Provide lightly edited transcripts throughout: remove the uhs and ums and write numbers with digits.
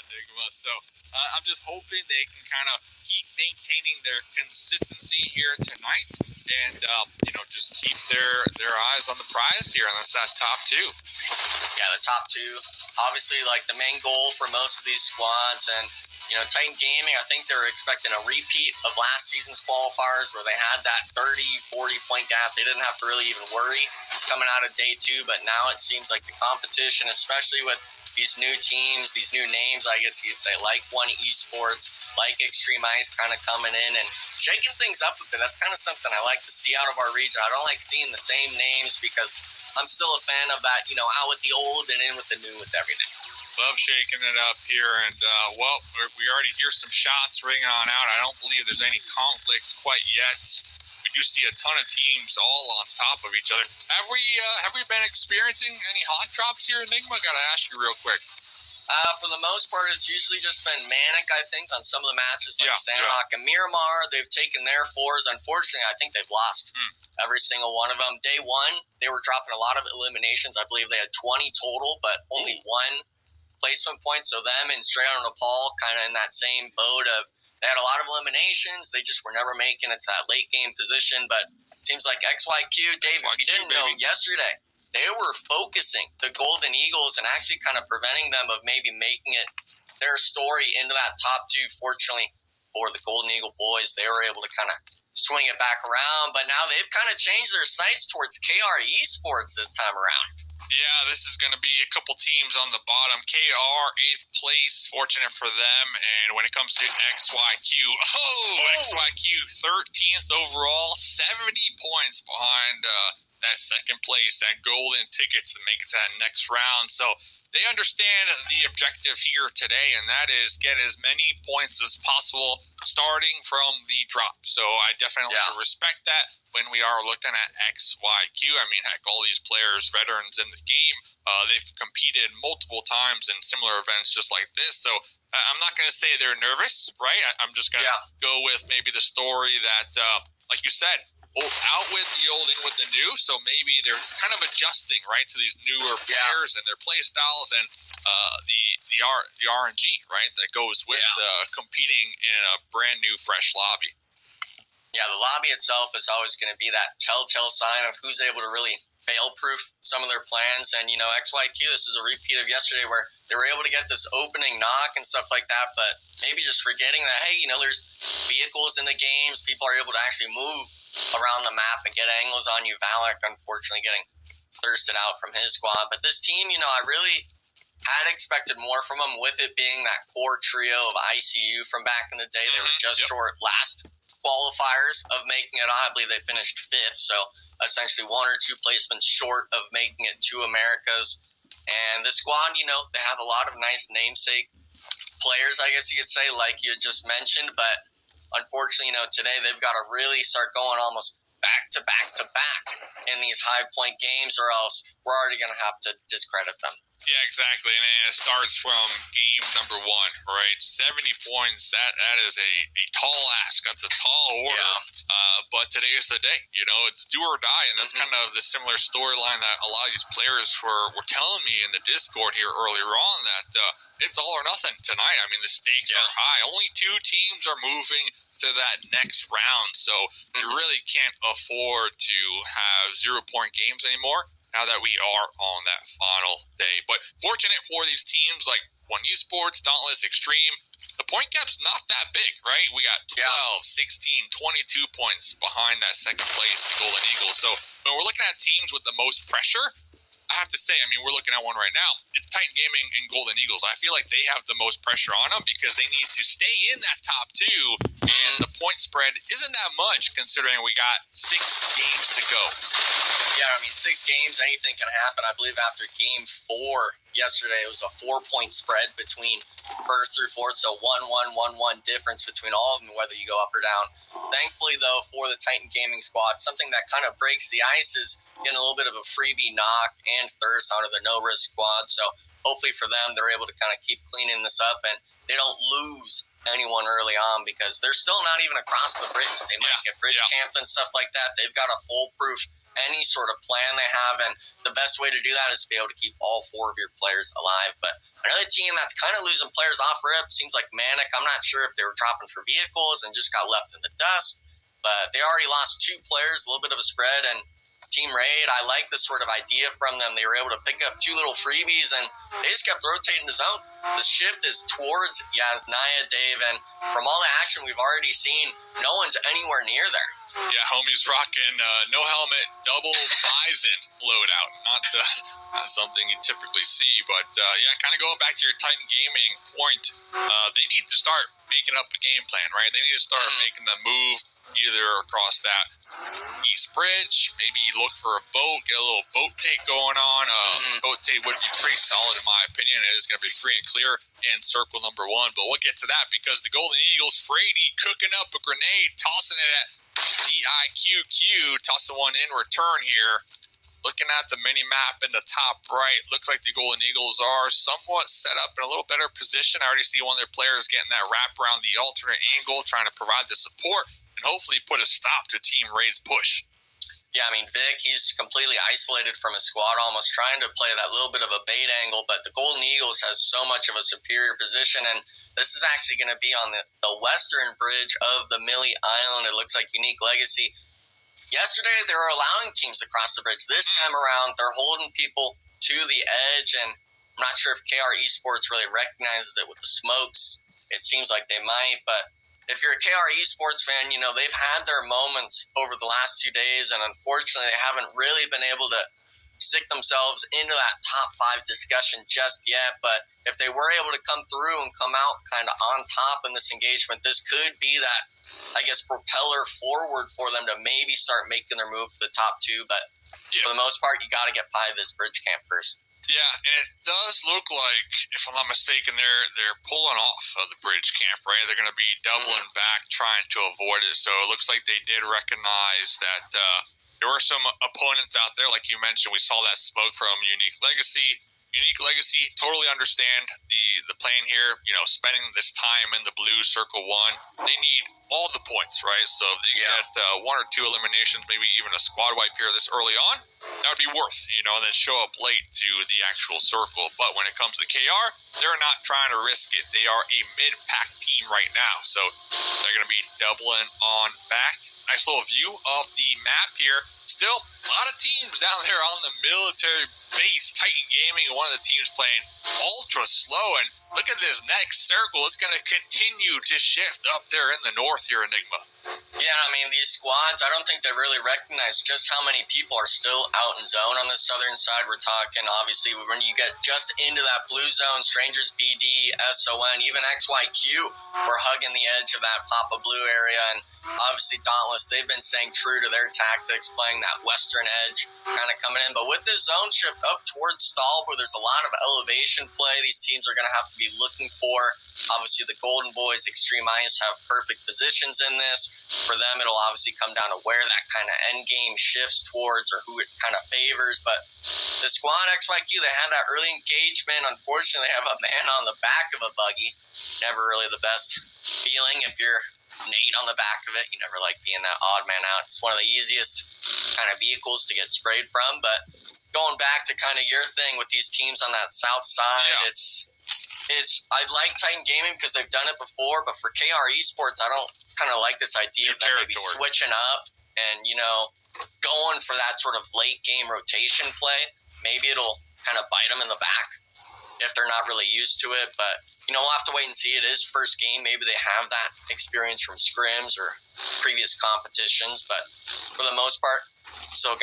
Enigma. So I'm just hoping they can kind of keep maintaining their consistency here tonight, and just keep their eyes on the prize here, and that's that top two. Yeah, the top two. Obviously, like the main goal for most of these squads, and Titan Gaming, I think they're expecting a repeat of last season's qualifiers where they had that 30, 40-point gap. They didn't have to really even worry coming out of day two, but now it seems like the competition, especially with these new teams, these new names, I guess you'd say, like One Esports, like Extreme Ice kind of coming in and shaking things up a bit. That's kind of something I like to see out of our region. I don't like seeing the same names because I'm still a fan of that, out with the old and in with the new with everything. Love shaking it up here, and we already hear some shots ringing on out. I don't believe there's any conflicts quite yet. We do see a ton of teams all on top of each other. Have we been experiencing any hot drops here, Enigma? Got to ask you real quick. For the most part, it's usually just been manic, I think, on some of the matches like Sandhawk and Miramar. They've taken their fours. Unfortunately, I think they've lost every single one of them. Day one, they were dropping a lot of eliminations. I believe they had 20 total, but only one placement point. So them and Straight Outta Nepal kind of in that same boat of they had a lot of eliminations. They just were never making it to that late game position. But it seems like XYQ, Dave, if you didn't know, yesterday they were focusing the Golden Eagles and actually kind of preventing them of maybe making it their story into that top two. Fortunately for the Golden Eagle boys, they were able to kind of swing it back around. But now they've kind of changed their sights towards KR Esports this time around. Yeah, this is going to be a couple teams on the bottom. KR, 8th place, fortunate for them. And when it comes to XYQ, XYQ, 13th overall, 70 points behind that second place, that golden ticket to make it to that next round. So they understand the objective here today, and that is get as many points as possible starting from the drop. So I definitely respect that when we are looking at XYQ. I mean, heck, all these players, veterans in the game, they've competed multiple times in similar events just like this. So I'm not going to say they're nervous, right? I'm just going to go with maybe the story that, like you said, out with the old, in with the new. So maybe they're kind of adjusting, right, to these newer players and their play styles and the RNG, right, that goes with competing in a brand new, fresh lobby. Yeah, the lobby itself is always going to be that telltale sign of who's able to really fail-proof some of their plans. And, XYQ, this is a repeat of yesterday where they were able to get this opening knock and stuff like that, but maybe just forgetting that, hey, there's vehicles in the games. People are able to actually move around the map and get angles on you. Valak, unfortunately, getting thirsted out from his squad. But this team, I really had expected more from them with it being that core trio of ICU from back in the day. They were just short last qualifiers of making it on. I believe they finished 5th, so essentially 1 or 2 placements short of making it to Americas. And the squad, they have a lot of nice namesake players, I guess you could say, like you just mentioned, but unfortunately, today they've got to really start going almost back to back in these high point games, or else we're already going to have to discredit them. Yeah, exactly. And it starts from game number 1, right? 70 points. That is a tall ask. That's a tall order. But today is the day. It's do or die. And that's kind of the similar storyline that a lot of these players were telling me in the Discord here earlier on, that it's all or nothing tonight. I mean, the stakes are high. Only 2 teams are moving to that next round. So you really can't afford to have 0-point games anymore now that we are on that final day. But fortunate for these teams like One Esports, Dauntless, Extreme, the point gap's not that big, right? We got 12, 16, 22 points behind that second place, the Golden Eagles. So when we're looking at teams with the most pressure, I have to say, we're looking at one right now. It's Titan Gaming and Golden Eagles. I feel like they have the most pressure on them because they need to stay in that top 2, and the point spread isn't that much considering we got 6 games to go. Yeah, 6 games, anything can happen. I believe after game 4 yesterday, it was a 4-point spread between first through fourth, so 1-1, 1-1 difference between all of them, whether you go up or down. Thankfully, though, for the Titan Gaming squad, something that kind of breaks the ice is getting a little bit of a freebie knock and thirst out of the no-risk squad. So hopefully for them, they're able to kind of keep cleaning this up and they don't lose anyone early on because they're still not even across the bridge. They might get bridge camped and stuff like that. They've got a foolproof any sort of plan they have, and the best way to do that is to be able to keep all 4 of your players alive. But another team that's kind of losing players off rip seems like Manic. I'm not sure if they were dropping for vehicles and just got left in the dust, but they already lost 2 players, a little bit of a spread. And Team Raid, I like this sort of idea from them. They were able to pick up 2 little freebies, and they just kept rotating the zone. The shift is towards Naya, Dave, and from all the action we've already seen, no one's anywhere near there. Yeah, homie's rocking no helmet, double Bison loadout. Not something you typically see, but kind of going back to your Titan Gaming point, they need to start making up a game plan, right? They need to start making the move either across that east bridge, maybe look for a boat, get a little boat take going on. Boat take would be pretty solid in my opinion. It is going to be free and clear in circle number 1, but we'll get to that because the Golden Eagles, Frady cooking up a grenade, tossing it at DIQQ, tossing one in return here. Looking at the mini map in the top right, looks like the Golden Eagles are somewhat set up in a little better position. I already see one of their players getting that wrap around the alternate angle, trying to provide the support and hopefully put a stop to Team Raid's push. Yeah, I mean, Vic, he's completely isolated from his squad, almost trying to play that little bit of a bait angle, but the Golden Eagles has so much of a superior position, and this is actually going to be on the western bridge of the Millie Island. It looks like Unique Legacy. Yesterday, they were allowing teams to cross the bridge. This time around, they're holding people to the edge, and I'm not sure if KR Esports really recognizes it with the smokes. It seems like they might, but if you're a KR Esports fan, they've had their moments over the last 2 days, and unfortunately, they haven't really been able to stick themselves into that top 5 discussion just yet. But if they were able to come through and come out kind of on top in this engagement, this could be that, I guess, propeller forward for them to maybe start making their move for the top 2. But for the most part, you got to get by this bridge camp first. Yeah, and it does look like, if I'm not mistaken, they're pulling off of the bridge camp, right? They're going to be doubling back, trying to avoid it. So it looks like they did recognize that there were some opponents out there, like you mentioned. We saw that smoke from Unique Legacy. Unique Legacy, totally understand the plan here. Spending this time in the blue circle 1, they need all the points, right? So if they get 1 or 2 eliminations, maybe even a squad wipe here this early on, that would be worth, and then show up late to the actual circle. But when it comes to KR, they're not trying to risk it. They are a mid-pack team right now, so they're going to be doubling on back. Nice little view of the map here. Still, a lot of teams down there on the military base. Titan Gaming, one of the teams playing ultra slow. And look at this next circle. It's going to continue to shift up there in the north here, Enigma. Yeah, I mean, these squads, I don't think they really recognize just how many people are still out in zone on the southern side. We're talking, obviously, when you get just into that blue zone, Strangers BD, SON, even XYQ, we're hugging the edge of that Papa Blue area. And obviously, Dauntless, they've been staying true to their tactics, playing that western edge, kind of coming in. But with this zone shift up towards Stahlberg, there's a lot of elevation play these teams are going to have to be looking for. Obviously, the Golden Boys, Extreme Ice have perfect positions in this. For them, it'll obviously come down to where that kind of end game shifts towards or who it kind of favors. But the squad XYQ, they had that early engagement. Unfortunately, they have a man on the back of a buggy. Never really the best feeling if you're Nate on the back of it. You never like being that odd man out. It's one of the easiest kind of vehicles to get sprayed from. But going back to kind of your thing with these teams on that south side, I like Titan Gaming because they've done it before, but for KR Esports, I don't kind of like this idea of them maybe switching up and, going for that sort of late game rotation play. Maybe it'll kind of bite them in the back if they're not really used to it, but, we'll have to wait and see. It is first game. Maybe they have that experience from scrims or previous competitions, but for the most part, still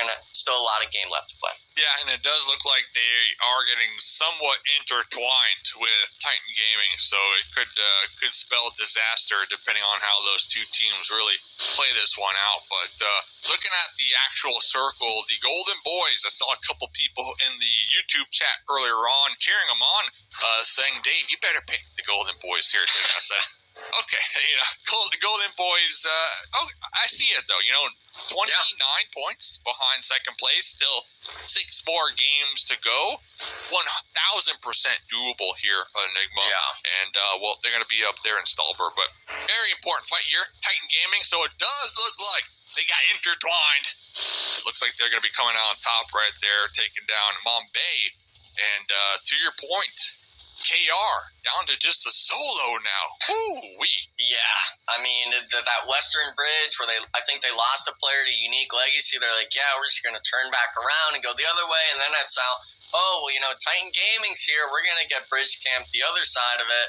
a lot of game left to play. Yeah, and it does look like they are getting somewhat intertwined with Titan Gaming, so it could spell disaster depending on how those two teams really play this one out. But looking at the actual circle, the Golden Boys, I saw a couple people in the YouTube chat earlier on cheering them on, saying, Dave, you better pick the Golden Boys here today. I said, okay, the Golden Boys, I see it though, 29 points behind second place, still 6 more games to go. 1,000% doable here, Enigma. Yeah. And, they're going to be up there in Stahlberg, but very important fight here. Titan Gaming, so it does look like they got intertwined. It looks like they're going to be coming out on top right there, taking down Mombay. And to your point, KR down to just a solo now. Woo-wee. Yeah, I mean, that Western Bridge where I think they lost a player to Unique Legacy. They're like, yeah, we're just going to turn back around and go the other way. And then that's how, Titan Gaming's here. We're going to get Bridge Camp the other side of it.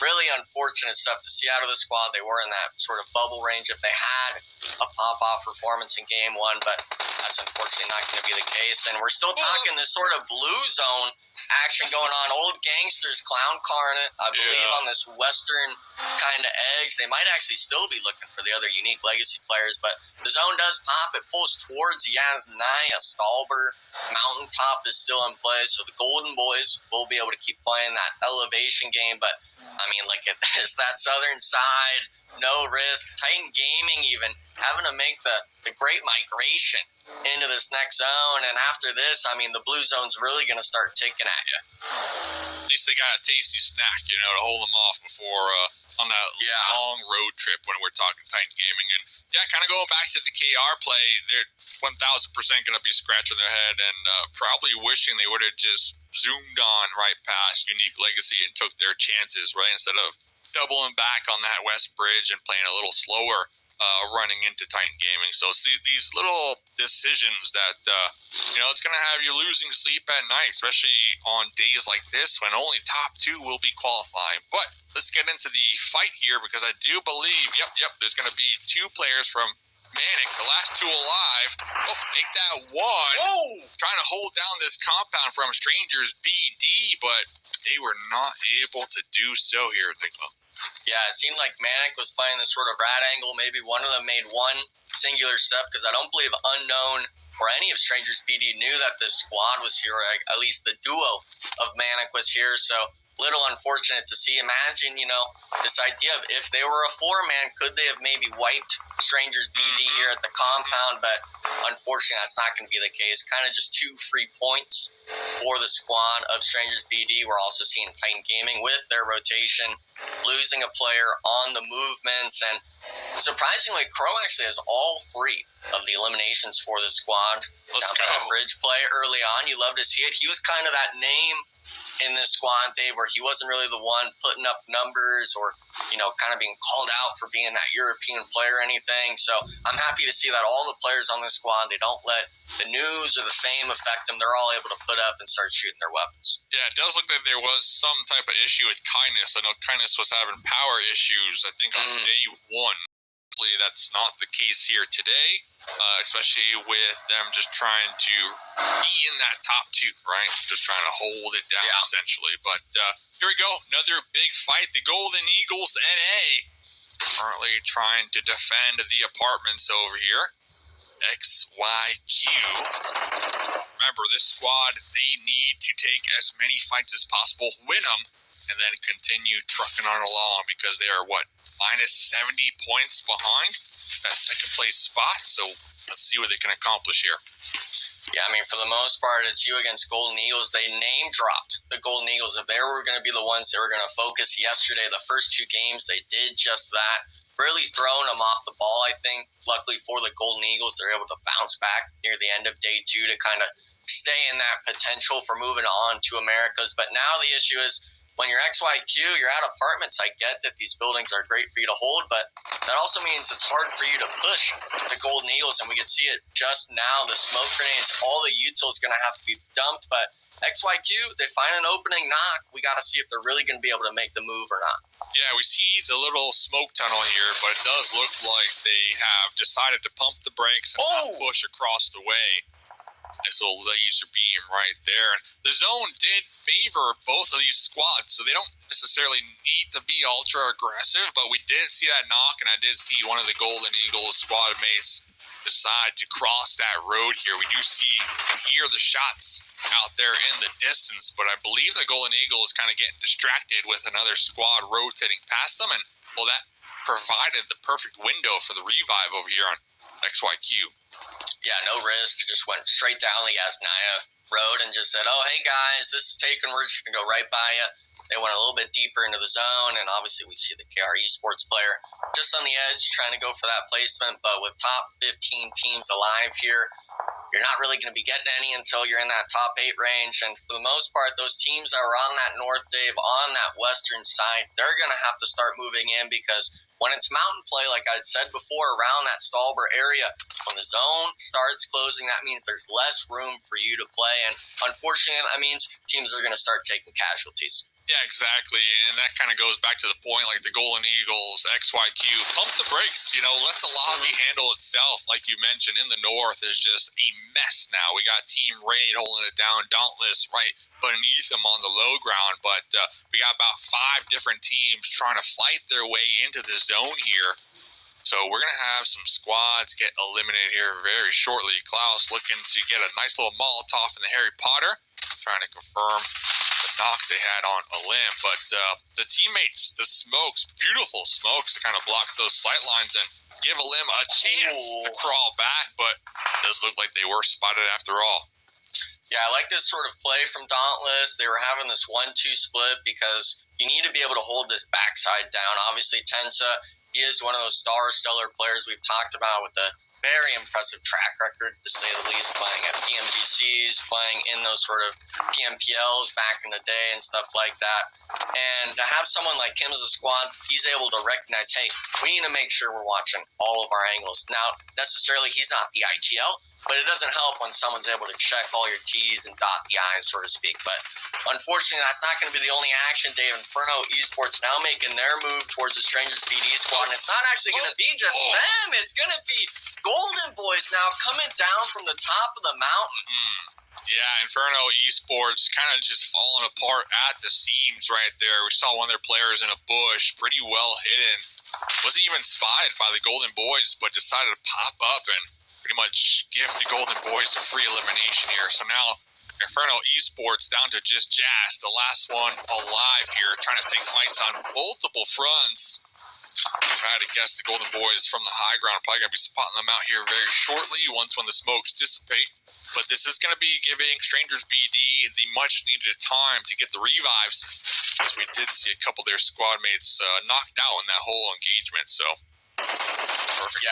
Really unfortunate stuff to see out of the squad. They were in that sort of bubble range if they had a pop-off performance in game one, but that's unfortunately not going to be the case. And we're still talking this sort of blue zone action going on. Old Gangsters, Clown Carnate, I believe, on this western kind of edge. They might actually still be looking for the other Unique Legacy players, but the zone does pop. It pulls towards Yasnaya. Stalber, Mountaintop is still in play, so the Golden Boys will be able to keep playing that elevation game. But, I mean, like, it's that southern side, no risk. Titan Gaming even having to make the great migration into this next zone. And after this, I mean, the blue zone's really going to start ticking at you. At least they got a tasty snack, to hold them off before on that long road trip when we're talking Titan Gaming. And, kind of going back to the KR play, they're 1,000% going to be scratching their head and probably wishing they would have just zoomed on right past Unique Legacy and took their chances, right, instead of doubling back on that west bridge and playing a little slower running into Titan Gaming. So see these little decisions that it's going to have you losing sleep at night, especially on days like this when only top two will be qualifying. But let's get into the fight here, because I do believe there's going to be two players from Manic, the last two alive. Make that one. Trying to hold down this compound from Strangers BD, but they were not able to do so here, Digma. Yeah, it seemed like Manic was playing this sort of rat angle. Maybe one of them made one singular step, because I don't believe Unknown or any of Strangers BD knew that this squad was here, or at least the duo of Manic was here. So little unfortunate to see. Imagine, this idea of if they were a four-man, could they have maybe wiped Strangers BD here at the compound? But unfortunately, that's not going to be the case. Kind of just 2 free points for the squad of Strangers BD. We're also seeing Titan Gaming with their rotation, losing a player on the movements. And surprisingly, Crow actually has all 3 of the eliminations for the squad. Let's go. That bridge play early on, you love to see it. He was kind of that name in this squad, Dave, where he wasn't really the one putting up numbers or, kind of being called out for being that European player or anything. So I'm happy to see that all the players on the squad, they don't let the news or the fame affect them. They're all able to put up and start shooting their weapons. Yeah, it does look like there was some type of issue with Kindness. I know Kindness was having power issues, I think, on day 1. That's not the case here today, especially with them just trying to be in that top 2, right? Just trying to hold it down, essentially. But here we go. Another big fight. The Golden Eagles NA currently trying to defend the apartments over here. XYQ. Remember, this squad, they need to take as many fights as possible, win them, and then continue trucking on along, because they are, minus 70 points behind that second place spot. So let's see what they can accomplish here. Yeah, I mean, for the most part, it's you against Golden Eagles. They name-dropped the Golden Eagles. If they were going to be the ones that were going to focus yesterday, the first 2 games, they did just that. Really throwing them off the ball, I think. Luckily for the Golden Eagles, they're able to bounce back near the end of day 2 to kind of stay in that potential for moving on to Americas. But now the issue is, when you're XYQ, you're at apartments. I get that these buildings are great for you to hold, but that also means it's hard for you to push the Golden Eagles, and we can see it just now. The smoke grenades, all the util is going to have to be dumped, but XYQ, they find an opening knock. We got to see if they're really going to be able to make the move or not. Yeah, we see the little smoke tunnel here, but it does look like they have decided to pump the brakes and not push across the way. This little laser beam right there. And the zone did favor both of these squads, so they don't necessarily need to be ultra aggressive, but we did see that knock, and I did see one of the Golden Eagles squad mates decide to cross that road here. We do see and hear the shots out there in the distance, but I believe the Golden Eagle is kind of getting distracted with another squad rotating past them, and, that provided the perfect window for the revive over here on XYQ. Yeah, no risk. Just went straight down the Yasnaya road and just said, hey guys, this is taken. We're just going to go right by you. They went a little bit deeper into the zone, and obviously we see the KR Esports player just on the edge trying to go for that placement. But with top 15 teams alive here, you're not really going to be getting any until you're in that top 8 range. And for the most part, those teams that are on that north, Dave, on that western side, they're going to have to start moving in, because when it's mountain play, like I'd said before, around that Stallborough area, when the zone starts closing, that means there's less room for you to play. And unfortunately, that means teams are going to start taking casualties. Yeah, exactly. And that kind of goes back to the point, like the Golden Eagles, XYQ, pump the brakes, let the lobby handle itself. Like you mentioned, in the north is just a mess now. We got Team Raid holding it down, Dauntless right beneath them on the low ground. But we got about 5 different teams trying to fight their way into the zone here. So we're going to have some squads get eliminated here very shortly. Klaus looking to get a nice little Molotov in the Harry Potter, trying to confirm knock they had on a limb, but the teammates, the smokes, beautiful smokes to kind of block those sight lines and give a limb a chance to crawl back, but it does look like they were spotted after all. Yeah, I like this sort of play from Dauntless. They were having this 1-2 split because you need to be able to hold this backside down. Obviously, Tensa, he is one of those stellar players we've talked about with the very impressive track record, to say the least, playing at PMGCs, playing in those sort of PMPLs back in the day and stuff like that. And to have someone like him as a squad, he's able to recognize, hey, we need to make sure we're watching all of our angles. Now, necessarily, he's not the IGL, but it doesn't help when someone's able to check all your T's and dot the I's, so to speak. But unfortunately, that's not going to be the only action. Dave, Inferno Esports now making their move towards the Strangers BD squad. And it's not actually going to be just them. It's going to be Golden Boys now coming down from the top of the mountain. Yeah, Inferno Esports kind of just falling apart at the seams right there. We saw one of their players in a bush, pretty well hidden. Wasn't even spotted by the Golden Boys, but decided to pop up and pretty much give the Golden Boys a free elimination here. So now Inferno Esports down to just Jazz, the last one alive here, trying to take fights on multiple fronts. Try to guess the Golden Boys from the high ground. Probably going to be spotting them out here very shortly once when the smokes dissipate. But this is going to be giving Strangers BD the much-needed time to get the revives, as we did see a couple of their squad mates knocked out in that whole engagement. So perfect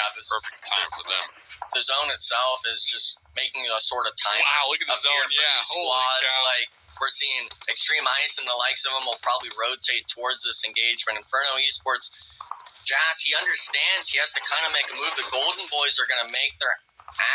time for them. The zone itself is just making a sort of time. Wow, look at the zone. Yeah, squads. Like, we're seeing Extreme Ice and the likes of them will probably rotate towards this engagement. Inferno Esports, Jazz, he understands he has to kind of make a move. The Golden Boys are going to make their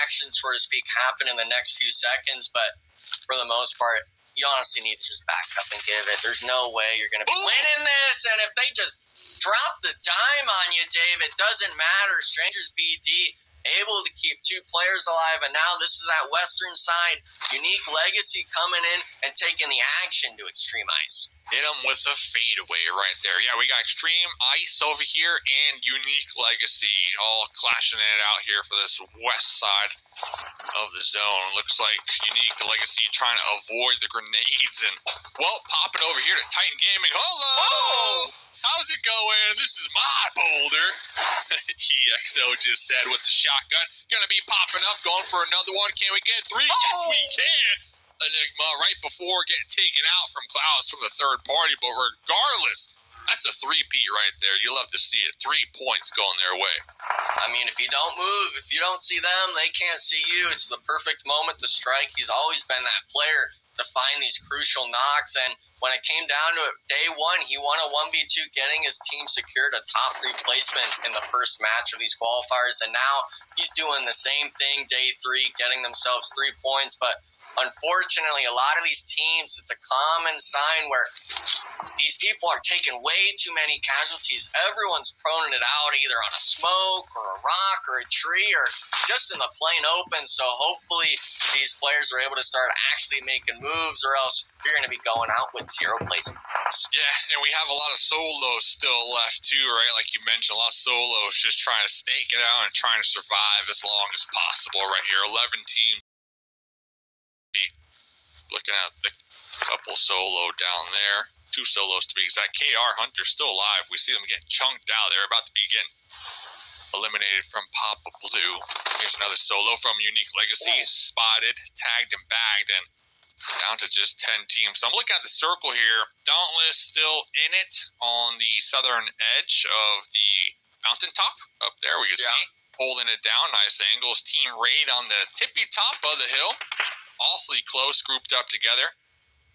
action, so to speak, happen in the next few seconds, but for the most part, you honestly need to just back up and give it. There's no way you're going to be winning this, and if they just drop the dime on you, Dave, it doesn't matter. Strangers BD able to keep 2 players alive, and now this is that western side. Unique Legacy coming in and taking the action to Extreme Ice. Hit him with a fadeaway right there. Yeah, we got Extreme Ice over here and Unique Legacy all clashing it out here for this west side of the zone. Looks like Unique Legacy trying to avoid the grenades and, popping over here to Titan Gaming. Hello! How's it going? This is my boulder. EXO just said with the shotgun. Gonna be popping up, going for another one. Can we get 3? Yes, we can. Enigma right before getting taken out from Klaus from the third party, but regardless, that's a 3-peat right there. You love to see it. 3 points going their way. I mean, if you don't move, if you don't see them, they can't see you. It's the perfect moment to strike. He's always been that player to find these crucial knocks, and when it came down to it, day 1, he won a 1v2, getting his team secured a top 3 placement in the first match of these qualifiers, and now he's doing the same thing day 3, getting themselves 3 points, but unfortunately, a lot of these teams, it's a common sign where these people are taking way too many casualties. Everyone's proning it out either on a smoke or a rock or a tree or just in the plain open. So hopefully these players are able to start actually making moves, or else you're going to be going out with 0 placement. Yeah, and we have a lot of solos still left too, right? Like you mentioned, a lot of solos just trying to snake it out and trying to survive as long as possible right here. 11 teams. Looking at the couple solo down there. 2 solos to be exact. KR Hunter's still alive. We see them getting chunked out. They're about to be getting eliminated from Papa Blue. Here's another solo from Unique Legacy. Spotted, tagged, and bagged, and down to just 10 teams. So I'm looking at the circle here. Dauntless still in it on the southern edge of the mountaintop. Up there we can see. holding it down. Nice angles. Team Raid on the tippy top of the hill. Awfully close, grouped up together,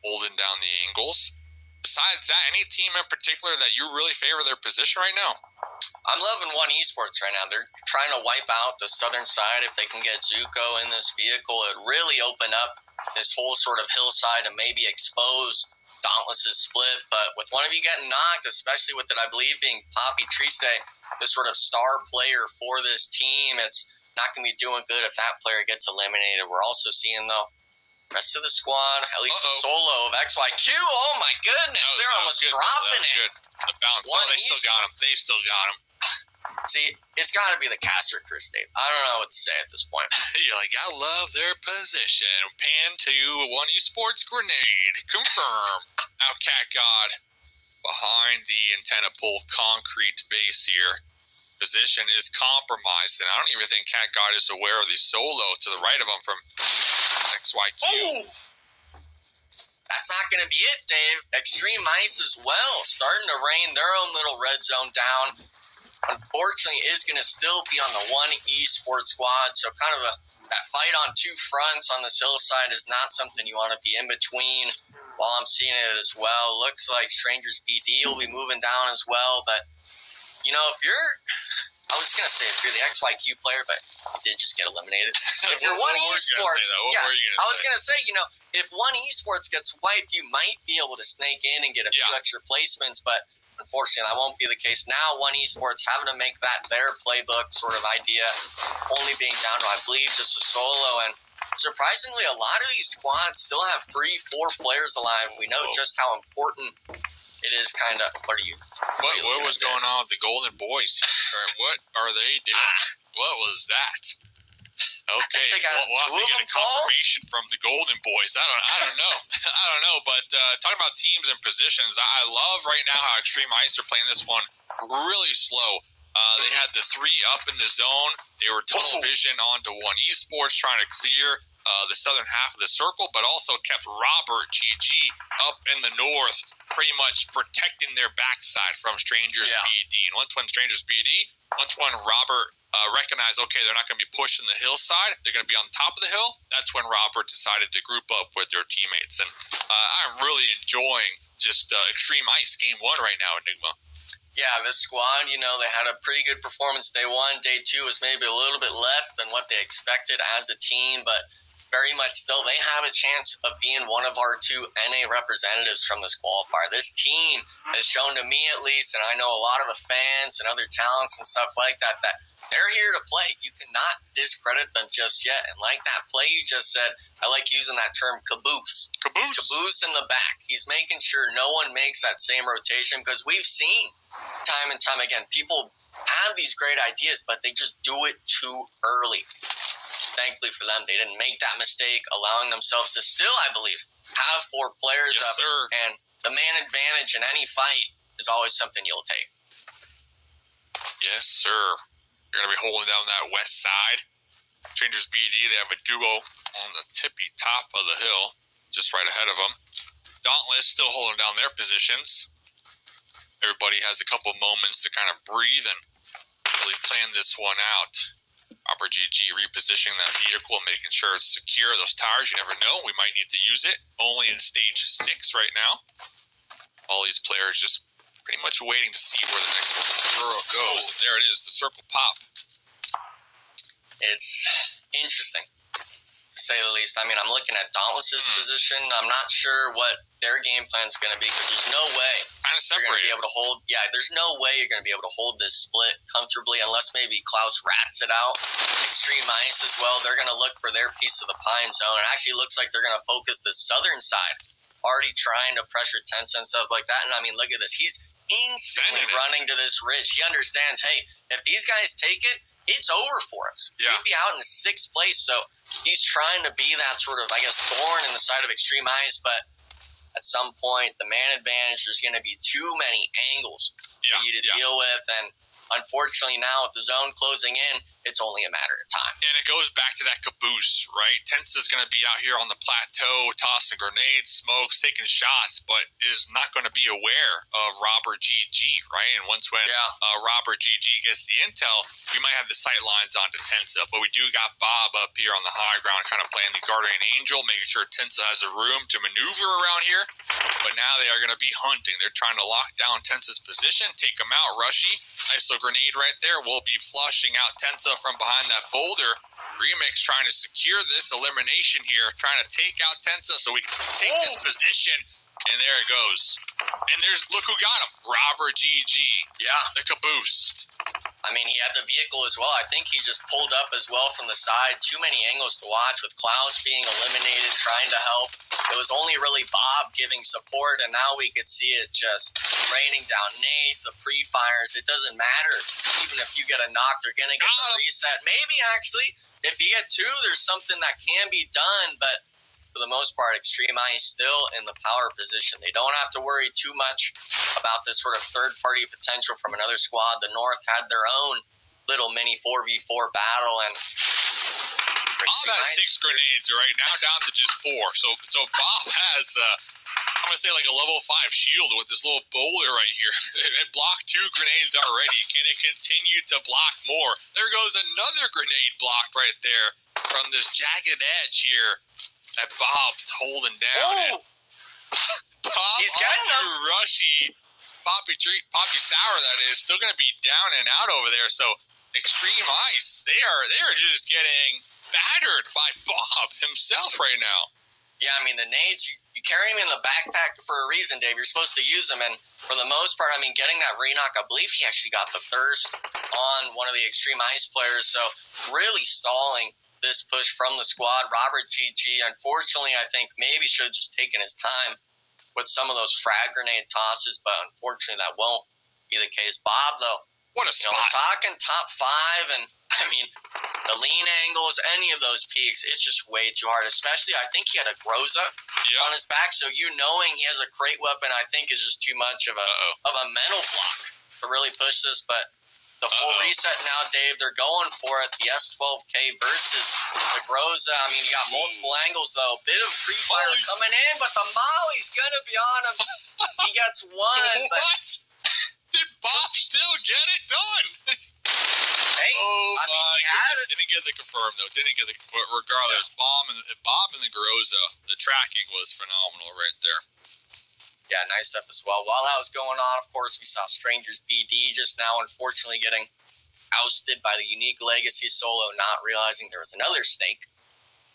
holding down the angles. Besides that, any team in particular that you really favor their position right now? I'm loving One Esports right now. They're trying to wipe out the southern side. If they can get Zuko in this vehicle, it really open up this whole sort of hillside and maybe expose Dauntless's split. But with one of you getting knocked, especially with it, I believe, being Poppy Triste, the sort of star player for this team, it's not going to be doing good if that player gets eliminated. We're also seeing, though, rest of the squad, at least the solo of XYQ. Oh, my goodness. They're almost dropping it. Good. The bounce. Oh, they still got him. They still got him. See, it's got to be the caster, Chris Dave. I don't know what to say at this point. You're like, I love their position. Pan to One Esports grenade. Confirm. Now, Cat God behind the antenna pole concrete base here. Position is compromised, and I don't even think Cat God is aware of the solo to the right of him from XYQ. Oh! That's not going to be it, Dave. Extreme Ice as well, starting to rain their own little red zone down. Unfortunately, is going to still be on the One Esports squad, so kind of that fight on two fronts on this hillside is not something you want to be in between. While I'm seeing it as well, looks like Strangers BD will be moving down as well, but you know, if you're, I was going to say if you're the XYQ player, but you did just get eliminated. If you're One Esports, I was going to say, you know, if One Esports gets wiped, you might be able to snake in and get a few extra placements, but unfortunately, that won't be the case. Now, One Esports having to make that their playbook sort of idea, only being down to, I believe, just a solo. And surprisingly, a lot of these squads still have 3-4 players alive. We know just how important it is. Kind of, what are you? What was going on with the Golden Boys? What are they doing? What was that? Okay, we'll have to get a confirmation from the Golden Boys. I don't know. I don't know, but talking about teams and positions, I love right now how Extreme Ice are playing this one really slow. They had the 3 up in the zone. They were tunnel vision onto One Esports, trying to clear the southern half of the circle, but also kept Robert GG up in the north, pretty much protecting their backside from Strangers BD. And once when Robert recognized, okay, they're not going to be pushing the hillside, they're going to be on top of the hill, that's when Robert decided to group up with their teammates. And I'm really enjoying just Extreme Ice Game 1 right now, Enigma. Yeah, this squad, you know, they had a pretty good performance day 1. Day 2 was maybe a little bit less than what they expected as a team, but very much still, they have a chance of being one of our 2 NA representatives from this qualifier. This team has shown to me, at least, and I know a lot of the fans and other talents and stuff like that, that they're here to play. You cannot discredit them just yet. And like that play you just said, I like using that term, caboose. He's caboose in the back. He's making sure no one makes that same rotation, because we've seen time and time again, people have these great ideas, but they just do it too early. Thankfully for them, they didn't make that mistake, allowing themselves to still, I believe, have 4 players up. Sir. And the man advantage in any fight is always something you'll take. Yes, sir. You're going to be holding down that west side. Strangers BD, they have a duo on the tippy top of the hill, just right ahead of them. Dauntless still holding down their positions. Everybody has a couple moments to kind of breathe and really plan this one out. Robert GG repositioning that vehicle and making sure it's secure. Those tires, you never know. We might need to use it. Only in stage 6 right now. All these players just pretty much waiting to see where the next throw goes. And there it is, the circle pop. It's interesting, to say the least. I mean, I'm looking at Dauntless's position. I'm not sure what their game plan is going to be, because there's no way they're going to be able to hold. Yeah, there's no way you're going to be able to hold this split comfortably, unless maybe Klaus rats it out. Extreme Ice as well. They're going to look for their piece of the pine zone. It actually looks like they're going to focus the southern side, already trying to pressure tents and stuff like that. And I mean, look at this. He's instantly running to this ridge. He understands, hey, if these guys take it, it's over for us. Yeah. We'd be out in 6th place. So he's trying to be that sort of, I guess, thorn in the side of Extreme Ice, but at some point, the man advantage, there's going to be too many angles for you to deal with. And unfortunately now, with the zone closing in, it's only a matter of time. And it goes back to that caboose, right? Tensa's going to be out here on the plateau, tossing grenades, smokes, taking shots, but is not going to be aware of Robert GG, right? And once when Robert GG gets the intel, we might have the sight lines onto Tensa, but we do got Bob up here on the high ground kind of playing the guardian angel, making sure Tensa has a room to maneuver around here. But now they are going to be hunting. They're trying to lock down Tensa's position, take him out. Rushy, ISO grenade right there, will be flushing out Tensa from behind that boulder. Remix trying to secure this elimination here, trying to take out Tensa so we can take this position. And there it goes. And look who got him. Robert GG. Yeah. The caboose. I mean, he had the vehicle as well. I think he just pulled up as well from the side. Too many angles to watch with Klaus being eliminated, trying to help. It was only really Bob giving support, and now we could see it just raining down nades, the pre-fires. It doesn't matter. Even if you get a knock, they're going to get the reset. Maybe, actually, if you get two, there's something that can be done, but for the most part, Extreme Ice still in the power position. They don't have to worry too much about this sort of third-party potential from another squad. The North had their own little mini 4v4 battle, and Bob has 6 grenades right now, down to just 4. So Bob has, I'm going to say, like a level 5 shield with this little boulder right here. It blocked 2 grenades already. Can it continue to block more? There goes another grenade blocked right there from this jagged edge here that Bob's holding down. Bob, he's getting them. Rushy, Poppy Sour, that is, still going to be down and out over there. So Extreme Ice, they are just getting battered by Bob himself right now. Yeah, I mean, the nades, you carry them in the backpack for a reason, Dave. You're supposed to use them, and for the most part, I mean, getting that re-knock, I believe he actually got the thirst on one of the Extreme Ice players, so really stalling this push from the squad. Robert GG, unfortunately, I think maybe should have just taken his time with some of those frag grenade tosses, but unfortunately that won't be the case. Bob, though, what a spot. We're talking top 5, and I mean, the lean angles, any of those peaks, it's just way too hard, especially I think he had a Groza on his back, so knowing he has a crate weapon, I think is just too much of a mental block to really push this, but the full reset now, Dave. They're going for it. The S12K versus the Groza. I mean, you got multiple angles, though. Bit of pre-fire coming in, but the Molly's going to be on him. He gets one. What? Did Bob still get it done? Hey, I mean, he had it. Didn't get the confirmed, though. Regardless, Bob and the Groza, the tracking was phenomenal right there. Yeah, nice stuff as well. While that was going on, of course, we saw Strangers BD just now, unfortunately, getting ousted by the Unique Legacy solo, not realizing there was another snake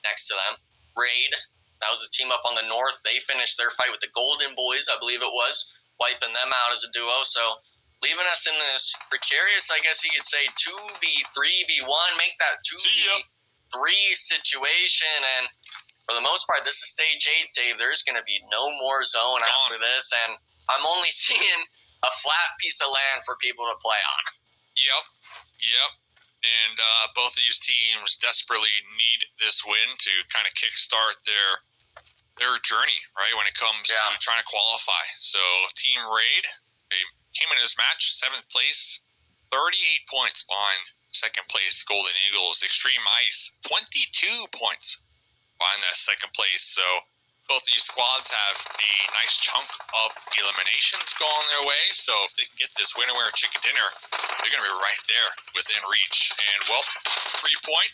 next to them. Raid, that was a team up on the north. They finished their fight with the Golden Boys, I believe it was, wiping them out as a duo. So leaving us in this precarious, I guess you could say, 2v3v1, make that 2v3 situation, and for the most part, this is stage 8, Dave. There's going to be no more zone after this, and I'm only seeing a flat piece of land for people to play on. Yep. And both of these teams desperately need this win to kind of kickstart their journey, right, when it comes to trying to qualify. So Team Raid, they came in this match, 7th place, 38 points behind second place Golden Eagles. Extreme Ice, 22 points behind that second place. So both of these squads have a nice chunk of eliminations going their way. So if they can get this winner chicken dinner, they're going to be right there within reach. And, well, 3 point,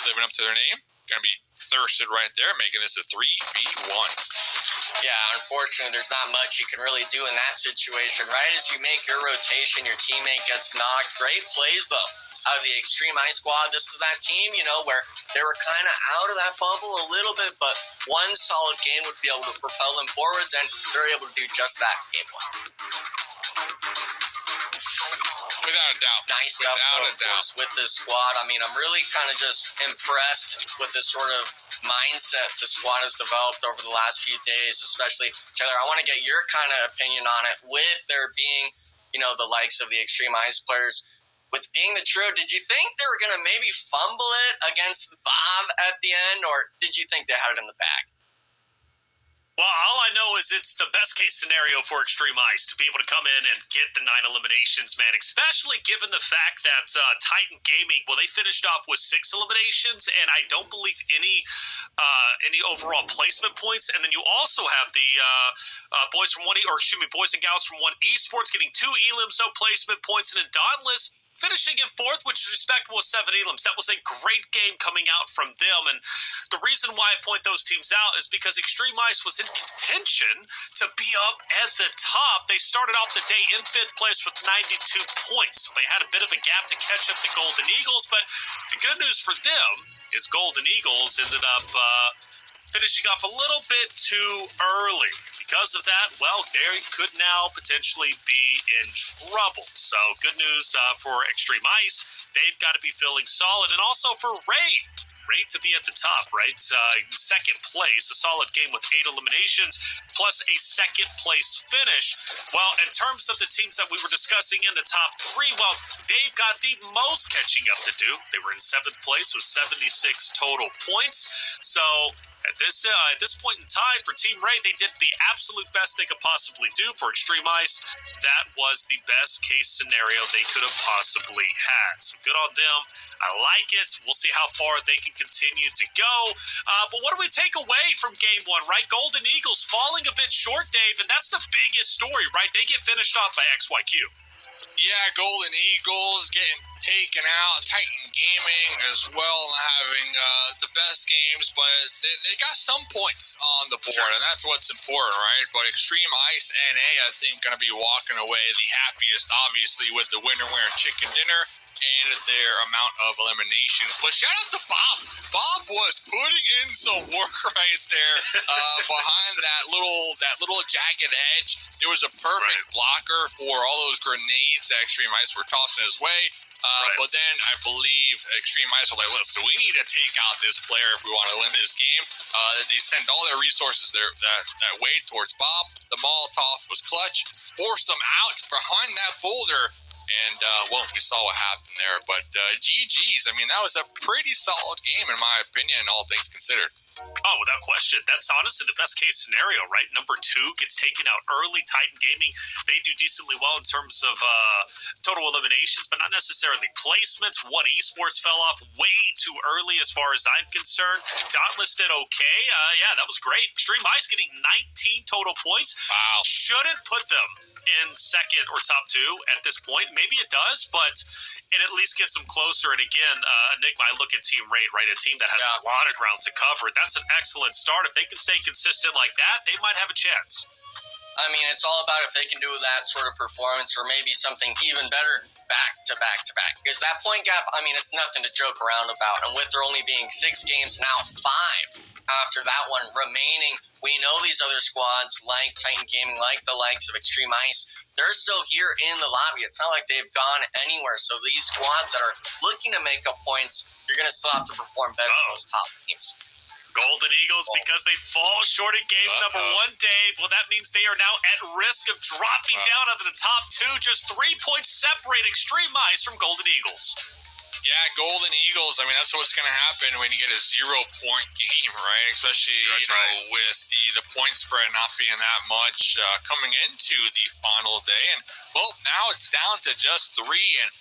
living up to their name, going to be thirsted right there, making this a 3v1. Yeah, unfortunately, there's not much you can really do in that situation. Right as you make your rotation, your teammate gets knocked. Great plays, though, out of the Extreme Ice squad. This is that team, where they were kind of out of that bubble a little bit, but one solid game would be able to propel them forwards, and they're able to do just that game one. Without a doubt. Nice stuff, of course, with this squad. I mean, I'm really kind of just impressed with this sort of mindset the squad has developed over the last few days, especially, Taylor, I want to get your kind of opinion on it, with there being, the likes of the Extreme Ice players. With being the trio, did you think they were going to maybe fumble it against Bob at the end, or did you think they had it in the bag? Well, all I know is it's the best case scenario for Extreme Ice to be able to come in and get the 9 eliminations, man, especially given the fact that Titan Gaming, well, they finished off with 6 eliminations, and I don't believe any overall placement points. And then you also have the boys and gals from One Esports getting 2 elims, no placement points, and then Dauntless finishing in 4th, which is respectable with 7 elims. That was a great game coming out from them, and the reason why I point those teams out is because Extreme Ice was in contention to be up at the top. They started off the day in 5th place with 92 points. So they had a bit of a gap to catch up the Golden Eagles, but the good news for them is Golden Eagles ended up finishing off a little bit too early. Because of that, well, they could now potentially be in trouble. So good news for Extreme Ice. They've got to be feeling solid. And also for Raid to be at the top, right? Second place, a solid game with 8 eliminations, plus a second place finish. Well, in terms of the teams that we were discussing in the top 3, well, they've got the most catching up to do. They were in 7th place with 76 total points. So at this point in time for Team Raid, they did the absolute best they could possibly do. For Extreme Ice, that was the best case scenario they could have possibly had. So good on them. I like it. We'll see how far they can continue to go. But what do we take away from Game 1, right? Golden Eagles falling a bit short, Dave, and that's the biggest story, right? They get finished off by XYQ. Yeah, Golden Eagles getting taken out. Titan Gaming as well, having the best games, but they got some points on the board, and that's what's important, right? But Extreme Ice NA, I think, going to be walking away the happiest, obviously, with the winner wearing chicken dinner and their amount of eliminations. But shout out to Bob. Bob was putting in some work right there behind that little jagged edge. It was a perfect blocker for all those grenades that Extreme Ice were tossing his way. But then I believe Extreme Ice were like, listen, we need to take out this player if we want to win this game. They sent all their resources that way towards Bob. The Molotov was clutch, forced them out behind that boulder. And, well, we saw what happened there. But GG's. I mean, that was a pretty solid game, in my opinion, all things considered. Oh, without question. That's honestly the best case scenario, right? Number 2 gets taken out early. Titan Gaming, they do decently well in terms of total eliminations, but not necessarily placements. One Esports fell off way too early as far as I'm concerned. Dauntless did okay. Yeah, that was great. Extreme Ice getting 19 total points. Wow. Shouldn't put them in second or top 2 at this point. Maybe it does, but it at least gets them closer. And again, Enigma, I look at Team Raid, right? A team that has a lot of ground to cover. That's an excellent start. If they can stay consistent like that, they might have a chance. I mean, it's all about if they can do that sort of performance or maybe something even better back to back to back. Because that point gap, I mean, it's nothing to joke around about. And with there only being 6 games, now 5 after that one remaining, we know these other squads like Titan Gaming, like the likes of Extreme Ice, they're still here in the lobby. It's not like they've gone anywhere. So these squads that are looking to make up points, you're going to still have to perform better than those top teams. Golden Eagles, because they fall short in game number 1, Dave. Well, that means they are now at risk of dropping down out of the top 2. Just 3 points separate Extreme Ice from Golden Eagles. Yeah, Golden Eagles, I mean, that's what's going to happen when you get a 0-point game, right? Especially, with the point spread not being that much coming into the final day. And, well, now it's down to just 3. And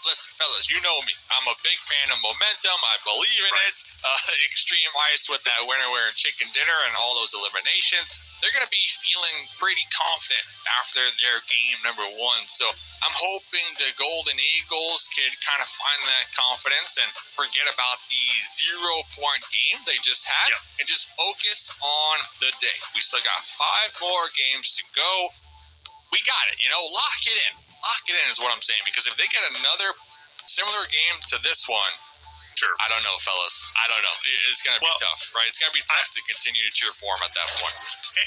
listen, fellas, you know me. I'm a big fan of momentum. I believe in it. Extreme Ice with that winner wearing chicken dinner and all those eliminations. They're going to be feeling pretty confident after their game number 1. So I'm hoping the Golden Eagles could kind of find that confidence and forget about the 0-point game they just had and just focus on the day. We still got 5 more games to go. We got it. Lock it in. Lock it in is what I'm saying, because if they get another similar game to this one, I don't know, fellas. I don't know. It's going to be tough, right? It's going to be tough to continue to cheer for them at that point.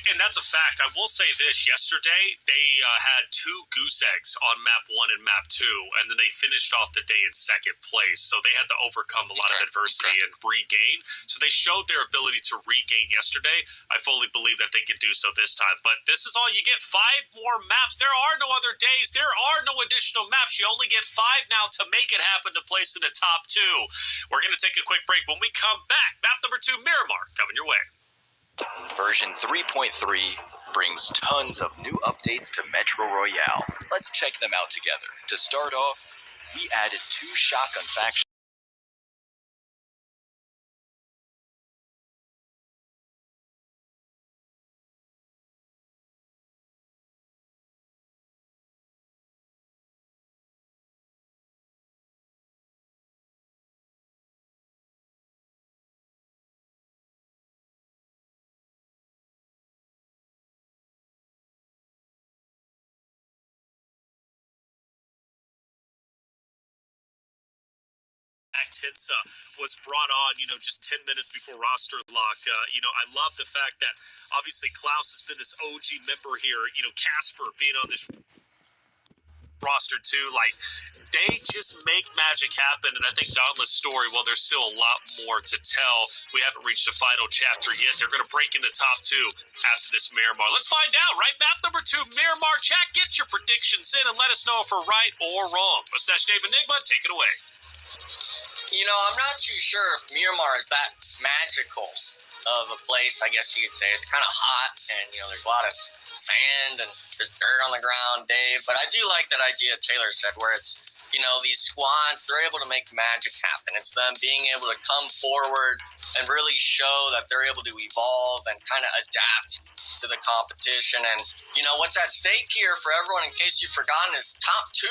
And that's a fact. I will say this. Yesterday, they had 2 goose eggs on map 1 and map 2, and then they finished off the day in second place. So they had to overcome a lot of adversity and regain. So they showed their ability to regain yesterday. I fully believe that they can do so this time. But this is all you get. 5 more maps. There are no other days. There are no additional maps. You only get 5 now to make it happen to place in the top 2. We're going to take a quick break. When we come back, map number 2, Miramar, coming your way. Version 3.3 brings tons of new updates to Metro Royale. Let's check them out together. To start off, we added 2 shotgun factions. Hinsa was brought on, just 10 minutes before roster lock. I love the fact that obviously Klaus has been this OG member here. Casper being on this roster too. Like, they just make magic happen. And I think Dauntless' story, well, there's still a lot more to tell. We haven't reached the final chapter yet. They're going to break into top 2 after this Miramar. Let's find out, right? Map number 2, Miramar. Chat, get your predictions in and let us know if we're right or wrong. Mustache Dave Enigma, take it away. I'm not too sure if Miramar is that magical of a place, I guess you could say. It's kind of hot, and, there's a lot of sand, and there's dirt on the ground, Dave. But I do like that idea Taylor said, where it's, these squads, they're able to make magic happen. It's them being able to come forward and really show that they're able to evolve and kind of adapt to the competition. And, what's at stake here for everyone, in case you've forgotten, is top 2.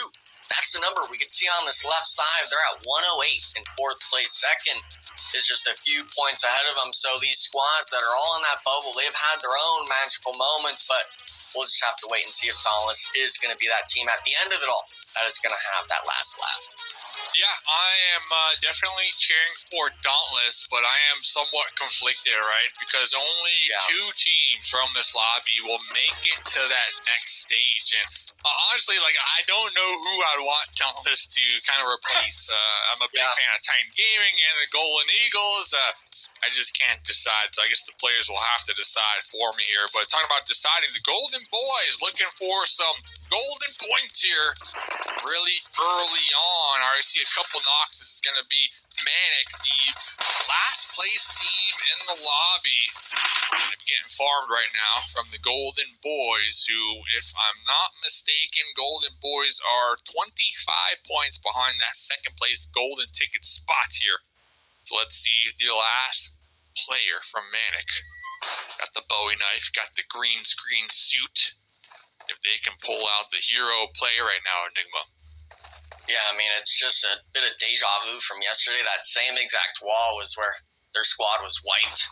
That's the number we can see on this left side. They're at 108 in 4th place. Second is just a few points ahead of them. So these squads that are all in that bubble, they've had their own magical moments, but we'll just have to wait and see if Dauntless is going to be that team at the end of it all that is going to have that last laugh. Yeah, I am definitely cheering for Dauntless, but I am somewhat conflicted, right? Because only 2 teams from this lobby will make it to that next stage. And honestly, I don't know who I'd want Dauntless to kind of replace. I'm a big fan of Titan Gaming and the Golden Eagles. I just can't decide, so I guess the players will have to decide for me here. But talking about deciding, the Golden Boys looking for some golden points here really early on. I already see a couple knocks. This is going to be Manic, the last place team in the lobby. I'm getting farmed right now from the Golden Boys, who, if I'm not mistaken, Golden Boys are 25 points behind that second place golden ticket spot here. So let's see the last player from Manic. Got the Bowie knife, got the green screen suit. If they can pull out the hero play right now, Enigma. Yeah, it's just a bit of deja vu from yesterday. That same exact wall was where their squad was wiped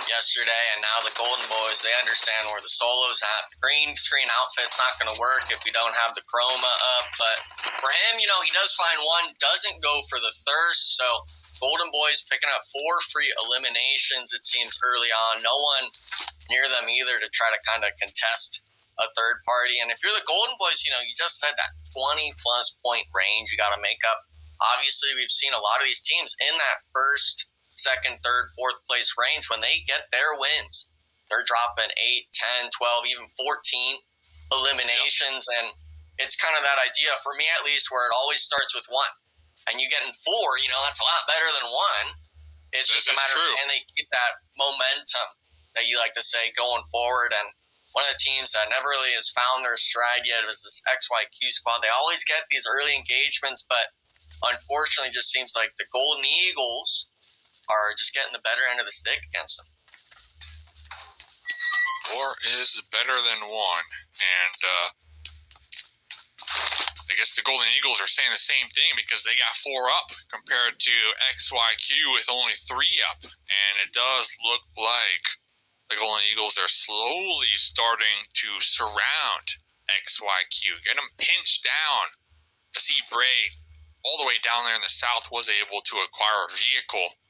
yesterday, and now the Golden Boys, they understand where the solo's at. The green screen outfit's not going to work if we don't have the chroma up, but for him, he does find one, doesn't go for the thirst, so Golden Boys picking up 4 free eliminations, it seems, early on. No one near them either to try to kind of contest a third party. And if you're the Golden Boys, you just said that 20-plus point range you got to make up. Obviously, we've seen a lot of these teams in that first, second, third, fourth place range. When they get their wins, they're dropping 8, 10, 12, even 14 eliminations. And it's kind of that idea, for me at least, where it always starts with 1. And you getting 4, that's a lot better than 1. It's just a matter of, can they keep that momentum that you like to say going forward? And one of the teams that never really has found their stride yet is this XYQ squad. They always get these early engagements, but unfortunately it just seems like the Golden Eagles are just getting the better end of the stick against them. 4 is better than 1. And, I guess the Golden Eagles are saying the same thing because they got 4 up compared to XYQ with only 3 up. And it does look like the Golden Eagles are slowly starting to surround XYQ, get them pinched down. I see Bray all the way down there in the south was able to acquire a vehicle.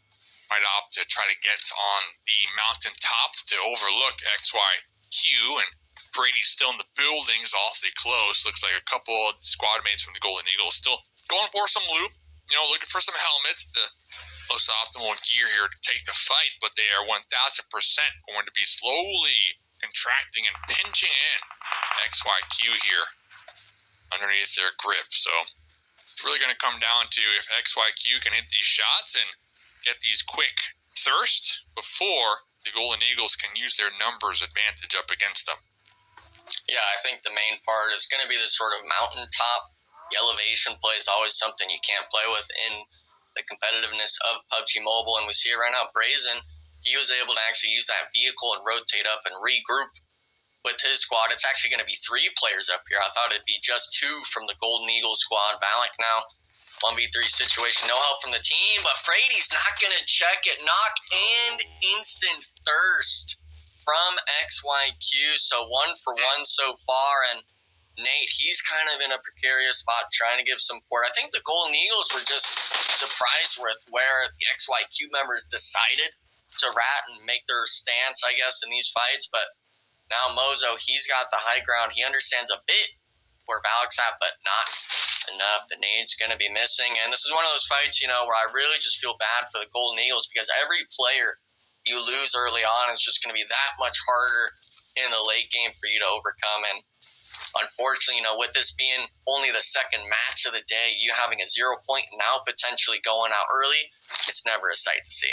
Might opt to try to get on the mountaintop to overlook XYQ, and Brady's still in the buildings, awfully close. Looks like a couple of squad mates from the Golden Eagles still going for some loot, looking for some helmets, the most optimal gear here to take the fight, but they are 1,000% going to be slowly contracting and pinching in XYQ here underneath their grip. So it's really going to come down to if XYQ can hit these shots and get these quick thirst before the Golden Eagles can use their numbers advantage up against them. Yeah, I think the main part is going to be this sort of mountaintop. The elevation play is always something you can't play with in the competitiveness of PUBG Mobile, and we see it right now. Brazen, he was able to actually use that vehicle and rotate up and regroup with his squad. It's actually going to be 3 players up here. I thought it'd be just 2 from the Golden Eagles squad. Valak now, 1v3 situation, no help from the team, but Frady's not going to check it. Knock and instant thirst from XYQ, so 1 for 1 so far, and Nate, he's kind of in a precarious spot trying to give some support. I think the Golden Eagles were just surprised with where the XYQ members decided to rat and make their stance, I guess, in these fights. But now Mozo, he's got the high ground. He understands a bit where Valak's at, but not enough. The nade's going to be missing. And this is one of those fights, where I really just feel bad for the Golden Eagles because every player you lose early on is just going to be that much harder in the late game for you to overcome. And unfortunately, with this being only the second match of the day, you having a 0 point now potentially going out early, it's never a sight to see.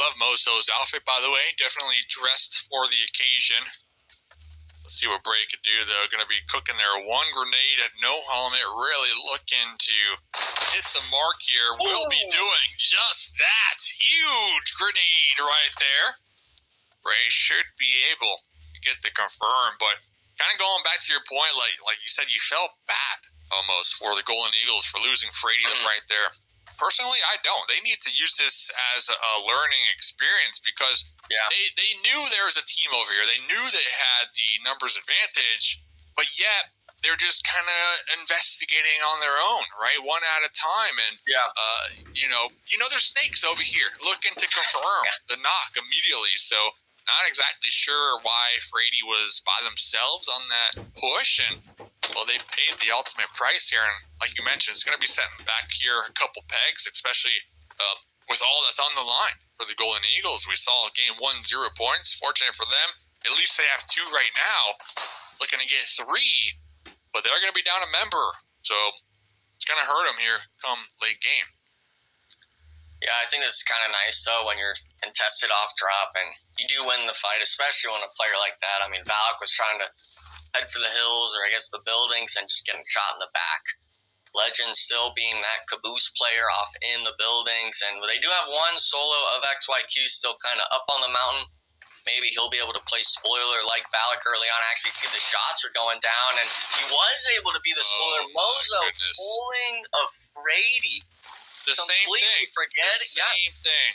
Love Mozo's outfit, by the way. Definitely dressed for the occasion. Let's see what Bray could do, though. Going to be cooking there. 1 grenade at no helmet. Really looking to hit the mark here. Will be doing just that. Huge grenade right there. Bray should be able to get the confirm, but kind of going back to your point, like you said, you felt bad almost for the Golden Eagles for losing Frady right there. Personally, I don't. They need to use this as a learning experience because they knew there was a team over here. They knew they had the numbers advantage, but yet they're just kind of investigating on their own, right? One at a time. And, there's snakes over here looking to confirm the knock immediately. So not exactly sure why Frady was by themselves on that push, and they paid the ultimate price here. And like you mentioned, it's going to be setting back here a couple pegs, especially with all that's on the line for the Golden Eagles. We saw game 1, 0 points. Fortunate for them, at least they have 2 right now. Looking to get 3, but they're going to be down a member, so it's going to hurt them here come late game. Yeah, I think this is kind of nice, though, when you're contested off drop and you do win the fight, especially when a player like that. I mean, Valak was trying to head for the hills or I guess the buildings and just getting shot in the back. Legend still being that caboose player off in the buildings, and they do have 1 solo of XYQ still kind of up on the mountain. Maybe he'll be able to play spoiler like Valak early on. Actually see the shots are going down, and he was able to be the spoiler. Mozo pulling a Frady. The same thing. Forgetting. The same thing.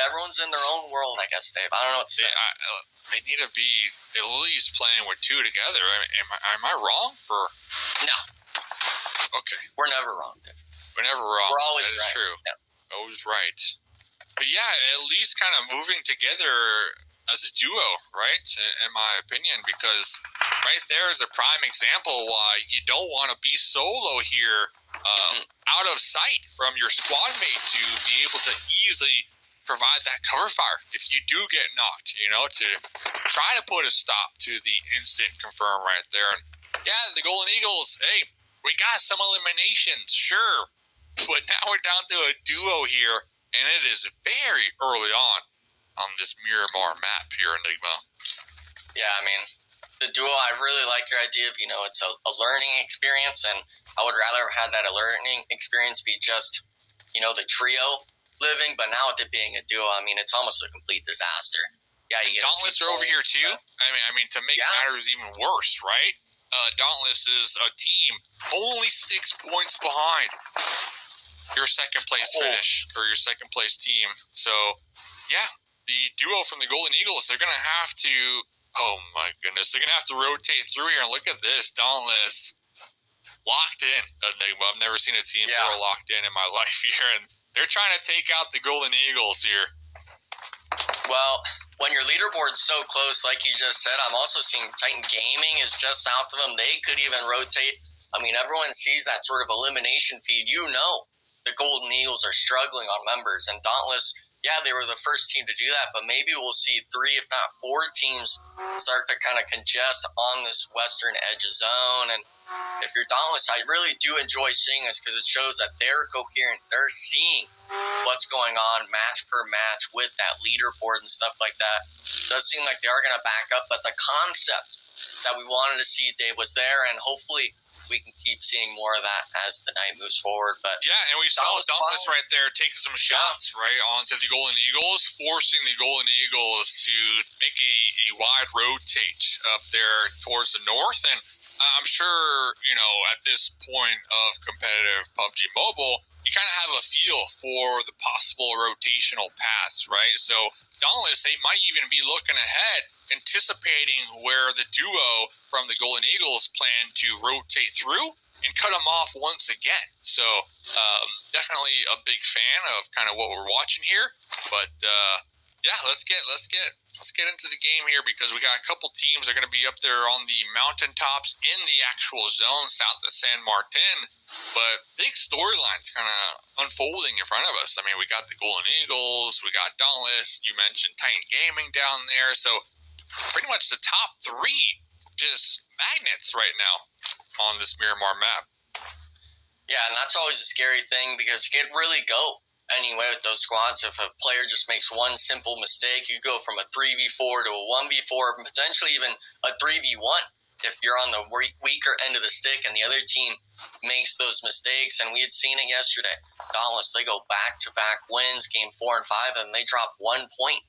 Everyone's in their own world, I guess, Dave. I don't know what to say. They need to be at least playing with 2 together. I mean, am I wrong? No. Okay. We're never wrong, Dave. We're never wrong. We're always right. That is right. true. Yeah. Always right. But yeah, at least kind of moving together as a duo, right? In my opinion, because right there is a prime example why you don't want to be solo here, out of sight from your squad mate to be able to easily provide that cover fire if you do get knocked, to try to put a stop to the instant confirm right there. And yeah, the Golden Eagles, hey, we got some eliminations, sure, but now we're down to a duo here, and it is very early on this Miramar map here, Enigma. Yeah, I mean, the duo, I really like your idea of, it's a learning experience, and I would rather have had that learning experience be just, the trio living, but now with it being a duo, I mean, it's almost a complete disaster. Yeah, you get Dauntless are over here too. I mean, to make matters even worse, right? Dauntless is a team only 6 points behind your second place finish or your second place team. So, yeah, the duo from the Golden Eagles, they're gonna have to. Oh my goodness, they're gonna have to rotate through here. And look at this, Dauntless locked in. Enigma. I've never seen a team more locked in my life here, and they're trying to take out the Golden Eagles here. Well, when your leaderboard's so close, like you just said, I'm also seeing Titan Gaming is just south of them. They could even rotate. I mean, everyone sees that sort of elimination feed. The Golden Eagles are struggling on members. And Dauntless, they were the first team to do that, but maybe we'll see 3, if not 4 teams start to kind of congest on this western edge of zone. And if you're Dauntless, I really do enjoy seeing this because it shows that they're coherent. They're seeing what's going on match per match with that leaderboard and stuff like that. It does seem like they are going to back up, but the concept that we wanted to see, Dave, was there, and hopefully we can keep seeing more of that as the night moves forward. But yeah, and we saw Dauntless right there taking some shots right onto the Golden Eagles, forcing the Golden Eagles to make a wide rotate up there towards the north. And I'm sure, at this point of competitive PUBG Mobile, you kind of have a feel for the possible rotational paths, right? So Dauntless, they might even be looking ahead, anticipating where the duo from the Golden Eagles plan to rotate through and cut them off once again. So definitely a big fan of kind of what we're watching here. But yeah, let's get into the game here, because we got a couple teams that are going to be up there on the mountaintops in the actual zone south of San Martin. But big storylines kind of unfolding in front of us. I mean, we got the Golden Eagles, we got Dauntless, you mentioned Titan Gaming down there. So pretty much the top three just magnets right now on this Miramar map. Yeah, and that's always a scary thing, because you could really go anyway with those squads. If a player just makes one simple mistake, you go from a 3v4 to a 1v4, potentially even a 3v1 if you're on the weaker end of the stick and the other team makes those mistakes. And we had seen it yesterday. Dauntless, they go back-to-back wins, game 4 and 5, and they drop 1 point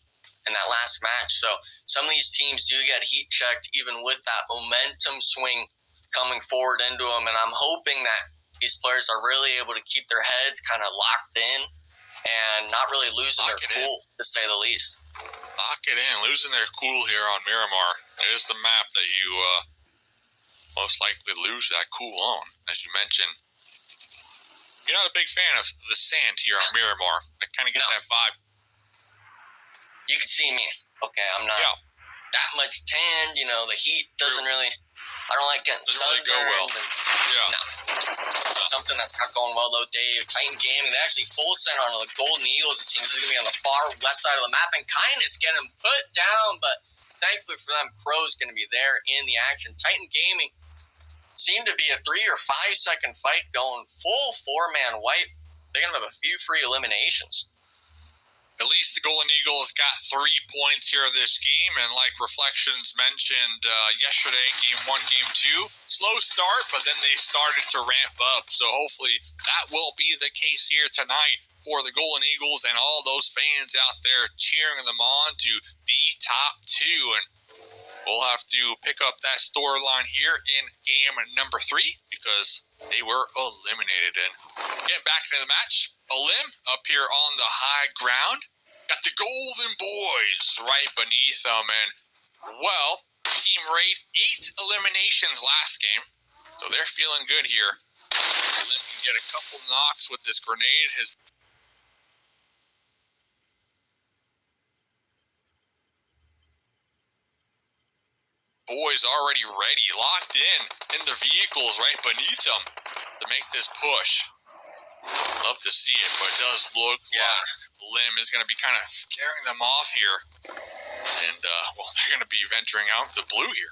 in that last match. So some of these teams do get heat checked even with that momentum swing coming forward into them. And I'm hoping that these players are really able to keep their heads kind of locked in and not really losing their cool, to say the least. Lock it in. Losing their cool here on Miramar. It is the map that you most likely lose that cool on, as you mentioned. You're not a big fan of the sand here on Miramar. It kind of gets that vibe. You can see me. Okay, I'm not that much tanned. The heat doesn't really... I don't like getting sunburned. Doesn't really go well. No. Something that's not going well, though, Dave. Titan Gaming, they actually full send on the Golden Eagles. It seems this is going to be on the far west side of the map, and Kindness getting put down, but thankfully for them, Crow's going to be there in the action. Titan Gaming seemed to be a 3 or 5 second fight going full 4-man wipe. They're going to have a few free eliminations. At least the Golden Eagles got 3 points here in this game, and like Reflections mentioned yesterday, game 1, game 2, slow start, but then they started to ramp up. So hopefully that will be the case here tonight for the Golden Eagles and all those fans out there cheering them on to be top 2. And we'll have to pick up that storyline here in game number 3, because they were eliminated. And getting back into the match, Olim up here on the high ground. Got the Golden Boys right beneath them. And, well, Team Raid 8 eliminations last game, so they're feeling good here. Olim can get a couple knocks with this grenade. His boys already ready, locked in the vehicles right beneath them to make this push. Love to see it, but it does look like Lim is going to be kind of scaring them off here. And, well, they're going to be venturing out to blue here.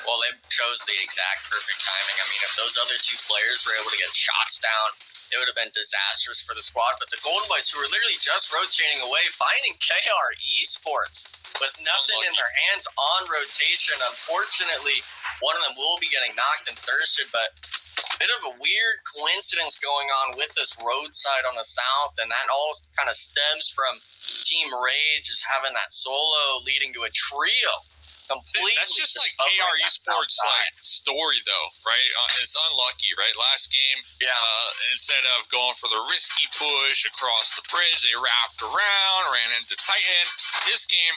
Well, they chose the exact perfect timing. I mean, if those other 2 players were able to get shots down, it would have been disastrous for the squad. But the Golden Boys, who were literally just rotating away, finding KR Esports with nothing in their hands on rotation. Unfortunately, one of them will be getting knocked and thirsted, but bit of a weird coincidence going on with this roadside on the south, and that all kind of stems from Team Rage just having that solo leading to a trio. Completely. That's just like KR Esports like story though, right? It's unlucky, right? Last game, instead of going for the risky push across the bridge, they wrapped around, ran into Titan. This game,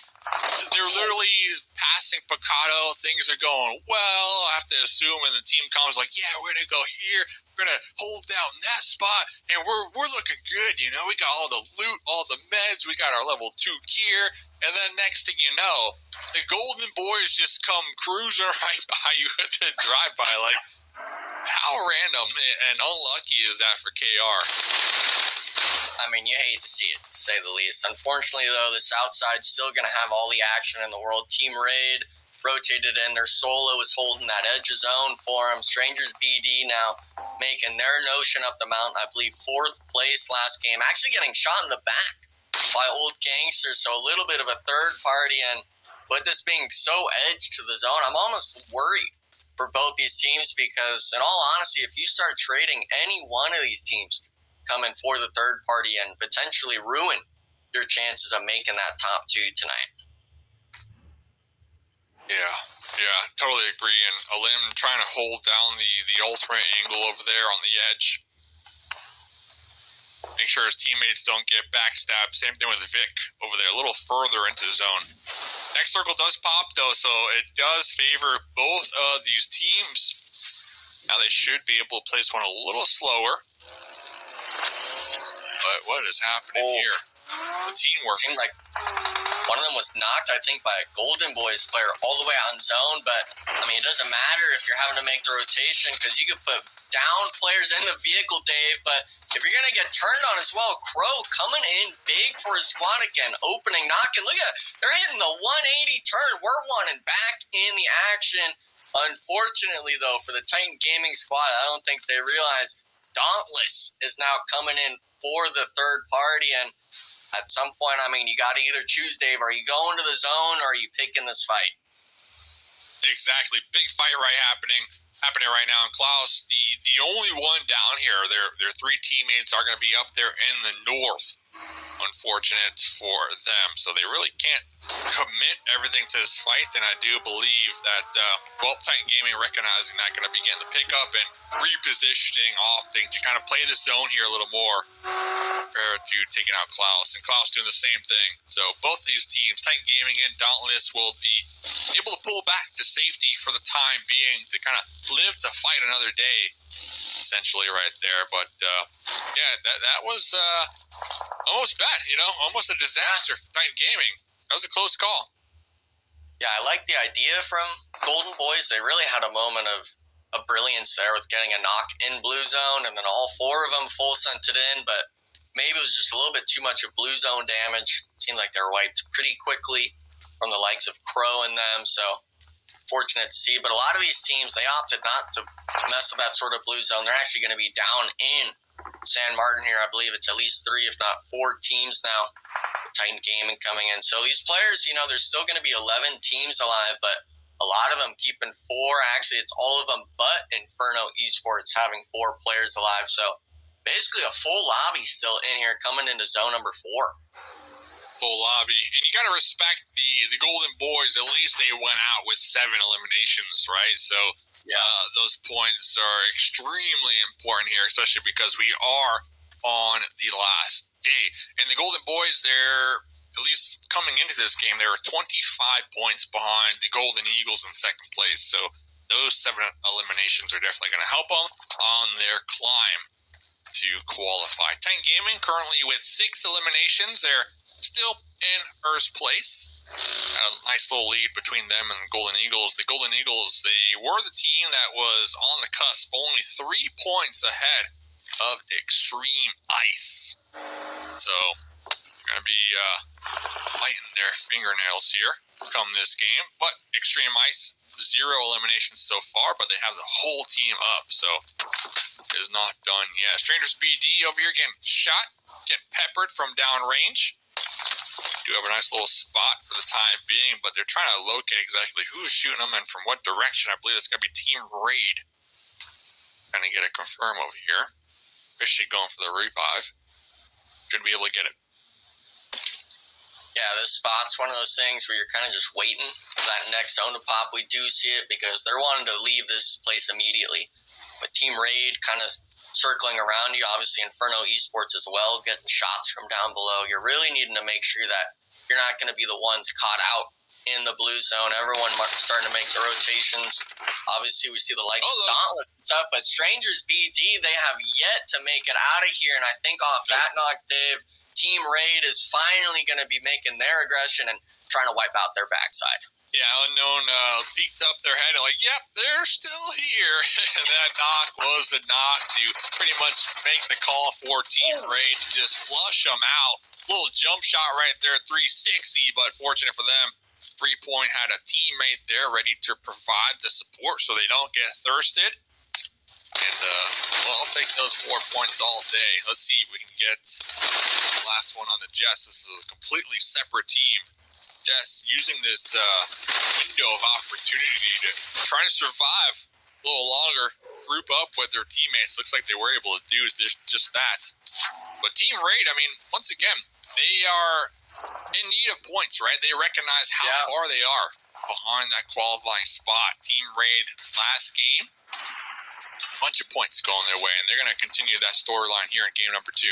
they're literally passing Picado. Things are going well. I have to assume, and the team comes like, yeah, we're gonna go here. We're gonna hold down that spot, and we're looking good. We got all the loot, all the meds. We got our level 2 gear, and then next thing you know, the Golden Boys just come cruising right by you with the drive-by. Like, how random and unlucky is that for KR? I mean, you hate to see it, to say the least. Unfortunately, though, the South Side's still going to have all the action in the world. Team Raid, rotated in. Their solo is holding that edge of zone for them. Strangers BD now making their notion up the mountain. I believe 4th place last game. Actually getting shot in the back by Old Gangsters. So a little bit of a third party. And with this being so edged to the zone, I'm almost worried for both these teams because, in all honesty, if you start trading any one of these teams coming for the third party and potentially ruin your chances of making that top 2 tonight. Yeah, totally agree. And Alim trying to hold down the alternate angle over there on the edge. Make sure his teammates don't get backstabbed. Same thing with Vic over there, a little further into the zone. Next circle does pop, though, so it does favor both of these teams. Now they should be able to place one a little slower. But what is happening here? The teamwork. Seemed like one of them was knocked, I think, by a Golden Boys player all the way out in zone. But, I mean, it doesn't matter if you're having to make the rotation because you could put down players in the vehicle, Dave. But if you're going to get turned on as well, Crow coming in big for his squad again, opening, knocking. Look at it. They're hitting the 180 turn. We're wanting back in the action. Unfortunately, though, for the Titan Gaming squad, I don't think they realize Dauntless is now coming in for the third party. And at some point, I mean, you got to either choose, Dave. Are you going to the zone or are you picking this fight? Exactly. Big fight happening right now. And Klaus, the only one down here, their 3 teammates are going to be up there in the north. Unfortunate for them. So they really can't commit everything to this fight. And I do believe that, Titan Gaming recognizing that, going to begin the pickup and repositioning, opting to kind of play the zone here a little more compared to taking out Klaus. And Klaus doing the same thing. So both these teams, Titan Gaming and Dauntless, will be able to pull back to safety for the time being to kind of live to fight another day, essentially right there. But that was almost bad, almost a disaster for Titan Gaming. That was a close call. Yeah, I like the idea from Golden Boys. They really had a moment of brilliance there with getting a knock in blue zone and then all 4 of them full sent it in, but maybe it was just a little bit too much of blue zone damage. It seemed like they were wiped pretty quickly from the likes of Crow and them, so fortunate to see. But a lot of these teams, they opted not to mess with that sort of blue zone. They're actually going to be down in San Martin here. I believe it's at least 3, if not 4 teams now. Titan Gaming coming in. So these players, there's still going to be 11 teams alive, but a lot of them keeping 4. Actually, it's all of them but Inferno Esports having 4 players alive. So basically a full lobby still in here coming into zone number 4. Full lobby. And you got to respect the Golden Boys. At least they went out with 7 eliminations, right? So those points are extremely important here, especially because we are on the last day. And the Golden Boys, they're, at least coming into this game, they were 25 points behind the Golden Eagles in second place. So those 7 eliminations are definitely going to help them on their climb to qualify. Titan Gaming currently with 6 eliminations. They're still in first place. A nice little lead between them and the Golden Eagles. The Golden Eagles, they were the team that was on the cusp, only 3 points ahead of Extreme Ice. So going to be biting their fingernails here come this game. But Extreme Ice, 0 eliminations so far, but they have the whole team up. So it is not done yet. Strangers BD over here getting shot, getting peppered from downrange. Do have a nice little spot for the time being, but they're trying to locate exactly who's shooting them and from what direction. I believe it's going to be Team Raid. Trying to get it confirmed over here. Fishy going for the revive. Should be able to get it. Yeah, this spot's one of those things where you're kind of just waiting for that next zone to pop. We do see it because they're wanting to leave this place immediately. But Team Raid kind of circling around you, obviously Inferno Esports as well, getting shots from down below. You're really needing to make sure that you're not going to be the ones caught out in the blue zone. Everyone starting to make the rotations. Obviously, we see the likes of Dauntless and stuff, but Strangers BD, they have yet to make it out of here. And I think off that knock, Dave, Team Raid is finally going to be making their aggression and trying to wipe out their backside. Yeah, Unknown peeked up their head and yep, they're still here. And that knock was a knock to pretty much make the call for Team Raid to just flush them out. Little jump shot right there, 360, but fortunate for them, 3-point had a teammate there ready to provide the support so they don't get thirsted. And, I'll take those 4 points all day. Let's see if we can get the last one on the Jess. This is a completely separate team. Jess using this window of opportunity to try to survive a little longer, group up with their teammates. Looks like they were able to do just that. But Team Raid, I mean, once again, they are in need of points, right? They recognize how far they are behind that qualifying spot. Team Raid last game, a bunch of points going their way, and they're going to continue that storyline here in game number 2.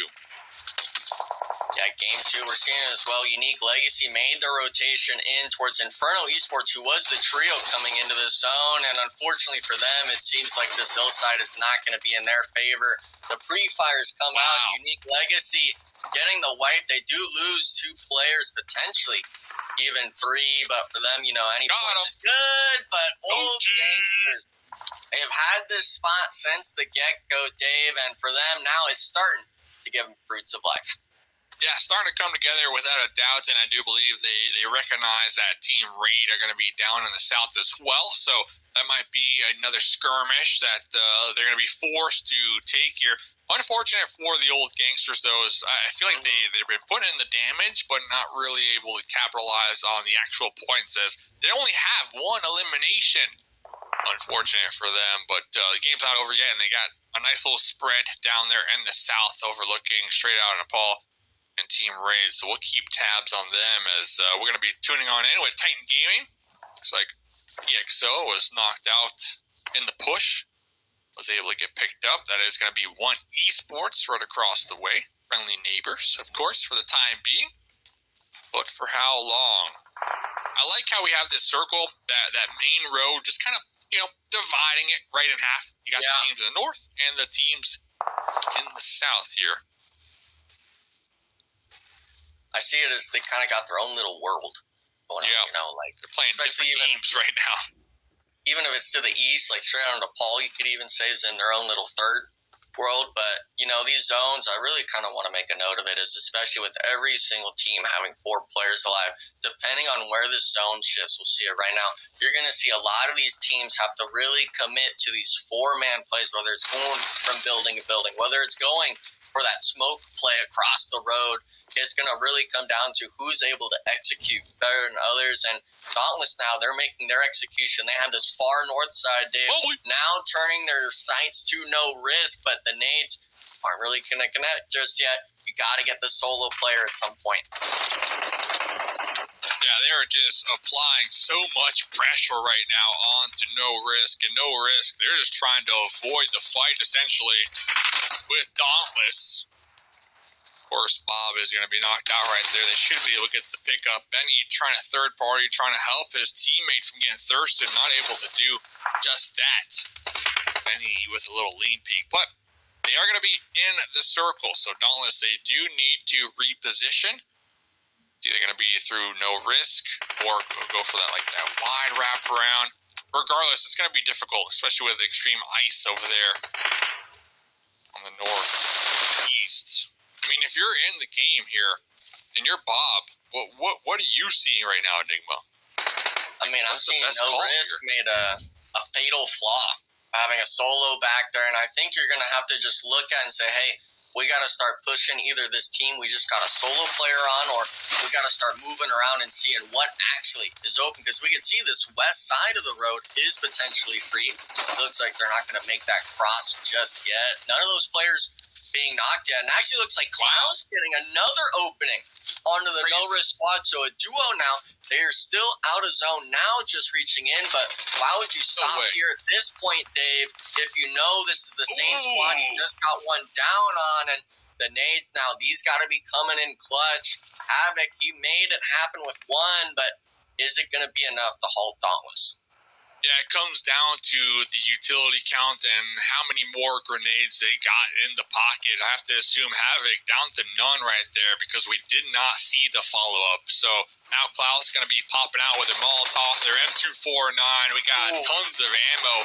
Yeah, game 2, we're seeing it as well. Unique Legacy made the rotation in towards Inferno Esports, who was the trio coming into the zone, and unfortunately for them, it seems like this hill side is not going to be in their favor. The pre-fires come out, Unique Legacy getting the wipe. They do lose 2 players, potentially even 3, but for them, any points is good, but old gangsters, they've had this spot since the get-go, Dave, and for them, now it's starting to give them fruits of life. Yeah, starting to come together without a doubt, and I do believe they recognize that Team Raid are going to be down in the south as well, so that might be another skirmish that they're going to be forced to take here. Unfortunate for the old gangsters, though, is I feel like they've been putting in the damage, but not really able to capitalize on the actual points, as they only have 1 elimination. Unfortunate for them, but the game's not over yet, and they got a nice little spread down there in the south, overlooking straight out of Nepal and Team Raid, so we'll keep tabs on them as we're going to be tuning on in with Titan Gaming. Looks like EXO was knocked out in the push, was able to get picked up. That is going to be One Esports right across the way. Friendly neighbors, of course, for the time being. But for how long? I like how we have this circle, that main road, just kind of, dividing it right in half. You got the teams in the north and the teams in the south here. I see it as they kind of got their own little world going on, they're playing different games right now. Even if it's to the east, like straight out of Nepal, you could even say is in their own little third world. But, these zones, I really kind of want to make a note of it, is especially with every single team having 4 players alive, depending on where the zone shifts, we'll see it right now. You're going to see a lot of these teams have to really commit to these 4-man plays, whether it's going from building to building, whether it's going for that smoke play across the road. It's going to really come down to who's able to execute better than others. And Dauntless now, they're making their execution. They have this far north side, Dave, now turning their sights to no risk, but the nades aren't really going to connect just yet. You got to get the solo player at some point. Yeah, they're just applying so much pressure right now onto no risk. And no risk, they're just trying to avoid the fight, essentially, with Dauntless. Of course, Bob is going to be knocked out right there. They should be able to get the pickup. Benny trying to third party, trying to help his teammate from getting thirsted, not able to do just that. Benny with a little lean peek. But they are going to be in the circle, so Dauntless, they do need to reposition. It's either going to be through no risk or go for that wide wraparound. Regardless, it's going to be difficult, especially with the extreme ice over there on the northeast. I mean, if you're in the game here and you're Bob, what are you seeing right now, Enigma? I mean, I'm seeing no risk made a fatal flaw, having a solo back there, and I think you're going to have to just look at and say, hey, we got to start pushing either this team, we just got a solo player on, or we got to start moving around and seeing what actually is open, because we can see this west side of the road is potentially free. It looks like they're not going to make that cross just yet. None of those players being knocked yet, and actually looks like Cloud's getting another opening onto the no-risk squad, so a duo now. They're still out of zone now, just reaching in, but why would you stop here at this point, Dave, if you know this is the same squad you just got one down on, and the nades now, these got to be coming in clutch. Havoc, he made it happen with one, but is it going to be enough to halt Dauntless? Yeah, it comes down to the utility count and how many more grenades they got in the pocket. I have to assume Havoc down to none right there because we did not see the follow-up. So now Klaus going to be popping out with a Molotov. Their M249. We got tons of ammo.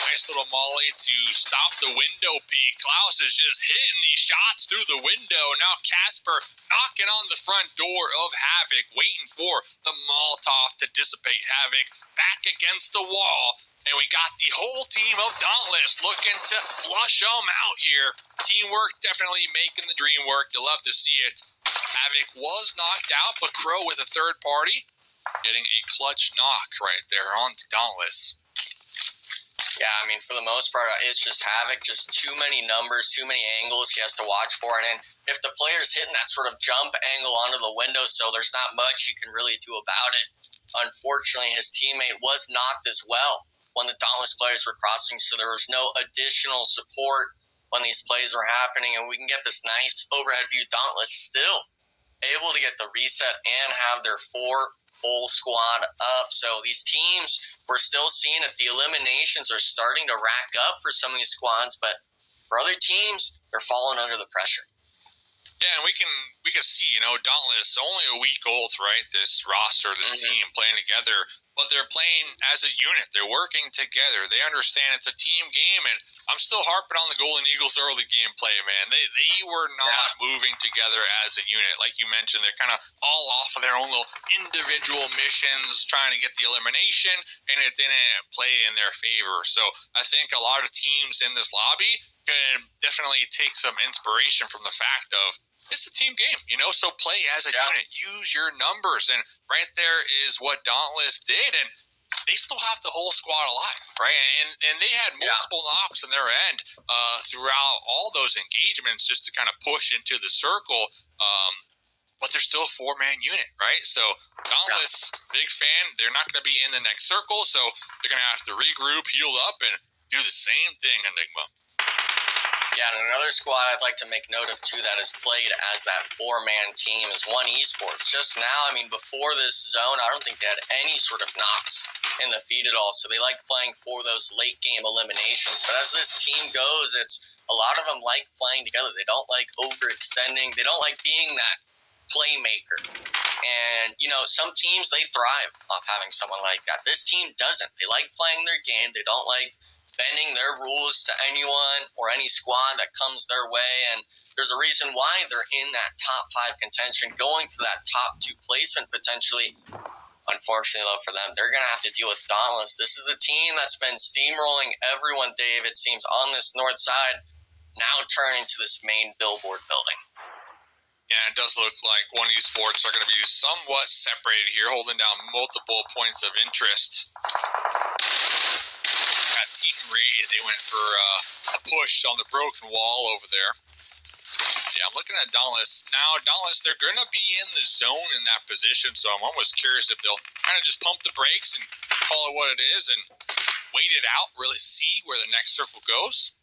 Nice little molly to stop the window peek. Klaus is just hitting these shots through the window. Now Casper knocking on the front door of Havoc, waiting for the Molotov to dissipate Havoc. Back against the wall, and we got the whole team of Dauntless looking to flush them out here. Teamwork definitely making the dream work. You'll love to see it. Havoc was knocked out, but Crow with a third party, getting a clutch knock right there on Dauntless. Yeah, I mean, for the most part, it's just Havoc, just too many numbers, too many angles he has to watch for. And then if the player's hitting that sort of jump angle onto the windowsill, there's not much you can really do about it. Unfortunately, his teammate was knocked as well when the Dauntless players were crossing, so there was no additional support when these plays were happening. And we can get this nice overhead view. Dauntless still able to get the reset and have their full squad up. So these teams, we're still seeing if the eliminations are starting to rack up for some of these squads, but for other teams, they're falling under the pressure. Yeah, and we can see, Dauntless only a week old, right? This roster, this team playing together, but they're playing as a unit. They're working together. They understand it's a team game, and I'm still harping on the Golden Eagles early game play, man. They were not moving together as a unit. Like you mentioned, they're kind of all off of their own little individual missions, trying to get the elimination, and it didn't play in their favor. So I think a lot of teams in this lobby can definitely take some inspiration from the fact of it's a team game, so play as a unit. Use your numbers. And right there is what Dauntless did. And they still have the whole squad alive, right? And they had multiple knocks on their end throughout all those engagements just to kind of push into the circle. But they're still a four-man unit, right? So Dauntless, big fan. They're not going to be in the next circle, so they're going to have to regroup, heal up, and do the same thing, Enigma. Yeah, and another squad I'd like to make note of, too, that has played as that four-man team is One Esports. Just now, before this zone, I don't think they had any sort of knocks in the feed at all, so they like playing for those late-game eliminations. But as this team goes, it's a lot of them like playing together. They don't like overextending. They don't like being that playmaker. And, some teams, they thrive off having someone like that. This team doesn't. They like playing their game. They don't like bending their rules to anyone or any squad that comes their way. And there's a reason why they're in that top 5 contention, going for that top 2 placement potentially. Unfortunately, though, for them, they're going to have to deal with Dauntless. This is a team that's been steamrolling everyone, Dave, it seems, on this north side, now turning to this main billboard building. Yeah, it does look like One Esports are going to be somewhat separated here, holding down multiple points of interest. Got Team Raid. They went for a push on the broken wall over there. Yeah, I'm looking at Dauntless. Now, Dauntless, they're going to be in the zone in that position, so I'm almost curious if they'll kind of just pump the brakes and call it what it is and wait it out, really see where the next circle goes.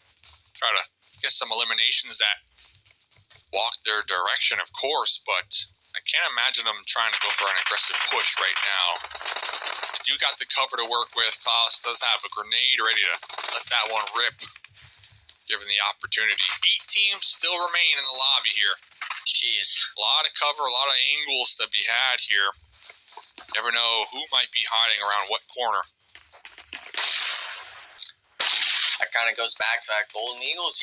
Try to get some eliminations that walk their direction, of course, but I can't imagine them trying to go for an aggressive push right now. You got the cover to work with. Klaus does have a grenade ready to let that one rip, given the opportunity. 8 teams still remain in the lobby here. Jeez. A lot of cover, a lot of angles to be had here. Never know who might be hiding around what corner. That kind of goes back to that Golden Eagles,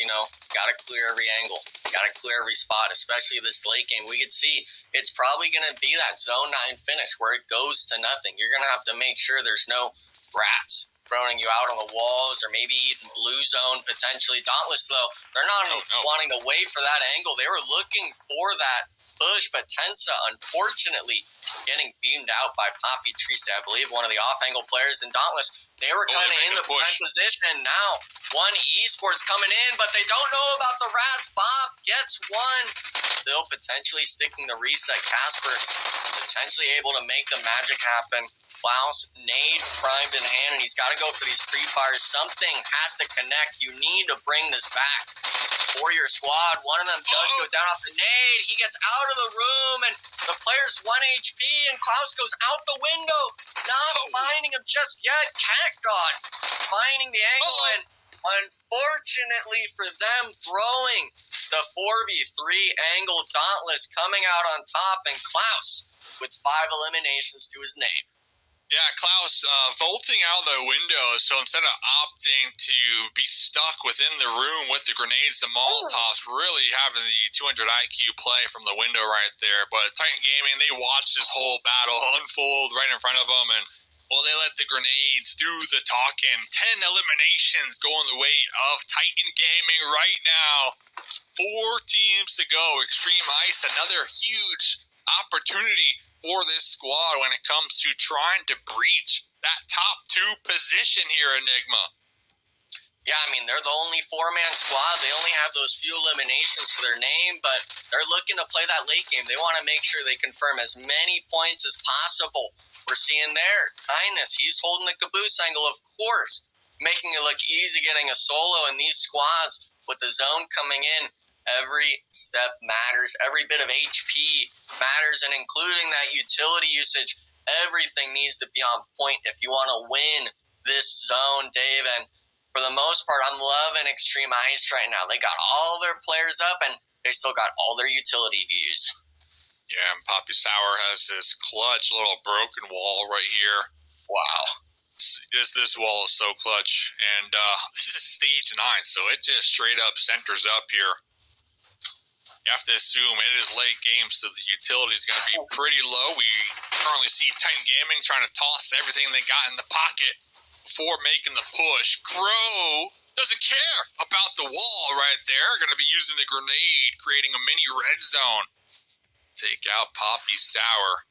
got to clear every angle. Got to clear every spot, especially this late game. We could see it's probably going to be that zone 9 finish where it goes to nothing. You're going to have to make sure there's no rats throwing you out on the walls or maybe even blue zone potentially. Dauntless, though, they're not wanting to wait for that angle. They were looking for that push, but Tensa, unfortunately, getting beamed out by Poppy Triste, I believe, one of the off-angle players. And Dauntless, they were kind of in the prime position. Now, One Esports coming in, but they don't know about the rats. Bob gets one. Still potentially sticking the reset. Casper potentially able to make the magic happen. Klaus, nade primed in hand, and he's got to go for these pre-fires. Something has to connect. You need to bring this back for your squad. One of them does go down off the nade. He gets out of the room, and the player's 1 HP, and Klaus goes out the window, not finding him just yet. Cat God finding the angle, and unfortunately for them, throwing the 4v3 angle Dauntless coming out on top, and Klaus with 5 eliminations to his name. Yeah, Klaus vaulting out the window, so instead of opting to be stuck within the room with the grenades and Molotovs, really having the 200 IQ play from the window right there. But Titan Gaming, they watched this whole battle unfold right in front of them, and well, they let the grenades do the talking. 10 eliminations going the way of Titan Gaming right now. 4 teams to go. Extreme Ice, another huge opportunity for this squad when it comes to trying to breach that top 2 position here, Enigma. Yeah, I mean, they're the only 4-man squad. They only have those few eliminations to their name, but they're looking to play that late game. They want to make sure they confirm as many points as possible. We're seeing there, Kindness, he's holding the caboose angle, of course, making it look easy getting a solo in these squads with the zone coming in. Every step matters. Every bit of HP matters, and including that utility usage, everything needs to be on point if you want to win this zone, Dave. And for the most part, I'm loving Extreme Ice right now. They got all their players up, and they still got all their utility views. Yeah, and Poppy Sour has this clutch little broken wall right here. Wow. This wall is so clutch. And this is stage 9, so it just straight up centers up here. You have to assume it is late game, so the utility is going to be pretty low. We currently see Titan Gaming trying to toss everything they got in the pocket before making the push. Crow doesn't care about the wall right there. Going to be using the grenade, creating a mini red zone. Take out Poppy Sour,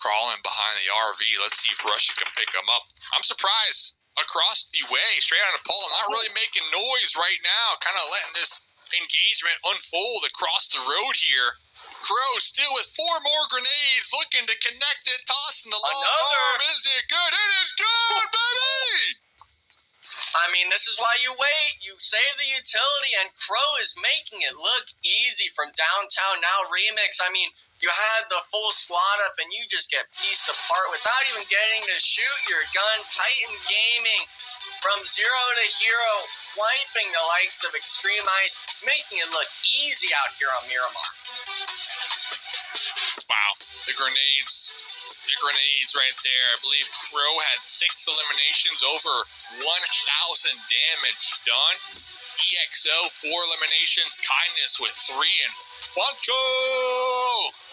crawling behind the RV. Let's see if Russia can pick him up. I'm surprised. Across the way, straight on the pole, not really making noise right now. Kind of letting this engagement unfold across the road here. Crow still with 4 more grenades, looking to connect it, tossing the long arm. Is it good? It is good, baby! I mean, this is why you wait. You save the utility, and Crow is making it look easy from downtown now remix. I mean, you had the full squad up, and you just get pieced apart without even getting to shoot your gun. Titan Gaming from 0 to hero, wiping the likes of Extreme Ice, making it look easy out here on Miramar. Wow, the grenades right there. I believe Crow had 6 eliminations, over 1,000 damage done. EXO, 4 eliminations. Kindness with 3, and Poncho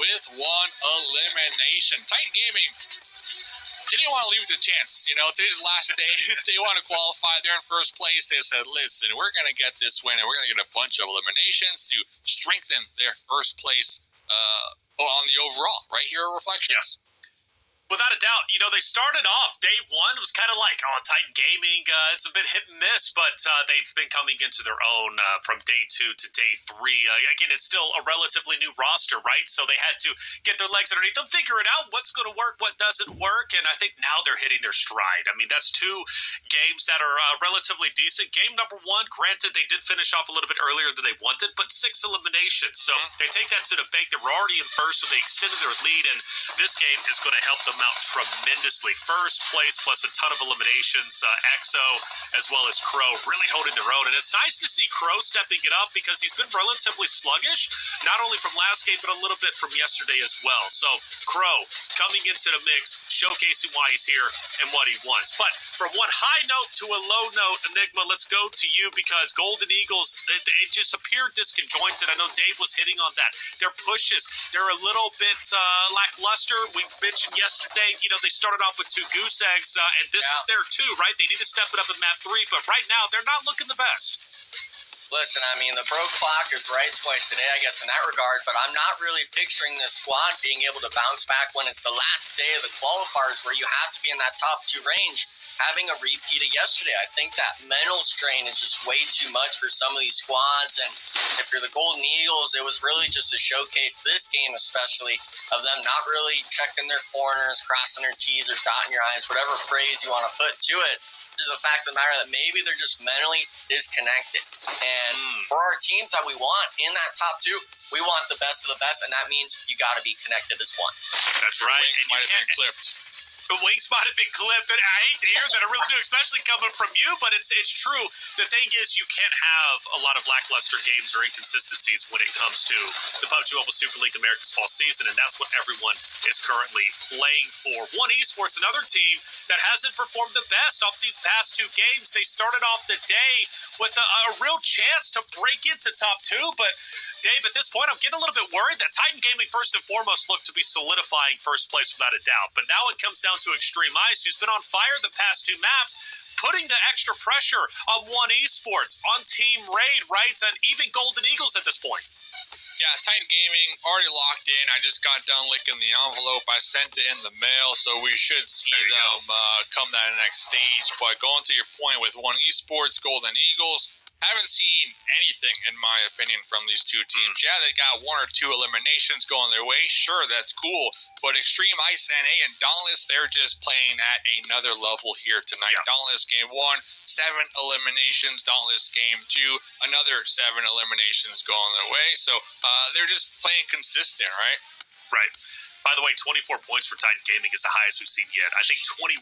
with 1 elimination. Titan Gaming, they didn't want to leave it to chance. You know, today's last day. They want to qualify. They're in first place. They said, listen, we're going to get this win, and we're going to get a bunch of eliminations to strengthen their first place on the overall. Right here, Reflections. Yes. Without a doubt, you know, they started off, day 1 was kind of like, Titan Gaming, it's a bit hit and miss, but they've been coming into their own from day 2 to day 3. Again, it's still a relatively new roster, right? So they had to get their legs underneath them, figure it out, what's going to work, what doesn't work, and I think now they're hitting their stride. I mean, that's 2 games that are relatively decent. Game number 1, granted, they did finish off a little bit earlier than they wanted, but 6 eliminations. So they take that to the bank. They were already in first, so they extended their lead, and this game is going to help them out tremendously. First place plus a ton of eliminations. EXO as well as Crow really holding their own, and it's nice to see Crow stepping it up because he's been relatively sluggish, not only from last game but a little bit from yesterday as well. So Crow coming into the mix, showcasing why he's here and what he wants. But from one high note to a low note, Enigma, let's go to you because Golden Eagles, it just appeared disconjointed. I know Dave was hitting on that. Their pushes, they're a little bit lackluster. We mentioned yesterday, you know, they started off with 2 goose eggs, and this is their 2, right? They need to step it up in map 3, but right now they're not looking the best. Listen, I mean, the broke clock is right twice today, I guess, in that regard, but I'm not really picturing this squad being able to bounce back when it's the last day of the qualifiers where you have to be in that top 2 range. Having a repeat of yesterday, I think that mental strain is just way too much for some of these squads, and if you're the Golden Eagles, it was really just to showcase this game especially of them not really checking their corners, crossing their T's or dotting your I's, whatever phrase you want to put to it. Just the fact of the matter that maybe they're just mentally disconnected. And for our teams that we want in that top 2, we want the best of the best, and that means you got to be connected as one. That's right. And might have been clipped. The wings might have been clipped, and I hate to hear that. I really do, especially coming from you, but it's true. The thing is, you can't have a lot of lackluster games or inconsistencies when it comes to the PUBG Mobile Super League America's fall season, and that's what everyone is currently playing for. One Esports, another team that hasn't performed the best off these past two games. They started off the day with a real chance to break into top two, but Dave, at this point, I'm getting a little bit worried that Titan Gaming, first and foremost, looked to be solidifying first place without a doubt. But now it comes down to Extreme Ice, who's been on fire the past two maps, putting the extra pressure on One Esports, on Team Raid, right, and even Golden Eagles at this point. Yeah, Titan Gaming already locked in. I just got done licking the envelope. I sent it in the mail, so we should see them come that next stage. But going to your point with One Esports, Golden Eagles, haven't seen anything, in my opinion, from these two teams. Yeah, they got one or two eliminations going their way. Sure, that's cool. But Extreme Ice NA and Dauntless, they're just playing at another level here tonight. Yeah. Dauntless game 1, 7 eliminations. Dauntless game 2, another 7 eliminations going their way. So they're just playing consistent, right? Right. By the way, 24 points for Titan Gaming is the highest we've seen yet. I think 22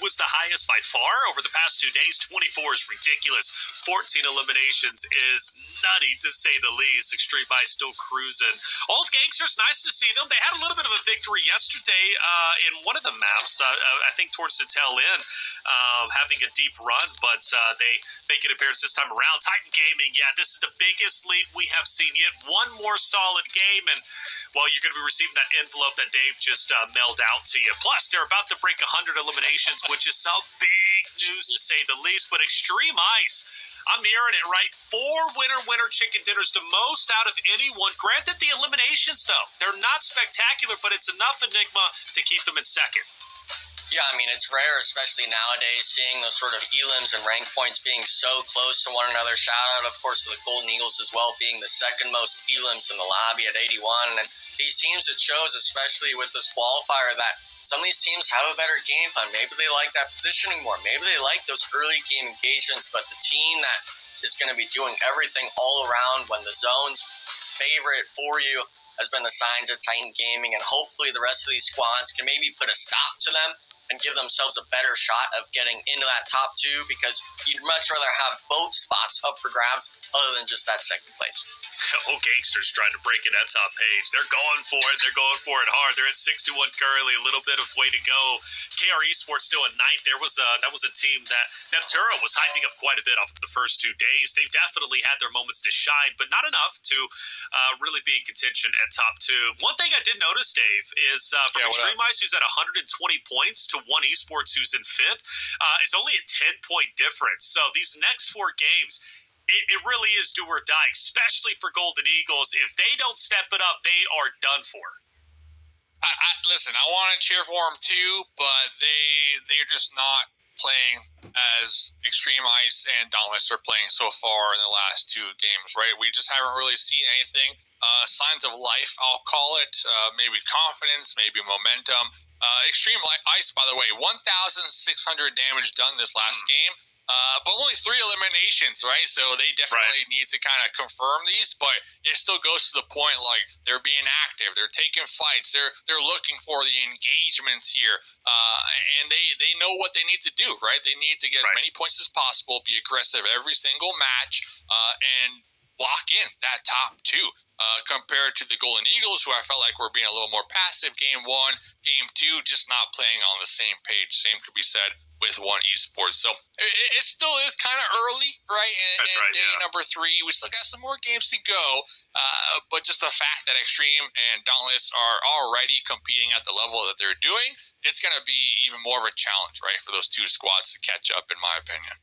was the highest by far over the past 2 days. 24 is ridiculous. 14 eliminations is nutty, to say the least. Extreme Ice still cruising. Old Gangsters, nice to see them. They had a little bit of a victory yesterday in one of the maps, I think towards the tail end, having a deep run, but they make an appearance this time around. Titan Gaming, yeah, this is the biggest lead we have seen yet. One more solid game, and, well, you're going to be receiving that envelope that Dave just mailed out to you. Plus, they're about to break 100 eliminations, which is some big news to say the least. But Extreme Ice, I'm hearing it right. 4 winner chicken dinners, the most out of anyone. Granted, the eliminations, though, they're not spectacular, but it's enough, Enigma, to keep them in second. Yeah, I mean, it's rare, especially nowadays, seeing those sort of elims and rank points being so close to one another. Shout out, of course, to the Golden Eagles as well, being the second most elims in the lobby at 81. And these teams, it shows, especially with this qualifier, that some of these teams have a better game plan. Maybe they like that positioning more. Maybe they like those early game engagements, but the team that is going to be doing everything all around when the zone's favorite for you has been the signs of Titan Gaming, and hopefully the rest of these squads can maybe put a stop to them and give themselves a better shot of getting into that top 2, because you'd much rather have both spots up for grabs other than just that second place. Oh, Gangsters trying to break in that top page. They're going for it. They're going for it hard. They're at 61 currently. A little bit of way to go. KR Esports still at 9th. That was a team that Nepturo was hyping up quite a bit off of the first 2 days. They've definitely had their moments to shine, but not enough to really be in contention at top 2. One thing I did notice, Dave, is from Extreme Ice, who's at 120 points, to One Esports, who's in 5th. It's only a 10-point difference. So these next 4 games, it really is do or die, especially for Golden Eagles. If they don't step it up, they are done for. Listen, I want to cheer for them too, but they're just not playing as Extreme Ice and Dauntless are playing so far in the last 2 games, right? We just haven't really seen anything. Signs of life, I'll call it. Maybe confidence, maybe momentum. Extreme Ice, by the way, 1,600 damage done this last game. But only 3 eliminations, right? So they definitely need to kind of confirm these, but it still goes to the point, like, they're being active, they're taking fights, they're looking for the engagements here, and they know what they need to do, right? They need to get as many points as possible, be aggressive every single match, and lock in that top 2. Compared to the Golden Eagles, who I felt like were being a little more passive game 1, game 2, just not playing on the same page. Same could be said with One Esports. So it still is kind of early, right? And day number 3, we still got some more games to go. But just the fact that Extreme and Dauntless are already competing at the level that they're doing, it's going to be even more of a challenge, right, for those 2 squads to catch up, in my opinion.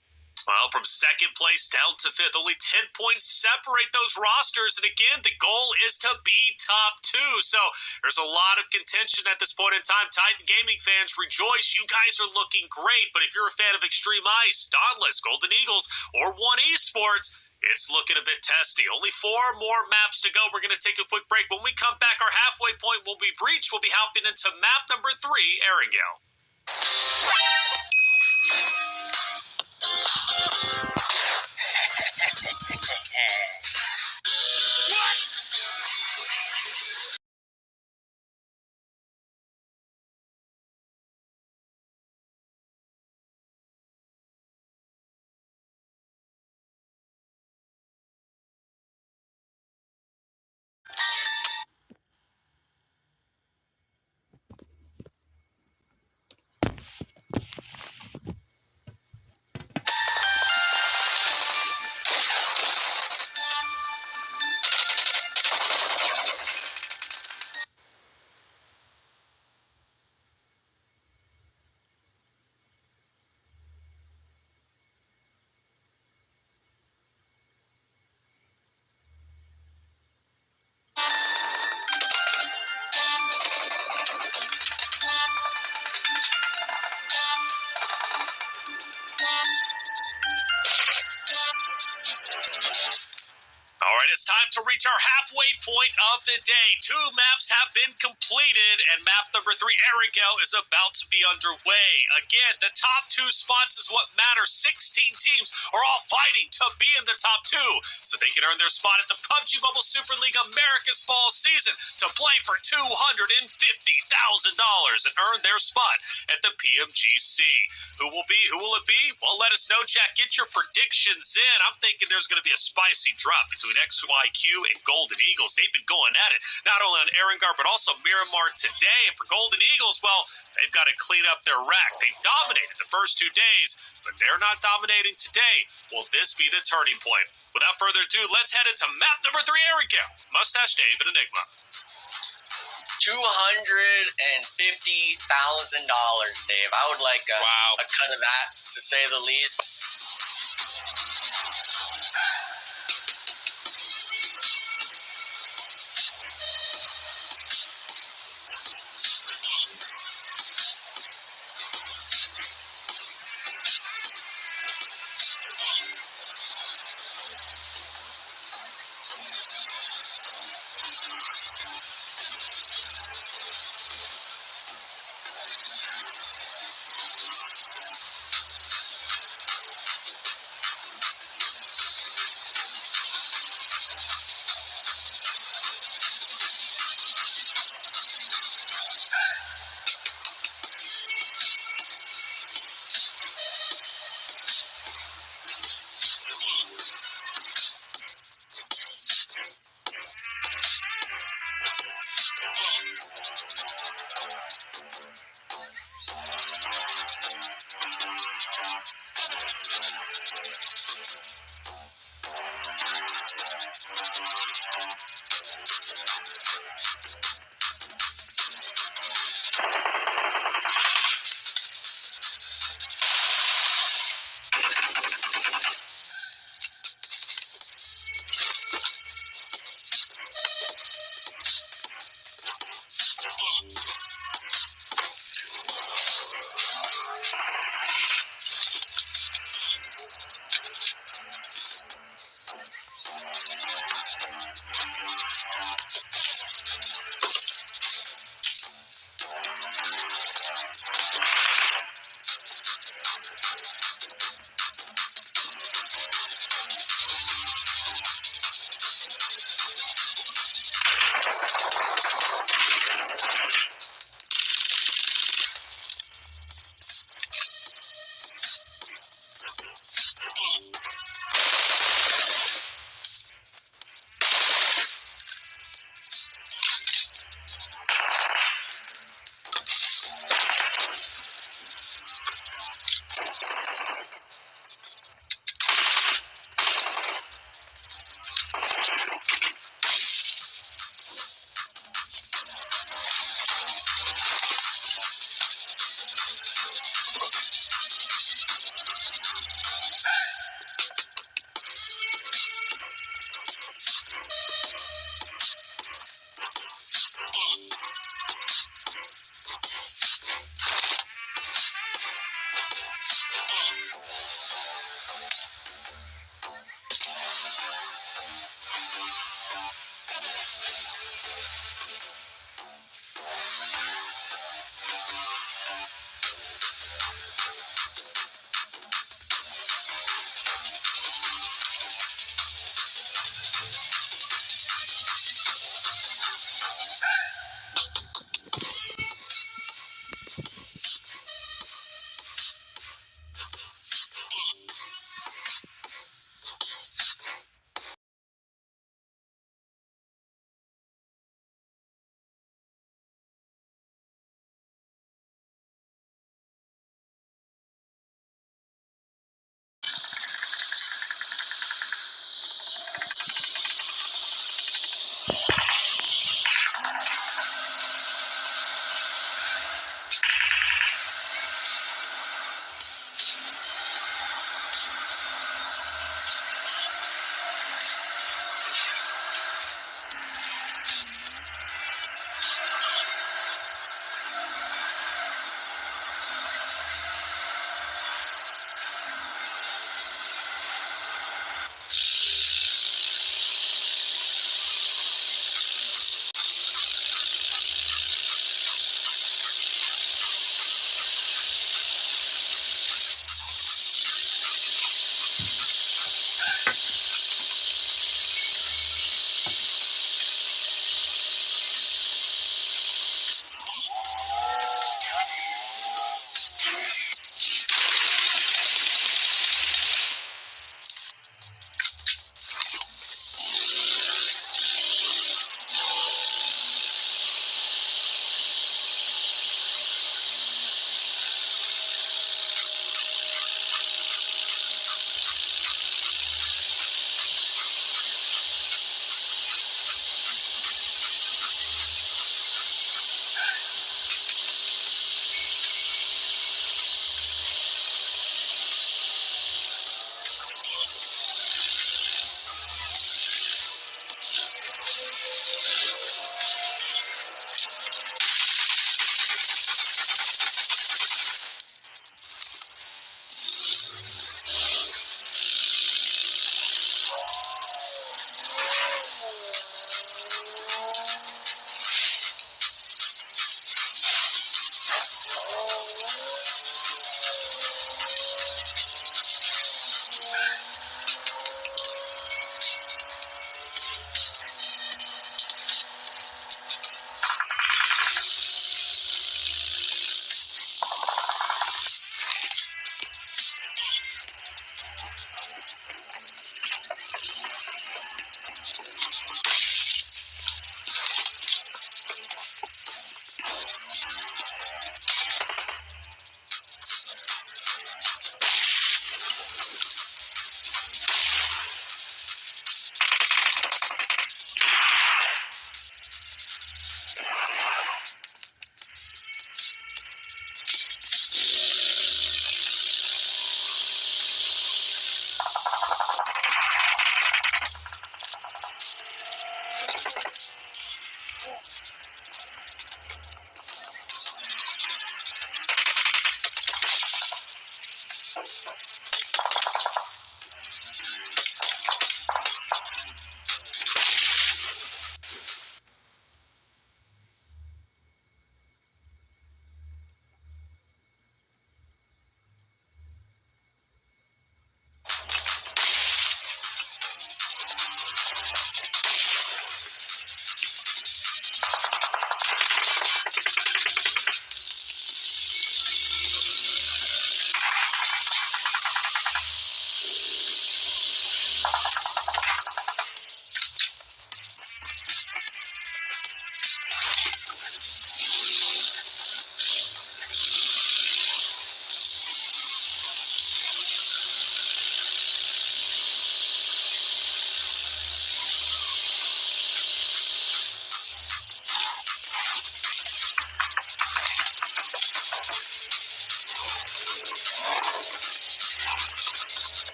Well, from 2nd place down to 5th, only 10 points separate those rosters. And again, the goal is to be top 2. So there's a lot of contention at this point in time. Titan Gaming fans, rejoice. You guys are looking great. But if you're a fan of Extreme Ice, Dauntless, Golden Eagles, or One Esports, it's looking a bit testy. Only 4 more maps to go. We're going to take a quick break. When we come back, our halfway point will be breached. We'll be hopping into map number 3, Erringale. it's time to reach our halfway point of the day. 2 maps have been completed, and map number 3, Erigel, is about to be underway. Again, the top 2 spots is what matters. 16 teams are all fighting to be in the top 2, so they can earn their spot at the Pubg Mobile Super League America's fall season to play for $250,000 and earn their spot at the PMGC. Who will it be? Well, let us know, chat. Get your predictions in. I'm thinking there's going to be a spicy drop between XYQ and Golden Eagles. They've been going at it, not only on Erengar, but also Miramar today. And for Golden Eagles, well, they've got to clean up their rack. They've dominated the first 2 days, but they're not dominating today. Will this be the turning point? Without further ado, let's head into map number 3, Erigel. Mustache Dave and Enigma. $250,000, Dave. I would like a cut of that, to say the least.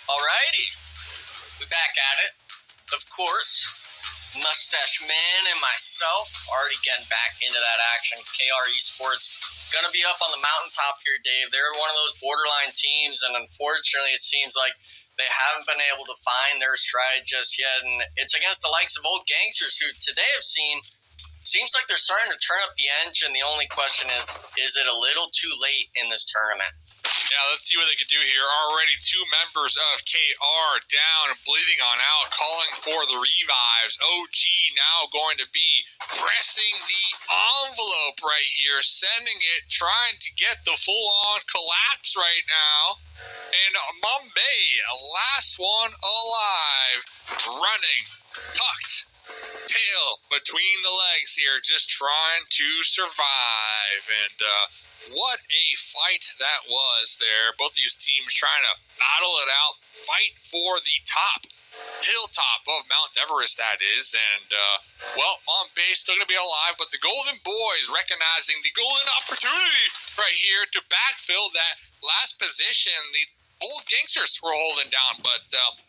Alrighty, we back at it. Of course, Mustache Man and myself already getting back into that action. KR Esports gonna be up on the mountaintop here, Dave. They're one of those borderline teams, and unfortunately, it seems like they haven't been able to find their stride just yet. And it's against the likes of old gangsters who today have seen. Seems like they're starting to turn up the engine. The only question is it a little too late in this tournament? Yeah, let's see what they can do here. Already 2 members of KR down, bleeding on out, calling for the revives. OG now going to be pressing the envelope right here, sending it, trying to get the full-on collapse right now. And Mumbai, last one alive, running, tucked, tail between the legs here, just trying to survive. And what a fight that was there. Both these teams trying to battle it out, fight for the top hilltop of Mount Everest, that is. And, well, Mumbai still going to be alive, but the Golden Boys recognizing the golden opportunity right here to backfill that last position the old gangsters were holding down. But,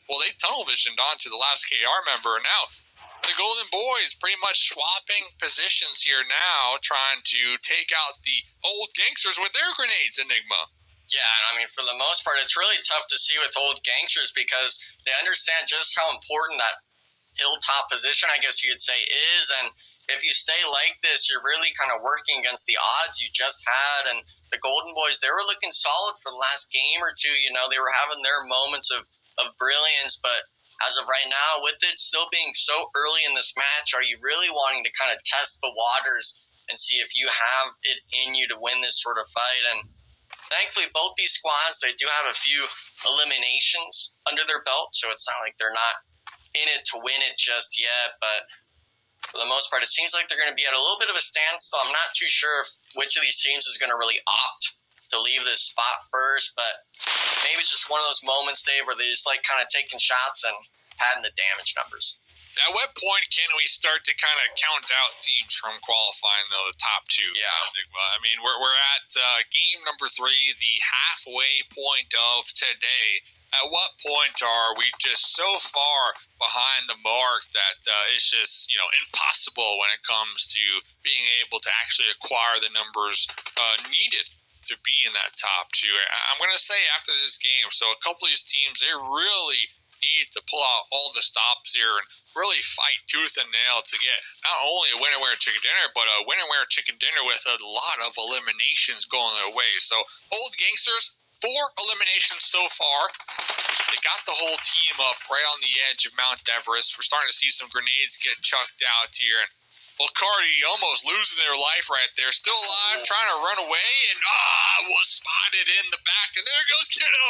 well, they tunnel visioned on to the last KR member. And now the Golden Boys pretty much swapping positions here now, trying to take out the old gangsters with their grenades, Enigma. Yeah, I mean, for the most part, it's really tough to see with old gangsters because they understand just how important that hilltop position, I guess you could say, is. And if you stay like this, you're really kind of working against the odds you just had. And the Golden Boys, they were looking solid for the last game or two. You know, they were having their moments of brilliance, but as of right now, with it still being so early in this match, are you really wanting to kind of test the waters and see if you have it in you to win this sort of fight? And thankfully, both these squads, they do have a few eliminations under their belt, so it's not like they're not in it to win it just yet. But for the most part, it seems like they're going to be at a little bit of a standstill. I'm not too sure which of these teams is going to really opt to leave this spot first, but maybe it's just one of those moments, Dave, where they just like kind of taking shots and padding the damage numbers. At what point can we start to kind of count out teams from qualifying, though, the top 2? Yeah. Enigma? I mean, we're at game number 3, the halfway point of today. At what point are we just so far behind the mark that it's just, impossible when it comes to being able to actually acquire the numbers needed to be in that top 2? I'm going to say after this game, so a couple of these teams, they really need to pull out all the stops here and really fight tooth and nail to get not only a winner-winner chicken dinner, but a winner-winner chicken dinner with a lot of eliminations going their way. So, Old Gangsters, 4 eliminations so far. They got the whole team up right on the edge of Mount Everest. We're starting to see some grenades get chucked out here. And Cardi almost losing their life right there. Still alive, trying to run away, and was spotted in the back. And there goes Kiddo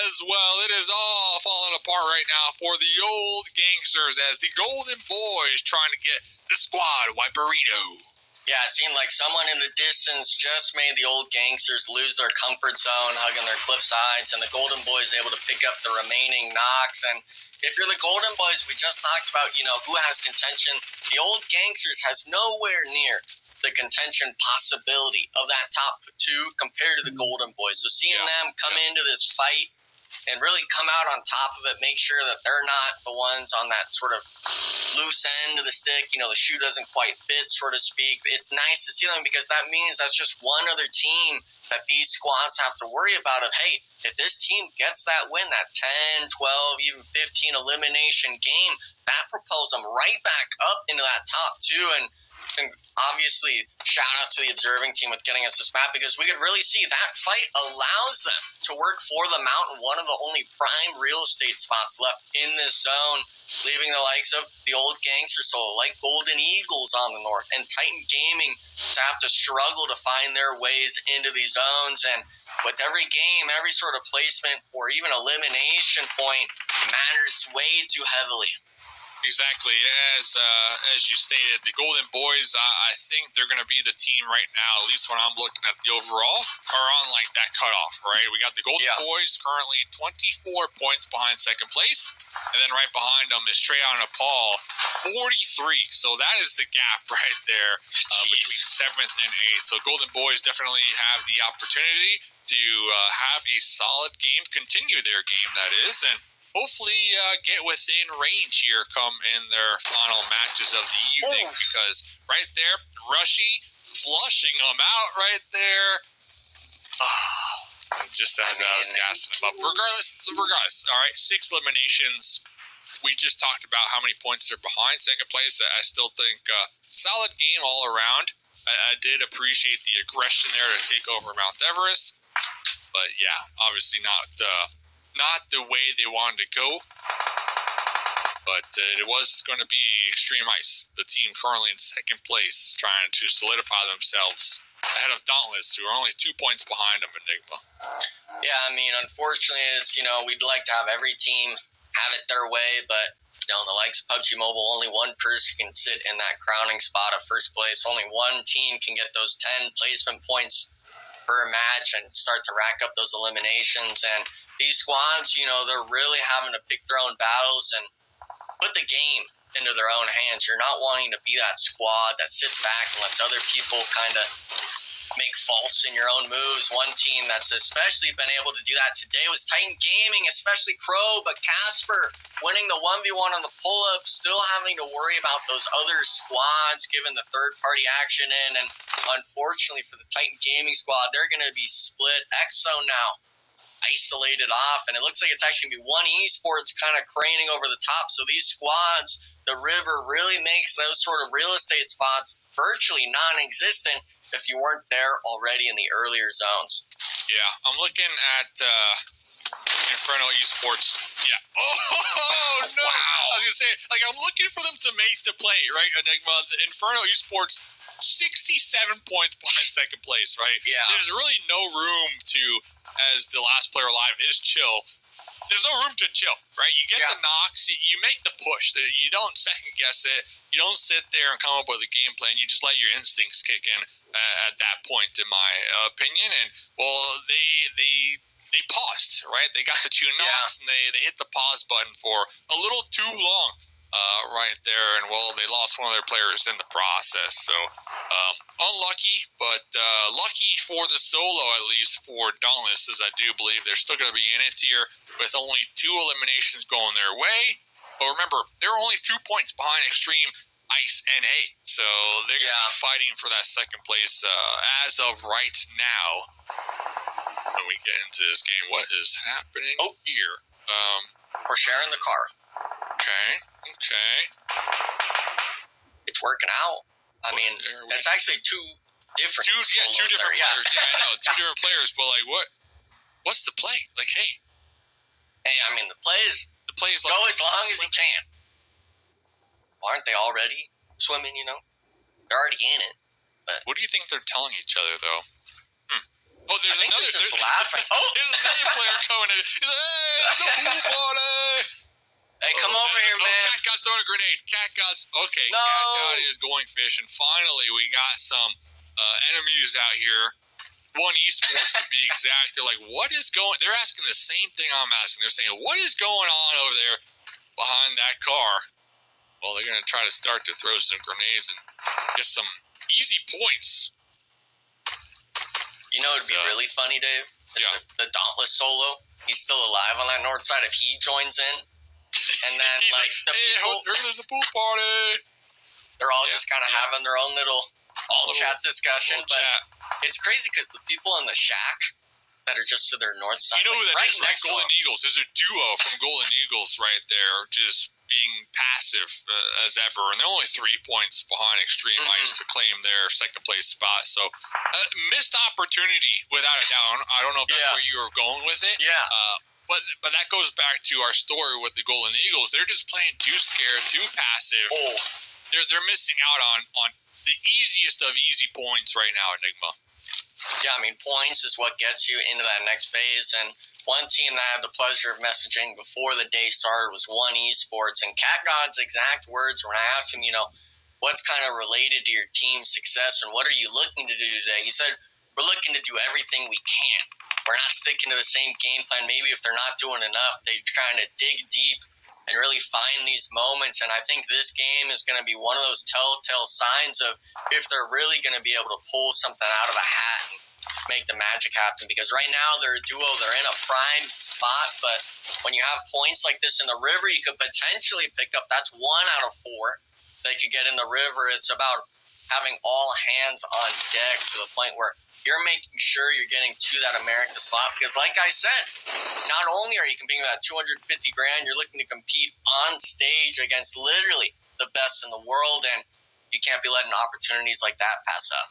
as well. It is all falling apart right now for the Old Gangsters as the Golden Boys trying to get the squad wiperino. Yeah, it seemed like someone in the distance just made the Old Gangsters lose their comfort zone, hugging their cliff sides, and the Golden Boys able to pick up the remaining knocks. And if you're the Golden Boys, we just talked about, who has contention. The Old Gangsters has nowhere near the contention possibility of that top 2 compared to the Golden Boys. So seeing them come into this fight and really come out on top of it, make sure that they're not the ones on that sort of loose end of the stick, the shoe doesn't quite fit, so to speak. It's nice to see them because that means that's just one other team that these squads have to worry about of, hey, if this team gets that win, that 10, 12, even 15 elimination game, that propels them right back up into that top 2. And obviously, shout out to the observing team with getting us this map because we could really see that fight allows them to work for the mountain, one of the only prime real estate spots left in this zone, leaving the likes of the Old Gangsters, so like Golden Eagles on the north, and Titan Gaming to have to struggle to find their ways into these zones. And with every game, every sort of placement or even elimination point matters way too heavily. Exactly. As you stated, the Golden Boys, I think they're going to be the team right now, at least when I'm looking at the overall, are on like that cutoff, right? We got the Golden Boys currently 24 points behind second place, and then right behind them is Treon and Paul, 43. So that is the gap right there between 7th and 8th. So Golden Boys definitely have the opportunity to have a solid game, continue their game, that is, and hopefully get within range here come in their final matches of the evening because right there, Rushy flushing them out right there. Just as I was gassing them up. Regardless, all right, 6 eliminations. We just talked about how many points they're behind second place. I still think solid game all around. I did appreciate the aggression there to take over Mount Everest. But yeah, obviously not the way they wanted to go, but it was going to be extreme ice. The team currently in second place, trying to solidify themselves ahead of Dauntless, who are only 2 points behind them, Enigma. Yeah, I mean, unfortunately, it's, we'd like to have every team have it their way, but, in the likes of Pubg Mobile, only one person can sit in that crowning spot of first place. Only one team can get those 10 placement points per match and start to rack up those eliminations. And these squads, they're really having to pick their own battles and put the game into their own hands. You're not wanting to be that squad that sits back and lets other people kind of make faults in your own moves. One team that's especially been able to do that today was Titan Gaming, especially Crow, but Casper winning the 1v1 on the pull-up, still having to worry about those other squads given the third-party action in. And unfortunately for the Titan Gaming squad, they're going to be split. X-Zone now isolated off, and it looks like it's actually going to be one esports kind of craning over the top. So these squads, the river really makes those sort of real estate spots virtually non-existent if you weren't there already in the earlier zones. Yeah, I'm looking at Inferno Esports. Yeah. Oh, no. Wow. I was going to say, I'm looking for them to make the play, right, Enigma? The Inferno Esports, 67 points behind second place, right? Yeah. There's really no room to, as the last player alive is Chill, there's no room to chill, right? You get the knocks, you make the push. You don't second guess it. You don't sit there and come up with a game plan. You just let your instincts kick in at that point, in my opinion. And, well, they paused, right? They got the 2 knocks, and they hit the pause button for a little too long right there. And, well, they lost one of their players in the process. So, unlucky, but lucky for the solo, at least for Dauntless, as I do believe they're still going to be in it here with only 2 eliminations going their way. But remember, they're only 2 points behind Extreme Ice NA, so they're going to be fighting for that second place as of right now. When we get into this game, what is happening here? We're sharing the car. Okay. It's working out. I mean, it's actually two different players. Yeah, I know. Two different players, but like, what's the play? Like, hey, I mean, the play is go like as long as you can. Aren't they already swimming? They're already in it. But what do you think they're telling each other, though? Oh, there's another. They're just laughing. There's another player coming in. He's like, hey, it's a pool party. Hey, come over here, man. Cat God's throwing a grenade. Cat God is going fishing. Finally, we got some enemies out here. One esports to be exact. They're like, what is going? They're asking the same thing I'm asking. They're saying, what is going on over there behind that car? Well, they're going to try to start to throw some grenades and get some easy points. It'd be really funny, Dave. If the Dauntless solo, he's still alive on that north side. If he joins in, and then the people, there's a pool party. They're all just kind of having their own little chat discussion. It's crazy because the people in the shack that are just to their north side, who that right is, next Golden Eagles. There's a duo from Golden Eagles right there, just being passive as ever, and they're only 3 points behind Extreme Ice to claim their second place spot. So, missed opportunity without a doubt. I don't know if that's where you were going with it. Yeah. But that goes back to our story with the Golden Eagles. They're just playing too scared, too passive. Oh. They're missing out on the easiest of easy points right now, Enigma. Yeah, I mean, points is what gets you into that next phase. And one team that I had the pleasure of messaging before the day started was One Esports. And Cat God's exact words when I asked him, what's kind of related to your team's success and what are you looking to do today? He said, we're looking to do everything we can. We're not sticking to the same game plan. Maybe if they're not doing enough, they're trying to dig deep and really find these moments. And I think this game is going to be one of those telltale signs of if they're really going to be able to pull something out of a hat and make the magic happen. Because right now they're a duo, they're in a prime spot, but when you have points like this in the river, you could potentially pick up, that's 1 out of 4 they could get in the river. It's about having all hands on deck to the point where you're making sure you're getting to that America slot. Because like I said, not only are you competing with that $250 grand, you're looking to compete on stage against literally the best in the world, and you can't be letting opportunities like that pass up.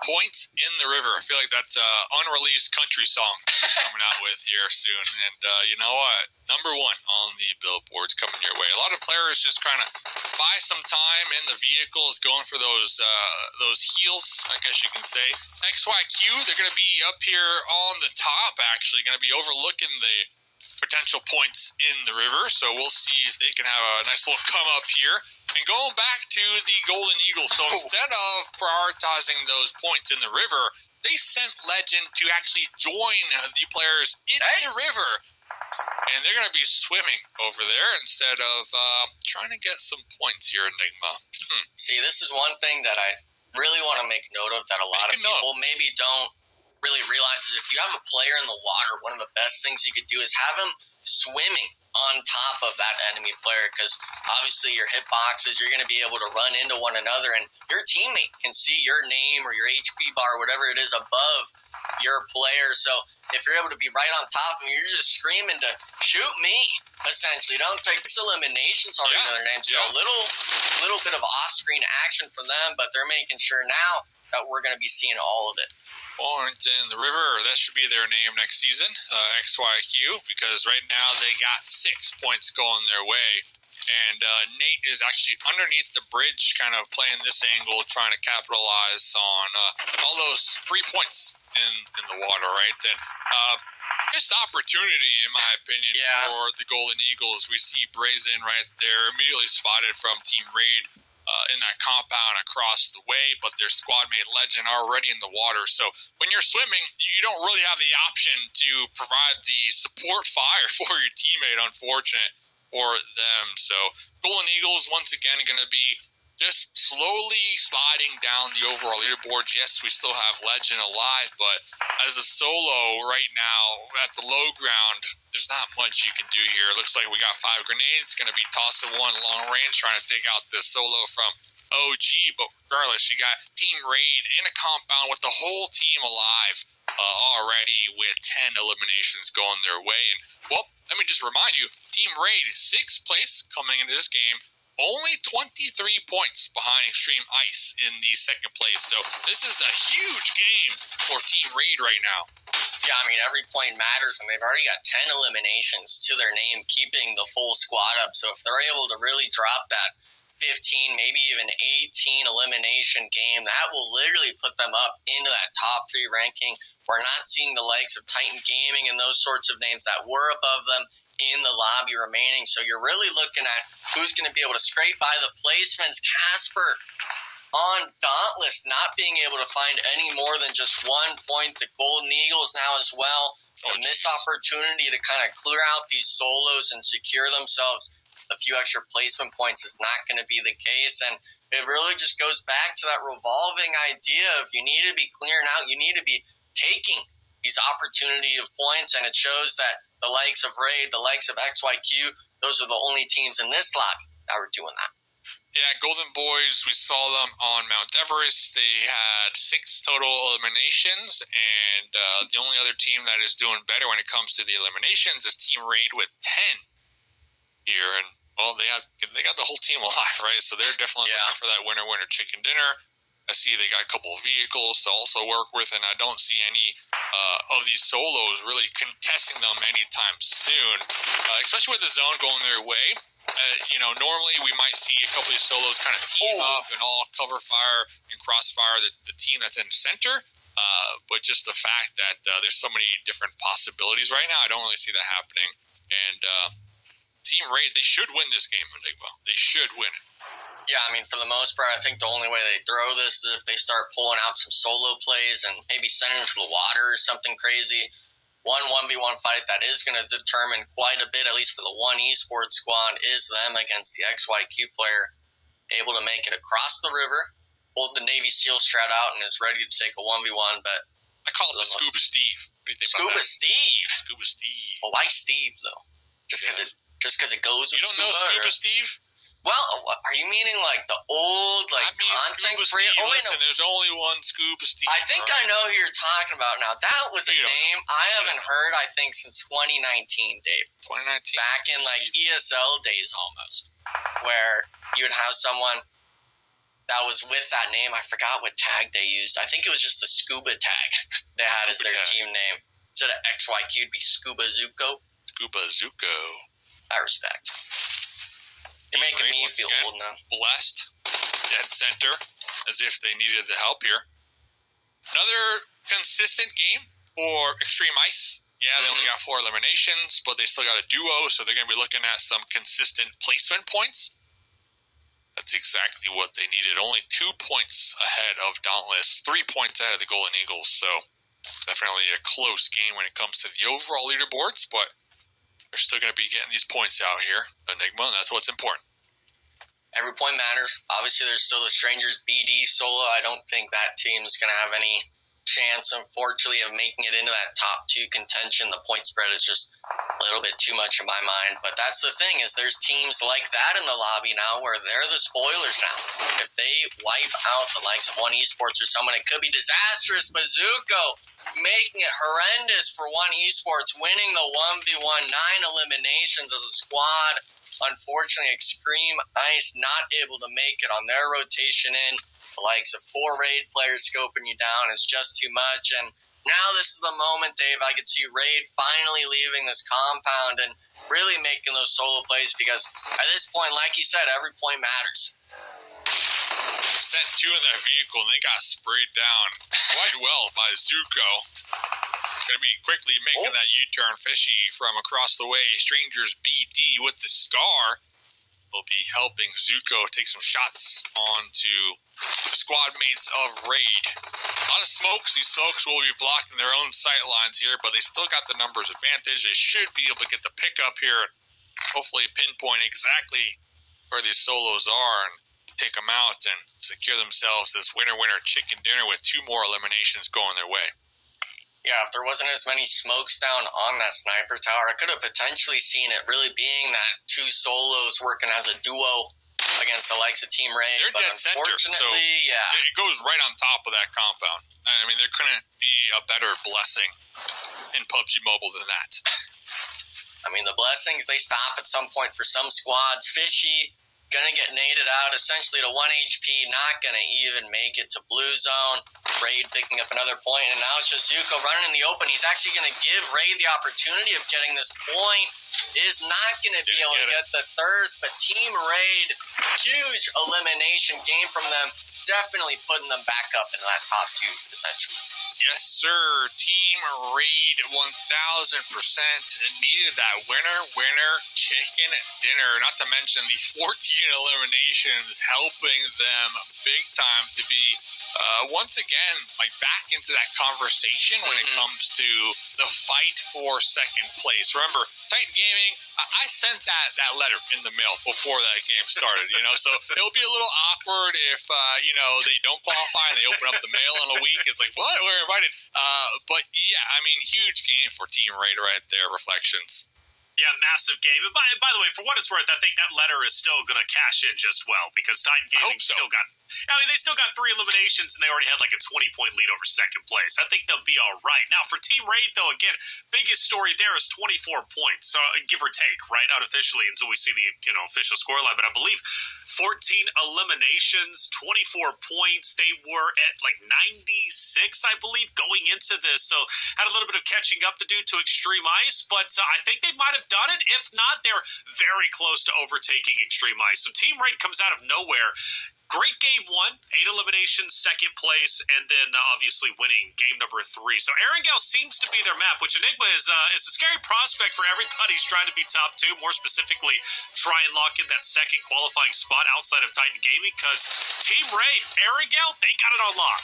Points in the River. I feel like that's an unreleased country song coming out with here soon. And you know what? Number 1 on the billboards coming your way. A lot of players just kind of buy some time in the vehicles, going for those heels, I guess you can say. XYQ, they're going to be up here on the top, actually, going to be overlooking the potential points in the river. So we'll see if they can have a nice little come up here. And going back to the Golden Eagles, so instead of prioritizing those points in the river, they sent Legend to actually join the players in the river. And they're going to be swimming over there instead of trying to get some points here, Enigma. See, this is one thing that I really want to make note of that a lot of people maybe don't really realize is if you have a player in the water, one of the best things you could do is have him swimming on top of that enemy player, because obviously your hitboxes, you're going to be able to run into one another, and your teammate can see your name or your HP bar, whatever it is, above your player. So if you're able to be right on top of him, you're just screaming to shoot me, essentially. Don't take this eliminations already in their name. So a little bit of off-screen action from them, but they're making sure now that we're going to be seeing all of it. Point in the river, that should be their name next season, XYQ, because right now they got 6 points going their way. And Nate is actually underneath the bridge, kind of playing this angle, trying to capitalize on all those 3 points in the water, right? And missed opportunity, in my opinion, for the Golden Eagles. We see Brazen right there, immediately spotted from Team Raid in that compound across the way, but their squad mate Legend already in the water. So when you're swimming, you don't really have the option to provide the support fire for your teammate, unfortunate for them. So Golden Eagles, once again, going to be just slowly sliding down the overall leaderboard. Yes, we still have Legend alive, but as a solo right now at the low ground, there's not much you can do here. It looks like we got 5 grenades, going to be tossing one long range, trying to take out this solo from OG. But regardless, you got Team Raid in a compound with the whole team alive. already with 10 eliminations going their way. And, well, let me just remind you, Team Raid, 6th place coming into this game, only 23 points behind Extreme Ice in the 2nd place. So this is a huge game for Team Raid right now. Yeah, I mean, every point matters, and they've already got 10 eliminations to their name, keeping the full squad up. So if they're able to really drop that 15, maybe even 18 elimination game, that will literally put them up into that top 3 ranking. We're not seeing the likes of Titan Gaming and those sorts of names that were above them in the lobby remaining. So you're really looking at who's going to be able to scrape by the placements. Casper on Dauntless not being able to find any more than just 1 point. The Golden Eagles now as well. A missed opportunity to kind of clear out these solos and secure themselves a few extra placement points is not going to be the case. And it really just goes back to that revolving idea of you need to be clearing out, you need to be taking these opportunity of points, and it shows that the likes of Raid, the likes of XYQ, those are the only teams in this lobby that were doing that. Yeah, Golden Boys, we saw them on Mount Everest. They had 6 total eliminations, and the only other team that is doing better when it comes to the eliminations is Team Raid with 10 here. And, well, they got the whole team alive, right? So they're definitely looking for that winner chicken dinner. I see they got a couple of vehicles to also work with, and I don't see any of these solos really contesting them anytime soon, especially with the zone going their way. Normally we might see a couple of these solos kind of team up and all cover fire and crossfire the team that's in the center. But just the fact that there's so many different possibilities right now, I don't really see that happening. And Team Raid, they should win this game, Enigma. They should win it. Yeah, I mean, for the most part, I think the only way they throw this is if they start pulling out some solo plays and maybe sending them to the water or something crazy. 1v1 fight that is going to determine quite a bit, at least for the one esports squad, is them against the XYQ player, able to make it across the river, hold the Navy SEAL strat out, and is ready to take a 1v1. But I call it the Scuba Steve. What do you think about that? Scuba Steve. Well, why Steve, though? Just because it goes with You don't know Scuba Steve? Well, are you meaning like the old content creator? Oh, listen, there's only one Scuba Steve. I think I know who you're talking about now. That was a name I haven't heard, I think, since 2019, Dave. 2019? Back in like ESL days almost, where you would have someone that was with that name. I forgot what tag they used. I think it was just the Scuba tag they had as their team name. Instead of XYQ, it'd be Scuba Zuko. Scuba Zuko. I respect. You're making me feel old now. Blessed, dead center, as if they needed the help here. Another consistent game for Extreme Ice. Yeah, they only got 4 eliminations, but they still got a duo, so they're going to be looking at some consistent placement points. That's exactly what they needed. Only 2 points ahead of Dauntless, 3 points ahead of the Golden Eagles, so definitely a close game when it comes to the overall leaderboards, but they're still going to be getting these points out here, Enigma, and that's what's important. Every point matters. Obviously, there's still the Strangers BD solo. I don't think that team is going to have any chance, unfortunately, of making it into that top 2 contention. The point spread is just a little bit too much in my mind. But that's the thing, is there's teams like that in the lobby now where they're the spoilers now. If they wipe out the likes of One Esports or someone, it could be disastrous. Mizuko making it horrendous for One Esports, winning the 1v1, 9 eliminations as a squad. Unfortunately, Extreme Ice not able to make it on their rotation in. The likes of 4 Raid players scoping you down is just too much. And now this is the moment, Dave, I could see Raid finally leaving this compound and really making those solo plays, because at this point, like you said, every point matters. Sent 2 in that vehicle, and they got sprayed down quite well by Zuko. Going to be quickly making that U-turn fishy from across the way. Strangers BD with the Scar will be helping Zuko take some shots onto the squad mates of Raid. A lot of smokes. These smokes will be blocking their own sight lines here, but they still got the numbers advantage. They should be able to get the pickup here and hopefully pinpoint exactly where these solos are and take them out and secure themselves this winner chicken dinner with 2 more eliminations going their way. Yeah, if there wasn't as many smokes down on that sniper tower, I could have potentially seen it really being that 2 solos working as a duo against the likes of Team Raid. They're but dead center, so yeah, it goes right on top of that compound. I mean, there couldn't be a better blessing in PUBG Mobile than that. I mean, the blessings, they stop at some point for some squads. Fishy, gonna get naded out essentially to 1 HP, not gonna even make it to blue zone. Raid picking up another point, and now it's just Zuko running in the open. He's actually gonna give Raid the opportunity of getting this point. Is not gonna be able to get the thirst, but Team Raid, huge elimination game from them, definitely putting them back up into that top 2 potentially. Yes, sir. Team Raid 1000% needed that winner chicken dinner. Not to mention the 14 eliminations helping them big time to be once again like back into that conversation when it comes to the fight for second place. Remember, Titan Gaming, I sent that letter in the mail before that game started, so it'll be a little awkward if they don't qualify and they open up the mail in a week. It's like, what? We're invited. But yeah, I mean, huge game for Team Raid right there. Reflections. Yeah, massive game. And by the way, for what it's worth, I think that letter is still going to cash in just well because Titan Gaming still got. I mean, they still got 3 eliminations and they already had like a 20-point lead over second place. I think they'll be all right. Now, for Team Raid, though, again, biggest story there is 24 points, give or take, right, unofficially until we see the official scoreline. But I believe 14 eliminations, 24 points. They were at like 96, I believe, going into this. So had a little bit of catching up to do to Extreme Ice, but I think they might have done it. If not, they're very close to overtaking Extreme Ice. So Team Raid comes out of nowhere. Great game 1, 8 eliminations, second place, and then obviously winning game number 3. So Erangel seems to be their map, which Enigma is a scary prospect for everybody who's trying to be top 2, more specifically try and lock in that second qualifying spot outside of Titan Gaming, because Team Raid, Erangel, they got it on lock.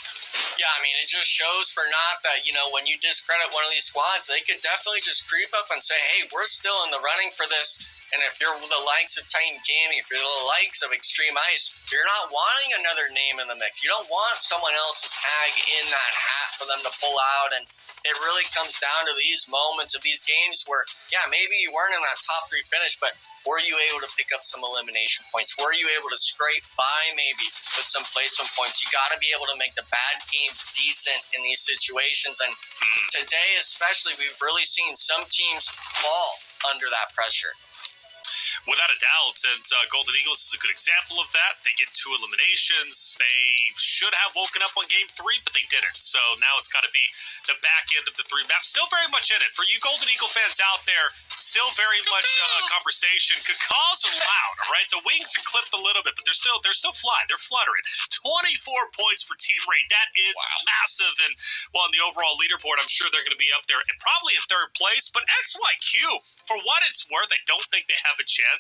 Yeah, I mean, it just shows for not that, when you discredit one of these squads, they could definitely just creep up and say, hey, we're still in the running for this. And if you're the likes of Titan Gaming, if you're the likes of Extreme Ice, you're not wanting another name in the mix. You don't want someone else's tag in that hat for them to pull out. And it really comes down to these moments of these games where, yeah, maybe you weren't in that top 3 finish, but were you able to pick up some elimination points? Were you able to scrape by maybe with some placement points? You got to be able to make the bad teams decent in these situations. And today especially, we've really seen some teams fall under that pressure. Without a doubt, and Golden Eagles is a good example of that. They get 2 eliminations. They should have woken up on game 3, but they didn't. So now it's got to be the back end of the 3 map. Still very much in it. For you Golden Eagle fans out there, still very much conversation. Cacaws are loud, all right? The wings are clipped a little bit, but they're still flying. They're fluttering. 24 points for Team Raid. That is massive. And on the overall leaderboard, I'm sure they're going to be up there and probably in 3rd place. But XYQ, for what it's worth, I don't think they have a chance,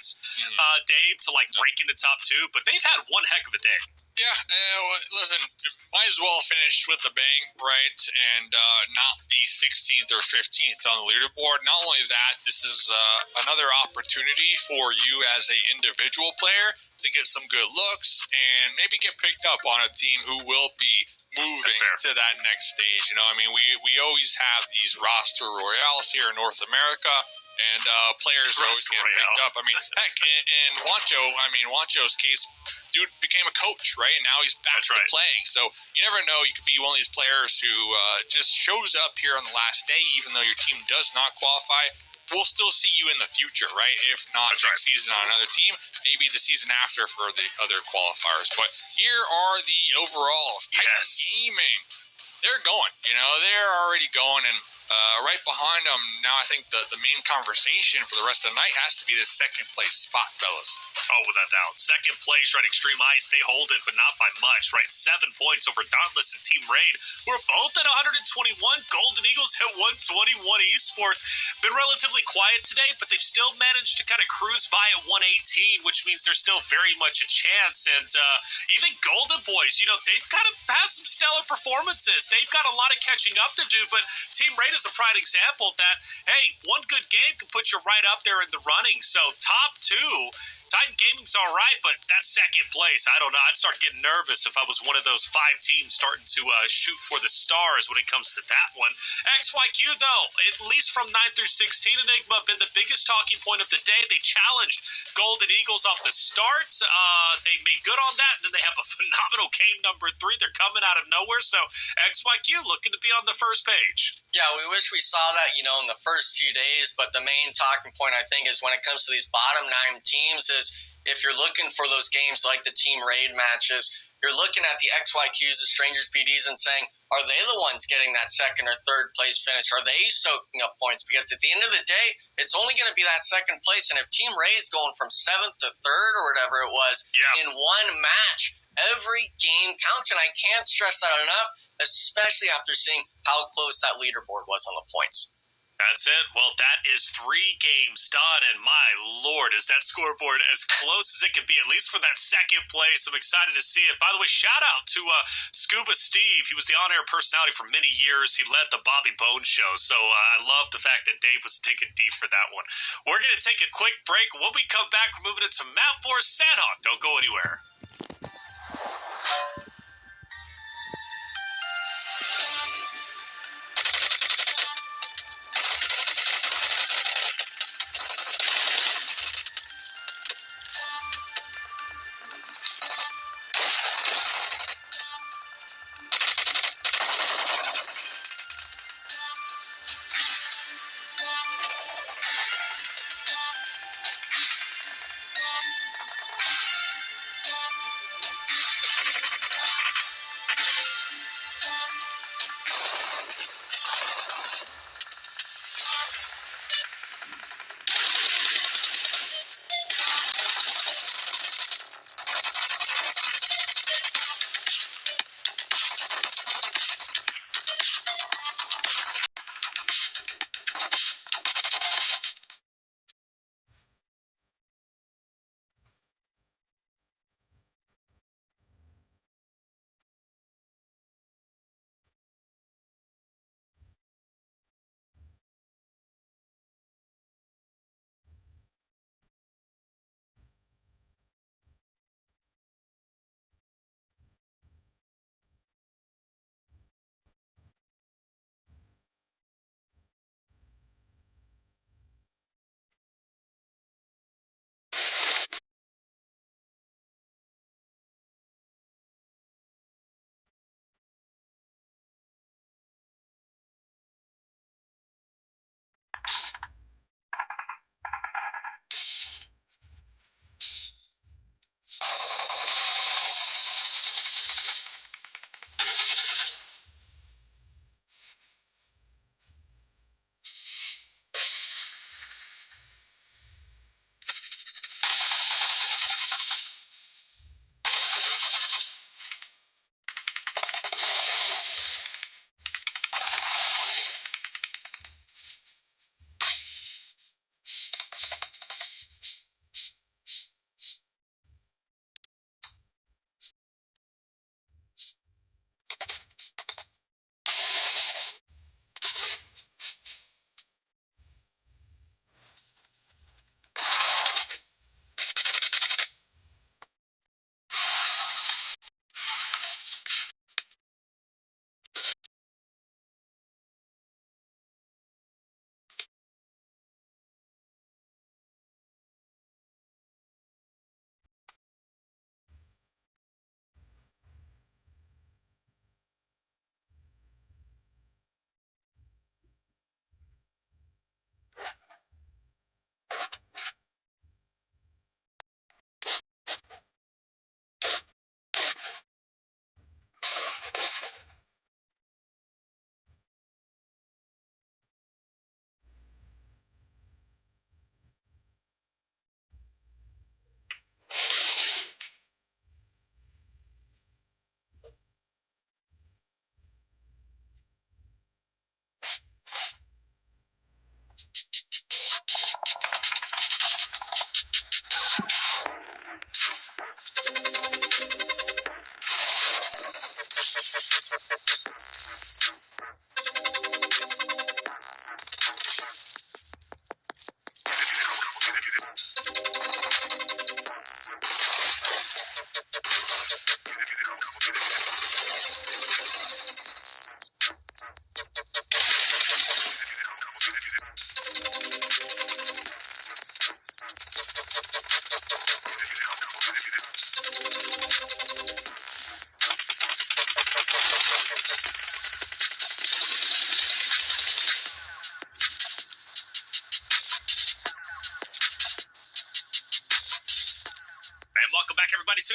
Dave, to break into top 2, but they've had one heck of a day. Yeah, listen, might as well finish with a bang, right, and not be 16th or 15th on the leaderboard. Not only that, this is another opportunity for you as an individual player to get some good looks and maybe get picked up on a team who will be moving to that next stage. We always have these roster royales here in North America, and players are always getting picked up. Heck, in Wancho's case, dude became a coach, right? And now he's back to playing. So you never know. You could be one of these players who just shows up here on the last day, even though your team does not qualify. We'll still see you in the future, right? If not next season on another team, maybe the season after for the other qualifiers. But here are the overalls. Titan Gaming, they're going. They're already going, and right behind them now, I think the main conversation for the rest of the night has to be the second place spot, fellas. Oh, without doubt. Second place, right? Extreme Ice, they hold it, but not by much, right? 7 points over Dauntless and Team Raid. We're both at 121. Golden Eagles at 121. Esports been relatively quiet today, but they've still managed to kind of cruise by at 118, which means there's still very much a chance. And even Golden Boys, they've kind of had some stellar performances. They've got a lot of catching up to do, but Team Raid is a prime example that, hey, one good game can put you right up there in the running. So top 2 Titan Gaming's all right, but that second place, I don't know. I'd start getting nervous if I was one of those 5 teams starting to shoot for the stars when it comes to that one. XYQ, though, at least from 9 through 16, Enigma, been the biggest talking point of the day. They challenged Golden Eagles off the start. They made good on that, and then they have a phenomenal game number 3. They're coming out of nowhere, so XYQ looking to be on the first page. Yeah, we wish we saw that, in the first few days, but the main talking point, I think, is when it comes to these bottom 9 teams is if you're looking for those games like the team raid matches, you're looking at the XYQs, the Strangers BDs, and saying, are they the ones getting that second or third place finish? Are they soaking up points? Because at the end of the day, it's only going to be that second place, and if Team Raid's going from 7th to 3rd or whatever it was in one match, every game counts, and I can't stress that enough, especially after seeing how close that leaderboard was on the points. That's it. Well, that is 3 games done, and my lord, is that scoreboard as close as it can be, at least for that second place. I'm excited to see it. By the way, shout out to Scuba Steve. He was the on-air personality for many years. He led the Bobby Bones show, so I love the fact that Dave was digging deep for that one. We're going to take a quick break. When we come back, we're moving into Map 4 Sandhawk. Don't go anywhere.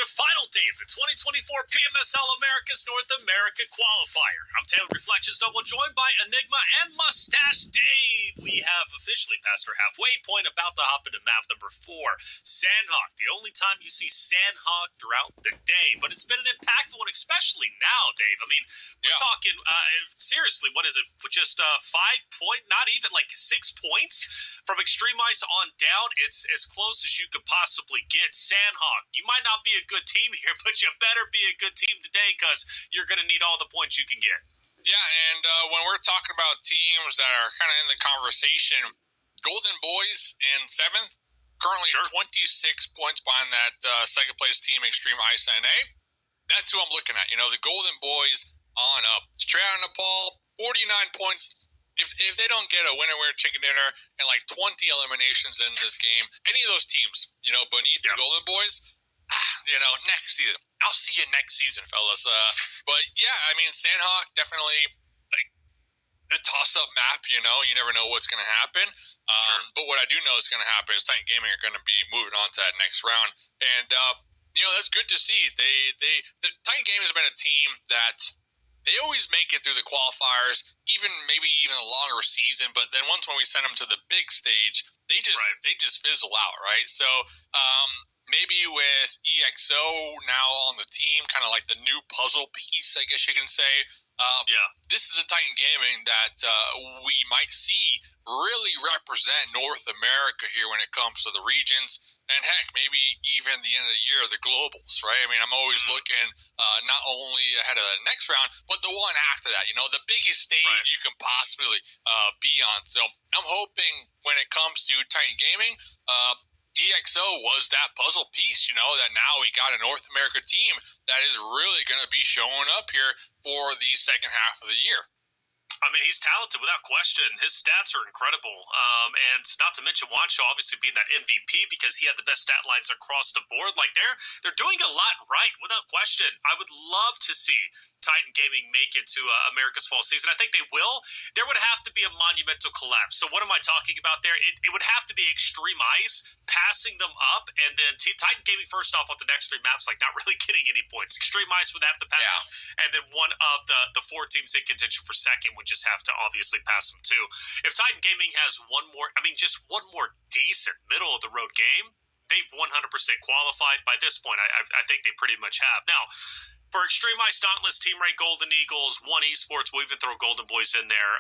to the final day of the 2024 PMSL America's North America Qualifier. I'm Taylor Reflections Noble, joined by Enigma and Mustache Dave. We have officially passed our halfway point, about to hop into map number 4, Sandhawk. The only time you see Sandhawk throughout the day, but it's been an impactful one, especially now, Dave. I mean, we're talking, seriously, what is it, just 5 point, not even like 6 points from Extreme Ice on down. It's as close as you could possibly get. Sandhawk, you might not be a good team here, but you better be a good team today, because you're going to need all the points you can get. Yeah, and when we're talking about teams that are kind of in the conversation, Golden Boys in 7th, currently 26 points behind that second place team, Extreme Ice NA. That's who I'm looking at. You know, the Golden Boys on up. Straight out of Nepal, 49 points. If they don't get a winner chicken dinner and like 20 eliminations in this game, any of those teams, you know, beneath the Golden Boys, you know, next season. I'll see you next season, fellas. But yeah, I mean, Sandhawk definitely like the toss-up map. You know, you never know what's going to happen. But what I do know is going to happen is Titan Gaming are going to be moving on to that next round, and you know, that's good to see. The Titan Gaming has been a team that they always make it through the qualifiers, maybe even a longer season. But then once when we send them to the big stage, they just fizzle out, right? So maybe with EXO now on the team, kind of like the new puzzle piece, I guess you can say. This is a Titan Gaming that we might see really represent North America here when it comes to the regions. And heck, maybe even the end of the year, the globals, right? I mean, I'm always looking not only ahead of the next round, but the one after that, you know, the biggest stage you can possibly be on. So I'm hoping when it comes to Titan Gaming, EXO was that puzzle piece, you know, that now we got a North America team that is really going to be showing up here for the second half of the year. I mean, he's talented without question. His stats are incredible. And not to mention Wancho obviously being that MVP because he had the best stat lines across the board. Like, they're doing a lot right without question. I would love to see Titan Gaming make it to America's fall season. I think they will. There would have to be a monumental collapse. So what am I talking about there? It would have to be Extreme Ice passing them up, and then Titan Gaming first off on the next 3 maps, like not really getting any points. Extreme Ice would have to pass, and then one of the 4 teams in contention for second would just have to obviously pass them too. If Titan Gaming has just one more decent middle of the road game, they've 100% qualified. By this point, I think they pretty much have. Now, for Extreme Ice, Dauntless, Team Ray, Golden Eagles, One Esports, we'll even throw Golden Boys in there.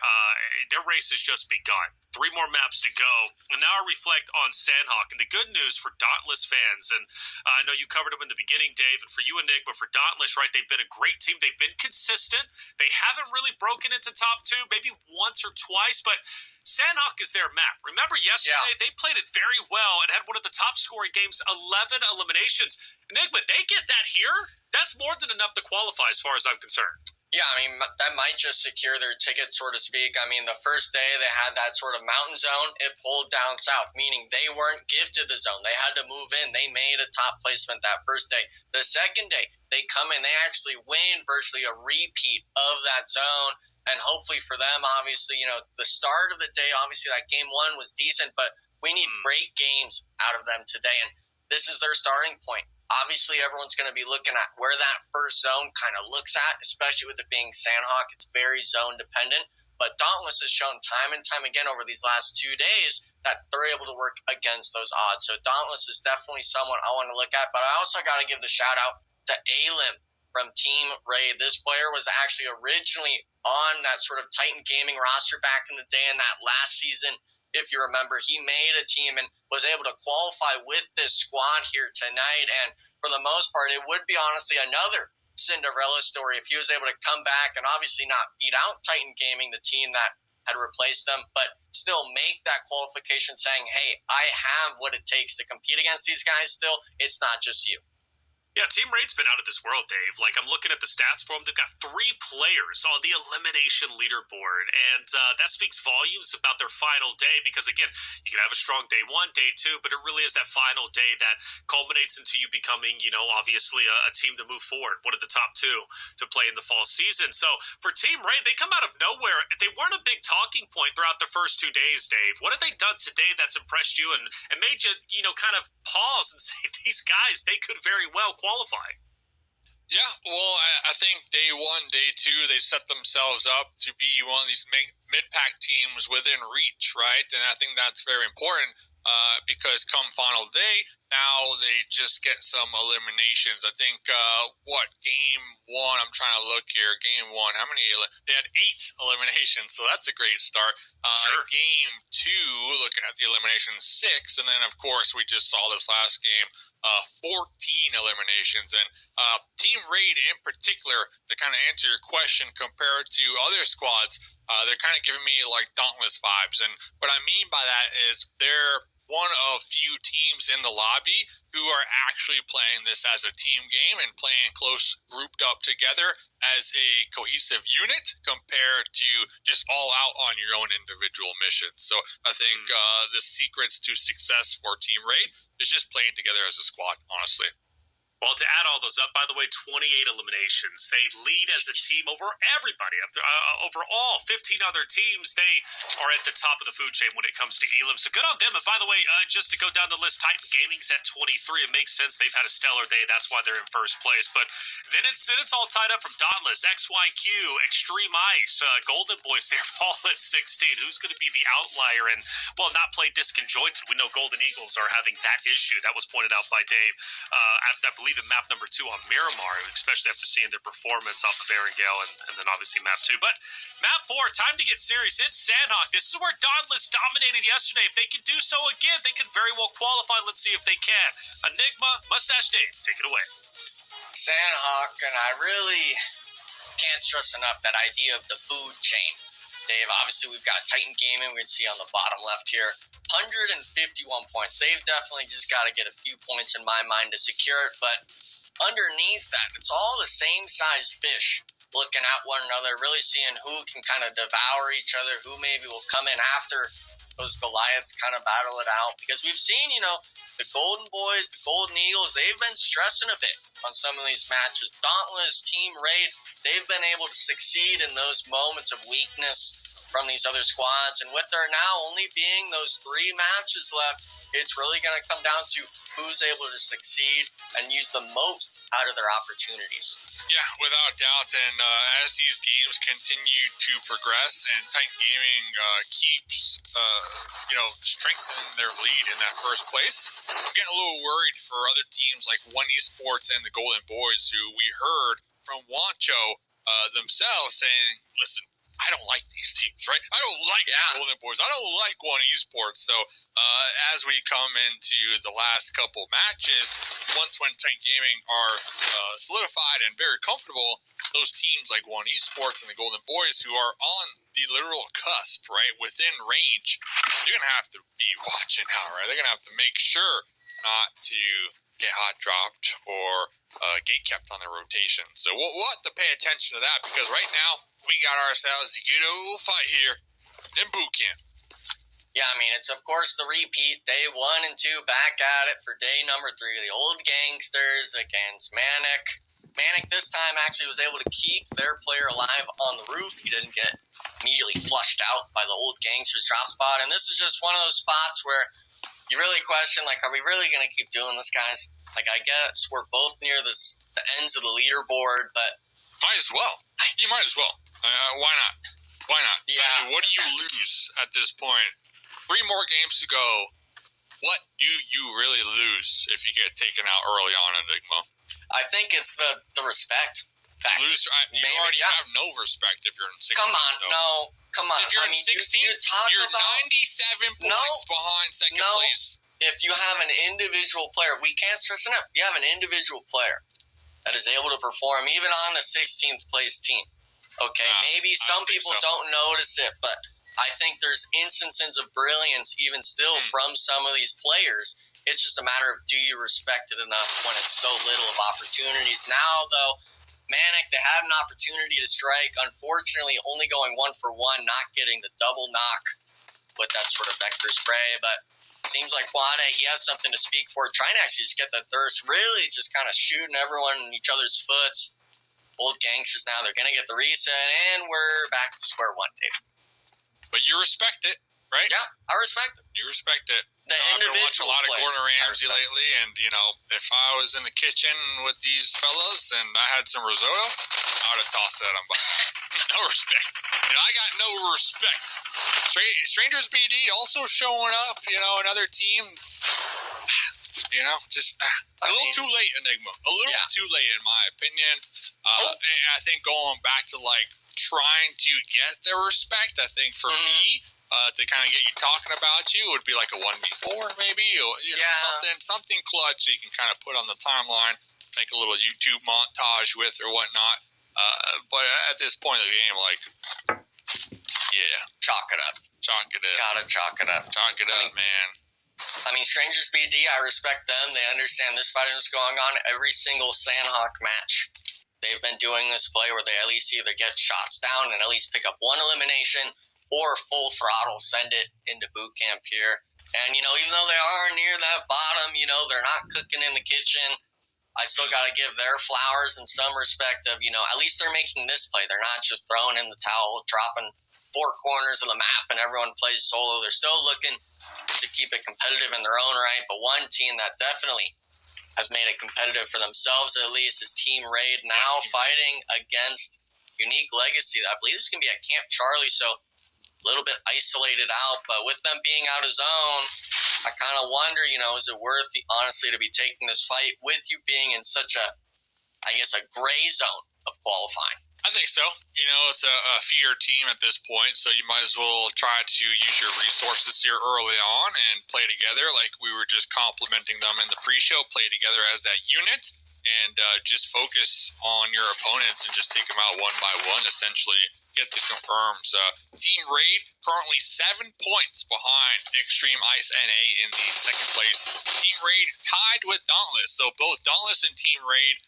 Their race has just begun. 3 more maps to go. And now I reflect on Sandhawk. And the good news for Dauntless fans, and I know you covered them in the beginning, Dave, and for you and Nick, but for Dauntless, right, they've been a great team. They've been consistent. They haven't really broken into top 2, maybe once or twice, but Sandhawk is their map. Remember yesterday, they played it very well and had one of the top scoring games, 11 eliminations. Enigma, they get that here? That's more than enough to qualify as far as I'm concerned. Yeah, I mean, that might just secure their ticket, so to speak. I mean, the first day they had that sort of mountain zone, it pulled down south, meaning they weren't gifted the zone. They had to move in. They made a top placement that first day. The second day, they come in, they actually win virtually a repeat of that zone. And hopefully for them, obviously, you know, the start of the day, obviously that game 1 was decent, but we need great games out of them today. And this is their starting point. Obviously, everyone's going to be looking at where that first zone kind of looks at, especially with it being Sandhawk. It's very zone dependent. But Dauntless has shown time and time again over these last 2 days that they're able to work against those odds. So Dauntless is definitely someone I want to look at. But I also got to give the shout out to Alim from Team Ray. This player was actually originally on that sort of Titan Gaming roster back in the day in that last season. If you remember, he made a team and was able to qualify with this squad here tonight. And for the most part, it would be honestly another Cinderella story if he was able to come back and obviously not beat out Titan Gaming, the team that had replaced them, but still make that qualification saying, hey, I have what it takes to compete against these guys still. It's not just you. Yeah, Team Raid's been out of this world, Dave. Like, I'm looking at the stats for them. They've got 3 players on the elimination leaderboard, and that speaks volumes about their final day because, again, you can have a strong day 1, day 2, but it really is that final day that culminates into you becoming, you know, obviously a team to move forward, one of the top 2 to play in the fall season. So for Team Raid, they come out of nowhere. They weren't a big talking point throughout the first 2 days, Dave. What have they done today that's impressed you and made you, you know, kind of pause and say, these guys, they could very well qualify. Yeah, well, I think day one, day two, they set themselves up to be one of these mid-pack teams within reach, right? And I think that's very important because come final day, now they just get some eliminations. I think, game one, I'm trying to look here, game one, how many? They had 8 eliminations, so that's a great start. Sure. Game two, looking at the eliminations, 6, and then, of course, we just saw this last game, 14 eliminations. And Team Raid in particular, to kind of answer your question, compared to other squads, they're kind of giving me like Dauntless vibes. And what I mean by that is they're one of few teams in the lobby who are actually playing this as a team game and playing close, grouped up together as a cohesive unit compared to just all out on your own individual missions. So I think the secrets to success for Team Raid is just playing together as a squad, honestly. Well, to add all those up, by the way, 28 eliminations. They lead as a team over everybody. Over all 15 other teams, they are at the top of the food chain when it comes to elim. So good on them. And by the way, just to go down the list, Titan Gaming's at 23. It makes sense. They've had a stellar day. That's why they're in first place. But then it's all tied up from Dauntless, XYQ, Extreme Ice, Golden Boys. They're all at 16. Who's going to be the outlier and, well, not play disconjointed? We know Golden Eagles are having that issue. That was pointed out by Dave. I believe in map number 2 on Miramar, especially after seeing their performance off of Erangel and then obviously map 2. But map 4, time to get serious. It's Sandhawk. This is where Dauntless dominated yesterday. If they could do so again, they could very well qualify. Let's see if they can. Enigma, Mustache Dave, take it away. Sandhawk, and I really can't stress enough that idea of the food chain. Dave, obviously we've got Titan Gaming, we can see on the bottom left here, 151 points. They've definitely just got to get a few points in my mind to secure it, but underneath that, it's all the same size fish looking at one another, really seeing who can kind of devour each other, who maybe will come in after those Goliaths kind of battle it out. Because we've seen, the Golden Boys, the Golden Eagles, they've been stressing a bit on some of these matches. Dauntless, Team Raid, they've been able to succeed in those moments of weakness from these other squads. And with there now only being those 3 matches left, it's really going to come down to who's able to succeed and use the most out of their opportunities. Yeah, without doubt. And as these games continue to progress and Titan Gaming keeps, strengthening their lead in that first place, I'm getting a little worried for other teams like One Esports and the Golden Boys, who we heard from Wancho themselves saying, listen, I don't like these teams, right? I don't like the Golden Boys. I don't like One Esports. So as we come into the last couple matches, when Titan Gaming are solidified and very comfortable, those teams like One Esports and the Golden Boys, who are on the literal cusp, right, within range, they're going to have to be watching out, right? They're going to have to make sure not to get hot dropped or gate kept on their rotation. So we'll have to pay attention to that, because right now we got ourselves a good old fight here in boot camp. Yeah, I mean, it's of course the repeat. Day 1 and 2 back at it for day number 3. The old gangsters against Manic. Manic this time actually was able to keep their player alive on the roof. He didn't get immediately flushed out by the old gangsters drop spot. And this is just one of those spots where you really question, like, are we really going to keep doing this, guys? Like, I guess we're both near the ends of the leaderboard, but might as well. You might as well. Why not? Why not? Yeah. I mean, what do you lose at this point? 3 more games to go. What do you really lose if you get taken out early on, Enigma? I think it's the respect. You already have no respect if you're in 16. Come on, though. no. Come on. If you're in 16, you're 97 points behind second place. If you have an individual player, we can't stress enough, you have an individual player that is able to perform even on the 16th place team. Okay, maybe some people don't notice it, but I think there's instances of brilliance even still from some of these players. It's just a matter of, do you respect it enough when it's so little of opportunities? Now, though, Manic, they had an opportunity to strike. Unfortunately, only going 1 for 1, not getting the double knock with that sort of vector spray. But seems like Quade, he has something to speak for. Trying to actually just get the thirst, really just kind of shooting everyone in each other's foots. Old gangsters now, they're going to get the reset, and we're back to square one, Dave. But you respect it. right? Yeah, I respect it. You respect it. The I've been watching a lot of plays, Gordon Ramsay lately, and if I was in the kitchen with these fellas and I had some risotto, I would have tossed it at them. But no respect. I got no respect. Strangers BD also showing up. Another team. Just a little too late, Enigma. A little too late, in my opinion. And I think going back to trying to get their respect, I think for me. To kind of get you talking about you would be like a 1v4 maybe, or something clutch that you can kind of put on the timeline, make a little YouTube montage with or whatnot. But at this point of the game, chalk it up. Gotta chalk it up. Chalk it up, man. I mean, Strangers BD, I respect them. They understand this fighting is going on every single Sandhawk match. They've been doing this play where they at least either get shots down and at least pick up one elimination, or full throttle, send it into boot camp here. And, even though they are near that bottom, they're not cooking in the kitchen. I still got to give their flowers and some respect of, at least they're making this play. They're not just throwing in the towel, dropping 4 corners of the map and everyone plays solo. They're still looking to keep it competitive in their own right. But one team that definitely has made it competitive for themselves, at least, is Team Raid, now fighting against Unique Legacy. I believe this is going to be at Camp Charlie, so a little bit isolated out, but with them being out of zone, I kind of wonder, is it worth, honestly, to be taking this fight with you being in such a gray zone of qualifying? I think so. It's a feeder team at this point, so you might as well try to use your resources here early on and play together like we were just complimenting them in the pre-show, play together as that unit, and just focus on your opponents and just take them out one by one, essentially. Get the confirms. Team Raid currently 7 points behind Extreme Ice NA in the second place. Team Raid tied with Dauntless. So both Dauntless and Team Raid,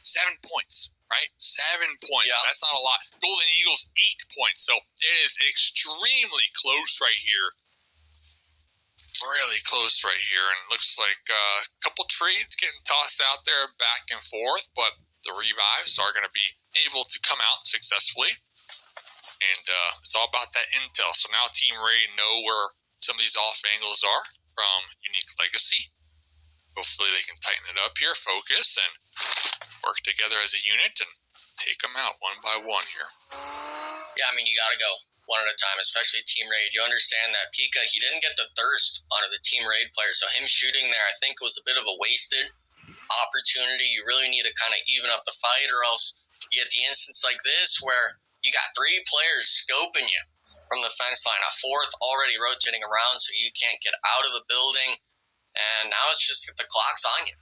7 points, right? 7 points. Yeah. That's not a lot. Golden Eagles, 8 points. So it is extremely close right here. Really close right here. And looks like a couple trades getting tossed out there back and forth, but the revives are going to be able to come out successfully. And it's all about that intel. So now Team Raid know where some of these off angles are from Unique Legacy. Hopefully they can tighten it up here, focus, and work together as a unit and take them out one by one here. Yeah, you got to go one at a time, especially Team Raid. You understand that Pika, he didn't get the thirst out of the Team Raid player, so him shooting there, I think, was a bit of a wasted opportunity. You really need to kind of even up the fight, or else you get the instance like this where you got 3 players scoping you from the fence line, a 4th already rotating around so you can't get out of the building, and now it's just the clock's on you.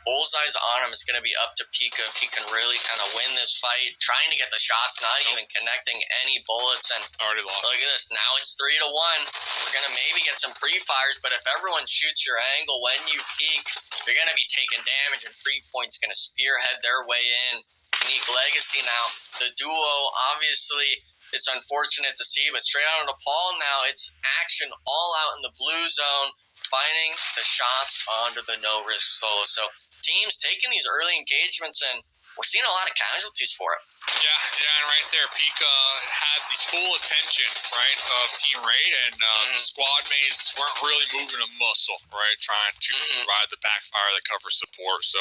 Bullseye's on him. It's going to be up to Pika if he can really kind of win this fight, trying to get the shots, not even connecting any bullets, and already lost. Look at this. Now it's 3-1. We're going to maybe get some pre-fires, but if everyone shoots your angle when you peek, you're going to be taking damage, and Free Point's going to spearhead their way in. Unique Legacy now, the duo, obviously, it's unfortunate to see, but straight out of Nepal now, it's action all out in the blue zone, finding the shots onto the no-risk solo. So teams taking these early engagements, and we're seeing a lot of casualties for it. Yeah, and right there, Pika had the full attention, right, of Team Raid, and the squad mates weren't really moving a muscle, right, trying to provide the backfire, the cover support. So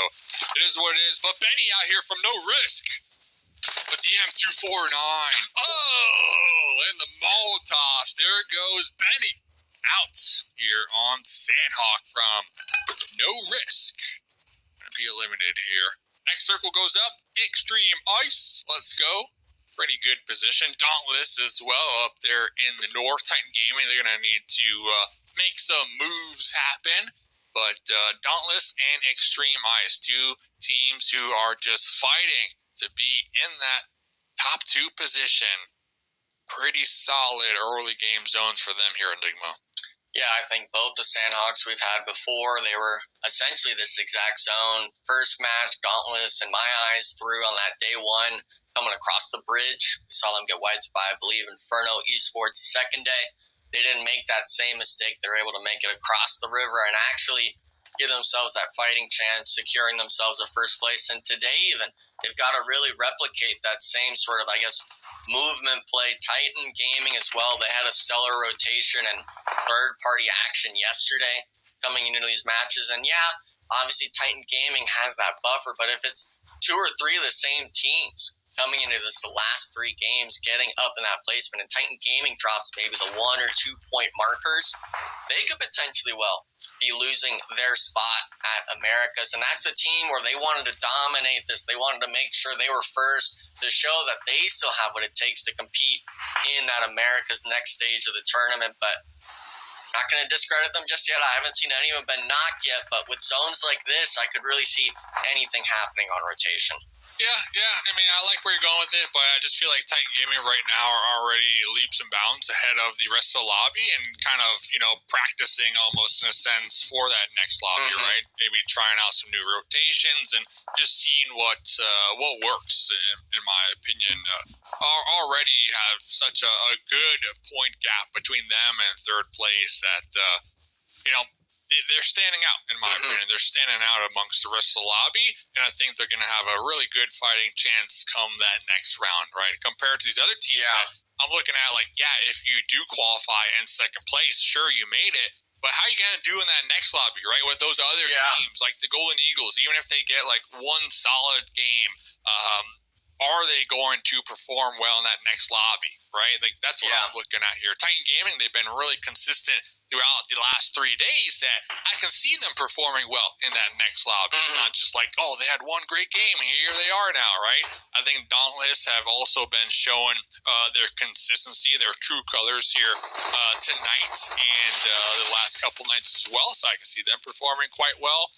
it is what it is. But Benny out here from no risk. But the M249. Oh, and the Molotovs. There goes Benny out here on Sandhawk from no risk. Going to be eliminated here. Next circle goes up. Extreme Ice. Let's go. Pretty good position. Dauntless as well up there in the north. Titan Gaming, they're going to need to make some moves happen. But Dauntless and Extreme Ice, 2 teams who are just fighting to be in that top 2 position. Pretty solid early game zones for them here in Enigma. Yeah, I think both the Sandhawks we've had before, they were essentially this exact zone. First match, Dauntless, in my eyes, through on that day 1, coming across the bridge. We saw them get wiped by, I believe, Inferno Esports the second day. They didn't make that same mistake. They were able to make it across the river and actually give themselves that fighting chance, securing themselves a first place. And today even, they've got to really replicate that same sort of, movement play. Titan Gaming as well. They had a stellar rotation and third-party action yesterday coming into these matches. And yeah, obviously Titan Gaming has that buffer, but if it's 2 or 3 of the same teams coming into the last 3 games, getting up in that placement, and Titan Gaming drops maybe the 1 or 2 point markers, they could potentially be losing their spot at Americas. And that's the team where they wanted to dominate this. They wanted to make sure they were first to show that they still have what it takes to compete in that Americas next stage of the tournament. But not going to discredit them just yet. I haven't seen any of them been knocked yet, but with zones like this, I could really see anything happening on rotation. Yeah. I mean, I like where you're going with it, but I just feel like Titan Gaming right now are already leaps and bounds ahead of the rest of the lobby and kind of, practicing almost in a sense for that next lobby, right? Maybe trying out some new rotations and just seeing what works, in my opinion. Already have such a good point gap between them and third place that, they're standing out, in my opinion. They're standing out amongst the rest of the lobby, and I think they're going to have a really good fighting chance come that next round, right? Compared to these other teams that I'm looking at, if you do qualify in second place, sure, you made it, but how are you going to do in that next lobby, right? With those other teams, like the Golden Eagles, even if they get, one solid game, are they going to perform well in that next lobby, right? That's what I'm looking at here. Titan Gaming, they've been really consistent throughout the last 3 days that I can see them performing well in that next lobby. It's not just they had one great game and here they are now, right? I think Dauntless have also been showing their consistency, their true colors here tonight and the last couple nights as well, so I can see them performing quite well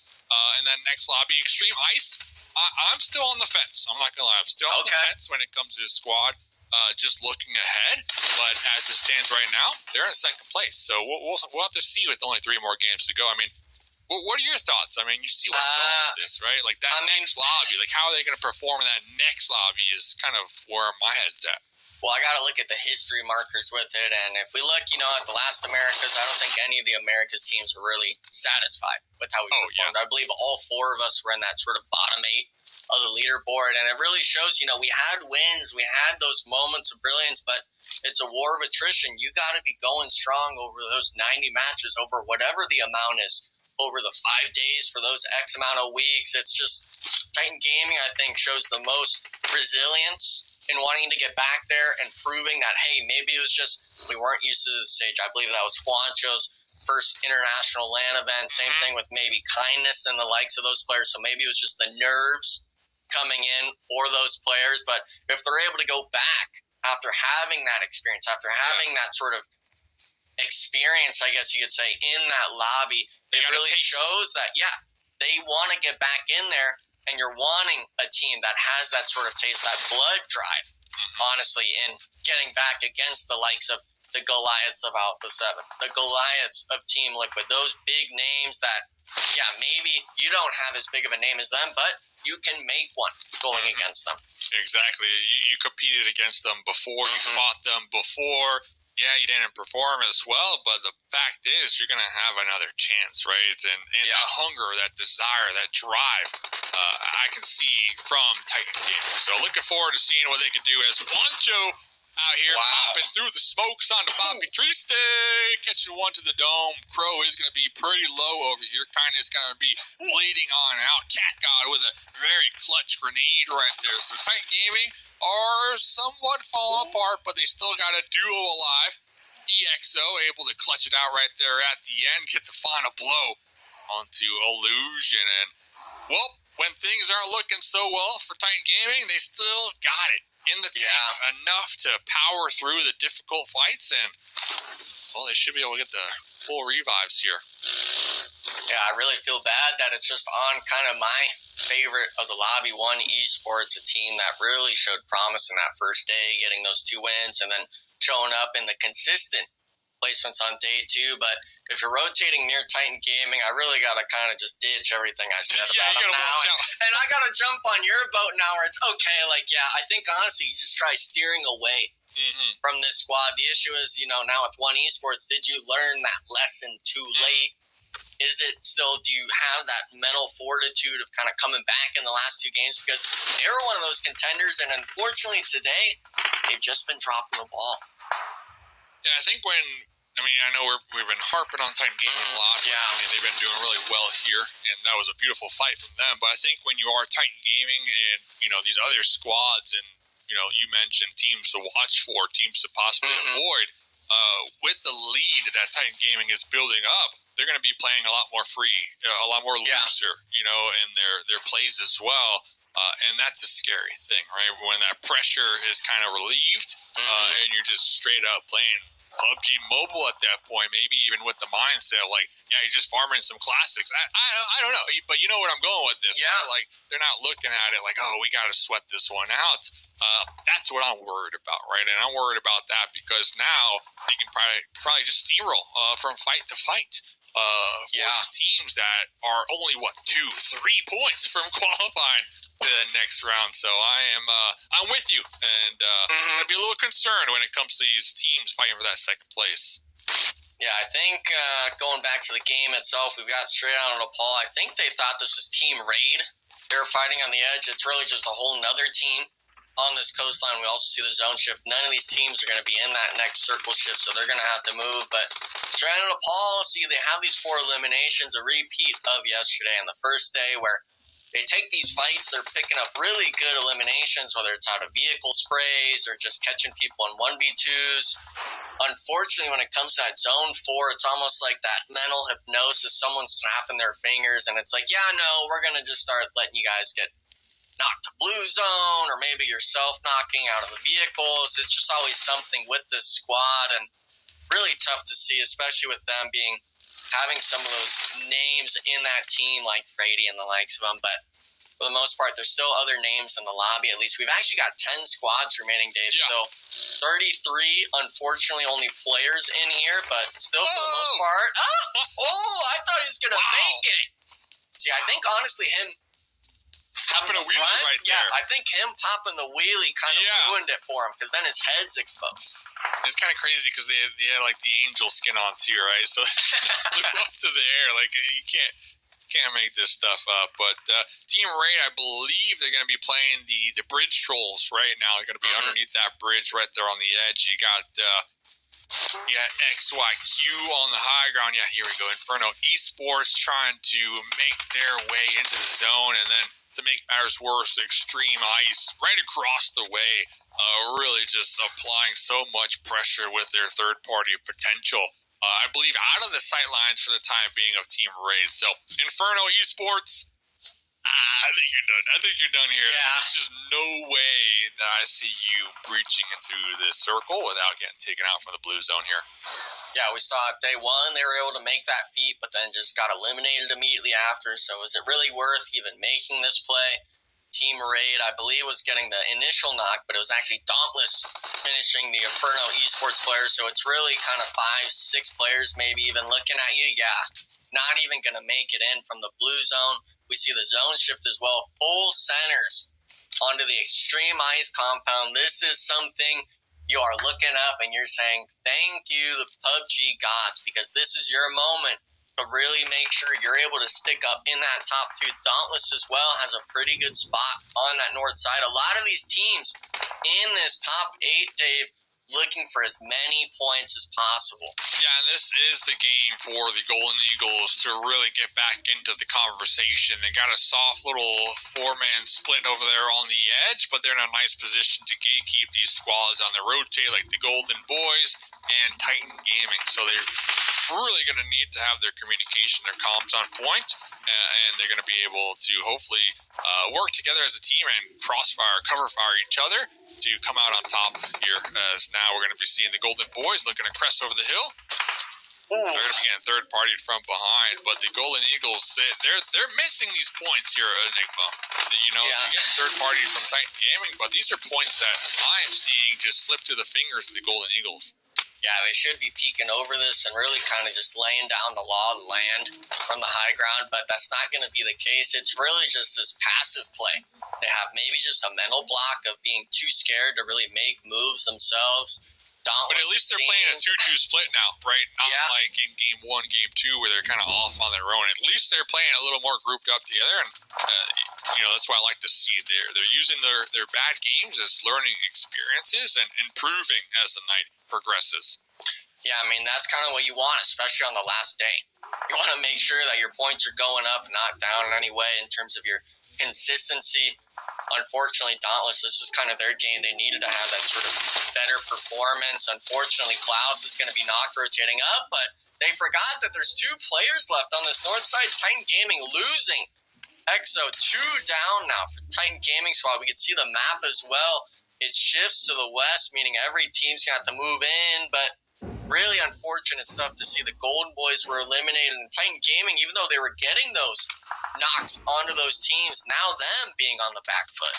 in that next lobby. Extreme Ice, I'm still on the fence. I'm not going to lie. I'm still on the fence when it comes to the squad. Just looking ahead, but as it stands right now, they're in second place. So we'll have to see with only 3 more games to go. I mean, what are your thoughts? I mean, you see what I'm going with this, right? Next lobby, how are they going to perform in that next lobby is kind of where my head's at. Well, I got to look at the history markers with it, and if we look, at the last Americas, I don't think any of the Americas teams were really satisfied with how we performed. I believe all 4 of us were in that sort of bottom 8 of the leaderboard, and it really shows, we had wins, we had those moments of brilliance, but it's a war of attrition. You got to be going strong over those 90 matches, over whatever the amount is, over the 5 days for those X amount of weeks. It's just, Titan Gaming, I think, shows the most resilience in wanting to get back there and proving that, hey, maybe it was just, we weren't used to this stage. I believe that was Juancho's first international LAN event. Same thing with maybe Kindness and the likes of those players. So maybe it was just the nerves coming in for those players. But if they're able to go back after having that experience, after having that sort of experience, I guess you could say, in that lobby, it really shows that, they want to get back in there, and you're wanting a team that has that sort of taste, that blood drive, honestly, in getting back against the likes of the Goliaths of Alpha 7, the Goliaths of Team Liquid, those big names that, maybe you don't have as big of a name as them, but you can make one going against them. Exactly. You competed against them before, you fought them before. Yeah, you didn't perform as well, but the fact is you're going to have another chance, right? And that hunger, that desire, that drive, I can see from Titan Gaming. So looking forward to seeing what they can do as Juancho out here popping through the smokes on the Bobby Triste, catching one to the dome. Crow is going to be pretty low over here. Kind of is going to be bleeding on out. Cat God with a very clutch grenade right there. So Titan Gaming are somewhat falling apart, but they still got a duo alive. EXO able to clutch it out right there at the end, get the final blow onto Illusion. And, well, when things aren't looking so well for Titan Gaming, they still got it in the tank enough to power through the difficult fights, and, well, they should be able to get the full revives here. Yeah, I really feel bad that it's just on kind of my favorite of the Lobby 1 esports, a team that really showed promise in that first day, getting those 2 wins, and then showing up in the consistent placements on day 2. But if you're rotating near Titan Gaming, I really got to kind of just ditch everything I said about them now. And I got to jump on your boat now where it's okay. I think honestly, you just try steering away from this squad. The issue is, now with 1 esports, did you learn that lesson too late? Is it still, do you have that mental fortitude of kind of coming back in the last 2 games? Because they were one of those contenders, and unfortunately today, they've just been dropping the ball. Yeah, I think I know we've been harping on Titan Gaming a lot. Yeah. I mean, they've been doing really well here, and that was a beautiful fight from them. But I think when you are Titan Gaming and, these other squads and, you mentioned teams to watch for, teams to possibly avoid, with the lead that Titan Gaming is building up, they're going to be playing a lot more free, a lot more looser, in their plays as well. And that's a scary thing, right? When that pressure is kind of relieved, and you're just straight up playing Pubg Mobile at that point, maybe even with the mindset of you're just farming some classics. I don't know, but you know where I'm going with this. Yeah. Right? They're not looking at it we got to sweat this one out. That's what I'm worried about, right? And I'm worried about that because now they can probably just steamroll from fight to fight. For these teams that are only 2-3 points from qualifying to the next round. So I'm with you, and I'd be a little concerned when it comes to these teams fighting for that second place. Yeah, I think going back to the game itself, we've got straight out on Paul. I think they thought this was Team Raid. They were fighting on the edge. It's really just a whole nother team on this coastline. We also see the zone shift. None of these teams are going to be in that next circle shift, so they're going to have to move. But straight out of Paul, see, they have these 4 eliminations, a repeat of yesterday on the first day where they take these fights, they're picking up really good eliminations, whether it's out of vehicle sprays or just catching people in 1v2s. Unfortunately, when it comes to that zone 4, it's almost like that mental hypnosis, someone snapping their fingers, and it's we're going to just start letting you guys get knocked to blue zone, or maybe yourself knocking out of the vehicles. It's just always something with this squad, and really tough to see, especially with them having some of those names in that team like Brady and the likes of them. But for the most part, there's still other names in the lobby. At least we've actually got 10 squads remaining, Dave. Yeah. So 33, unfortunately, only players in here, but still for the most part. I thought he was going to make it. See, I think honestly him popping a wheelie right there. Yeah, I think him popping the wheelie kind of ruined it for him because then his head's exposed. It's kind of crazy because they had the angel skin on too, right? So look up to the air, you can't make this stuff up. But Team Raid, I believe they're going to be playing the bridge trolls right now. They're going to be underneath that bridge right there on the edge. You got XYQ on the high ground. Yeah, here we go. Inferno Esports trying to make their way into the zone, and then to make matters worse, Extreme Ice right across the way, really just applying so much pressure with their third-party potential. I believe out of the sight lines for the time being of Team Raid. So, Inferno Esports, I think you're done. I think you're done here. Yeah. There's just no way that I see you breaching into this circle without getting taken out from the blue zone here. Yeah, we saw it day 1. They were able to make that feat, but then just got eliminated immediately after. So is it really worth even making this play? Team Raid, I believe, was getting the initial knock, but it was actually Dauntless finishing the Inferno Esports player. So it's really kind of 5-6 players maybe even looking at you. Yeah, not even going to make it in from the blue zone. We see the zone shift as well. Full centers onto the Extreme Ice compound. This is something you are looking up and you're saying, thank you, the PUBG gods, because this is your moment to really make sure you're able to stick up in that top 2. Dauntless as well has a pretty good spot on that north side. A lot of these teams in this top 8, Dave, looking for as many points as possible. Yeah, and this is the game for the Golden Eagles to really get back into the conversation. They got a soft little 4-man split over there on the edge, but they're in a nice position to gatekeep these squads on the rotate, like the Golden Boys and Titan Gaming. So they're really going to need to have their communication, their comms on point, and they're going to be able to hopefully work together as a team and crossfire, cover fire each other to come out on top here, as now we're going to be seeing the Golden Boys looking to crest over the hill. They're going to be getting third-partied from behind, but the Golden Eagles, they're missing these points here at Enigma. They're getting third-partied from Titan Gaming, but these are points that I am seeing just slip through the fingers of the Golden Eagles. Yeah, they should be peeking over this and really kind of just laying down the law of the land from the high ground, but that's not going to be the case. It's really just this passive play. They have maybe just a mental block of being too scared to really make moves themselves. But at least they're playing a 2-2 split now, right? Not like in game 1, game 2, where they're kind of off on their own. At least they're playing a little more grouped up together, and that's what I like to see. They're using their bad games as learning experiences and improving as the night progresses. Yeah, I mean, that's kind of what you want, especially on the last day. You want to make sure that your points are going up, not down in any way in terms of your consistency. Unfortunately, Dauntless, this was kind of their game. They needed to have that sort of better performance. Unfortunately, Klaus is going to be knocked rotating up, but they forgot that there's 2 players left on this north side. Titan Gaming losing. EXO 2 down now for Titan Gaming Squad. We can see the map as well. It shifts to the west, meaning every team's got to move in, but really unfortunate stuff to see the Golden Boys were eliminated, and Titan Gaming, even though they were getting those knocks onto those teams, now them being on the back foot.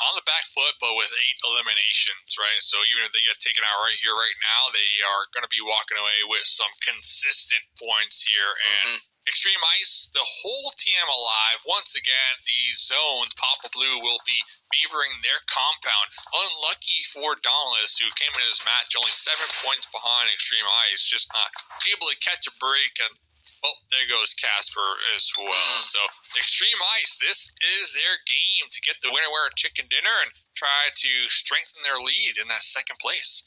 On the back foot, but with 8 eliminations, right? So even if they get taken out right here, right now, they are going to be walking away with some consistent points here. And Extreme Ice, the whole team alive. Once again, the zones, Papa Blue, will be favoring their compound. Unlucky for Dauntless, who came in his match only 7 points behind Extreme Ice, just not able to catch a break. And, well, there goes Casper as well. So, Extreme Ice, this is their game to get the winner chicken dinner and try to strengthen their lead in that second place.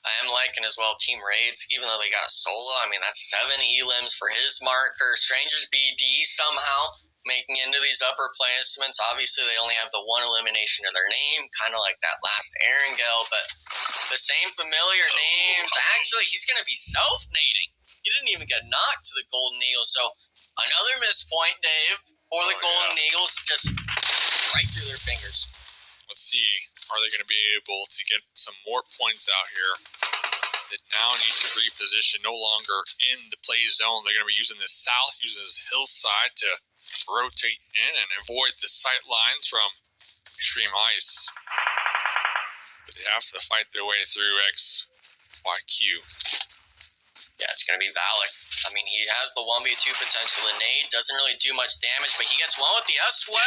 I am liking as well Team Raids, even though they got a solo. I mean, that's 7 elims for his marker. Strangers BD somehow making into these upper placements. Obviously, they only have the 1 elimination to their name, kind of like that last Erangel, but the same familiar names. Actually, he's going to be self-nading. He didn't even get knocked to the Golden Eagles. So, another miss point, Dave, for the Golden Eagles, just right through their fingers. Let's see. Are they going to be able to get some more points out here? They now need to reposition, no longer in the play zone. They're going to be using the south, using this hillside to rotate in and avoid the sight lines from Extreme Ice. But they have to fight their way through XYQ. Yeah, it's going to be Valak. I mean, he has the 1v2 potential. The nade doesn't really do much damage, but he gets one with the S. Well,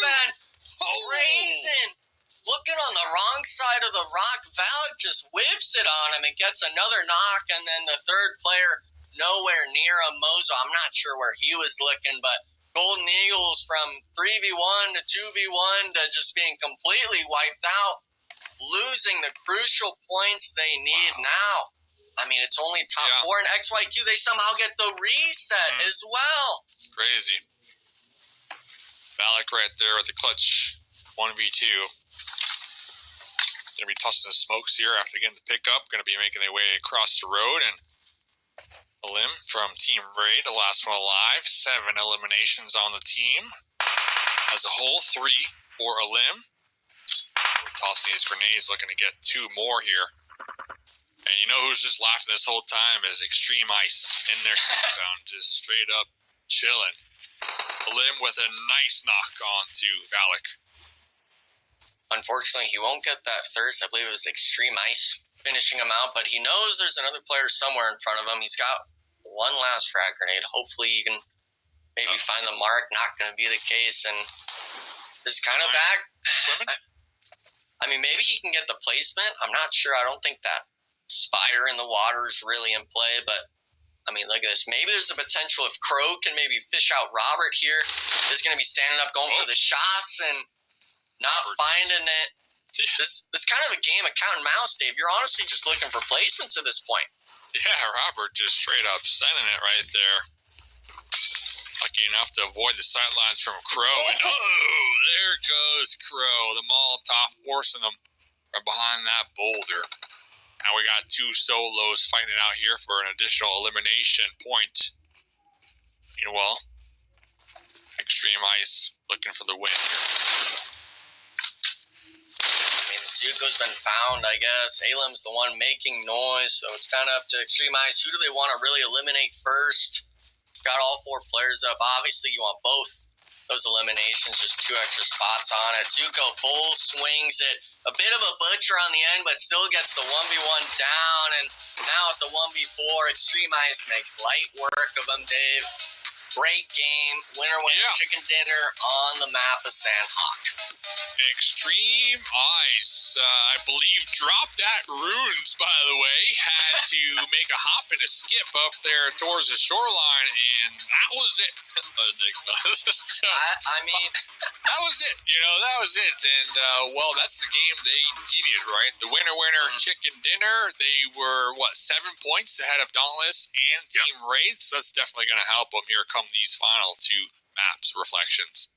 man. Raisin looking on the wrong side of the rock. Valak just whips it on him and gets another knock, and then the third player nowhere near him, Mozo. I'm not sure where he was looking, but Golden Eagles from 3v1 to 2v1 to just being completely wiped out, losing the crucial points they need now. I mean, it's only top 4 in XYQ. They somehow get the reset as well. Crazy. Valak right there with the clutch 1v2. Going to be tossing the smokes here after getting the pickup. Going to be making their way across the road. And a limb from Team Raid, the last one alive. 7 eliminations on the team. As a whole, 3 for a limb. We're tossing these grenades, looking to get 2 more here. And you know who's just laughing this whole time is Extreme Ice in their compound. Just straight up chilling. A limb with a nice knock on to Valak. Unfortunately, he won't get that thirst. I believe it was Extreme Ice finishing him out, but he knows there's another player somewhere in front of him. He's got one last frag grenade. Hopefully, he can maybe find the mark. Not going to be the case, and this is kind of back. I mean, maybe he can get the placement. I'm not sure. I don't think that Spire in the water is really in play, but I mean, look at this. Maybe there's a potential if Crow can maybe fish out Robert here. He's going to be standing up, going for the shots, and not finding it. This kind of a game of cat and mouse, Dave. You're honestly just looking for placements at this point. Yeah, Robert just straight up sending it right there. Lucky enough to avoid the sidelines from Crow. And there goes Crow. The Molotov forcing them right behind that boulder. Now we got 2 solos fighting it out here for an additional elimination point. Meanwhile, Extreme Ice looking for the win here. Zuko's been found, I guess. Alim's the one making noise, so it's kind of up to Extreme Ice. Who do they want to really eliminate first? Got all 4 players up. Obviously, you want both those eliminations, just 2 extra spots on it. Zuko full swings it. A bit of a butcher on the end, but still gets the 1v1 down. And now at the 1v4, Extreme Ice makes light work of him, Dave. Great game. Winner, chicken dinner on the map of Sandhawk. Extreme Ice, I believe, dropped that runes, by the way. Had to make a hop and a skip up there towards the shoreline, and that was it. So, I mean, that was it. That was it. And, that's the game they needed, right? The winner chicken dinner. They were, 7 points ahead of Dauntless and Team Wraith, so that's definitely going to help them here come these final two maps, Reflections.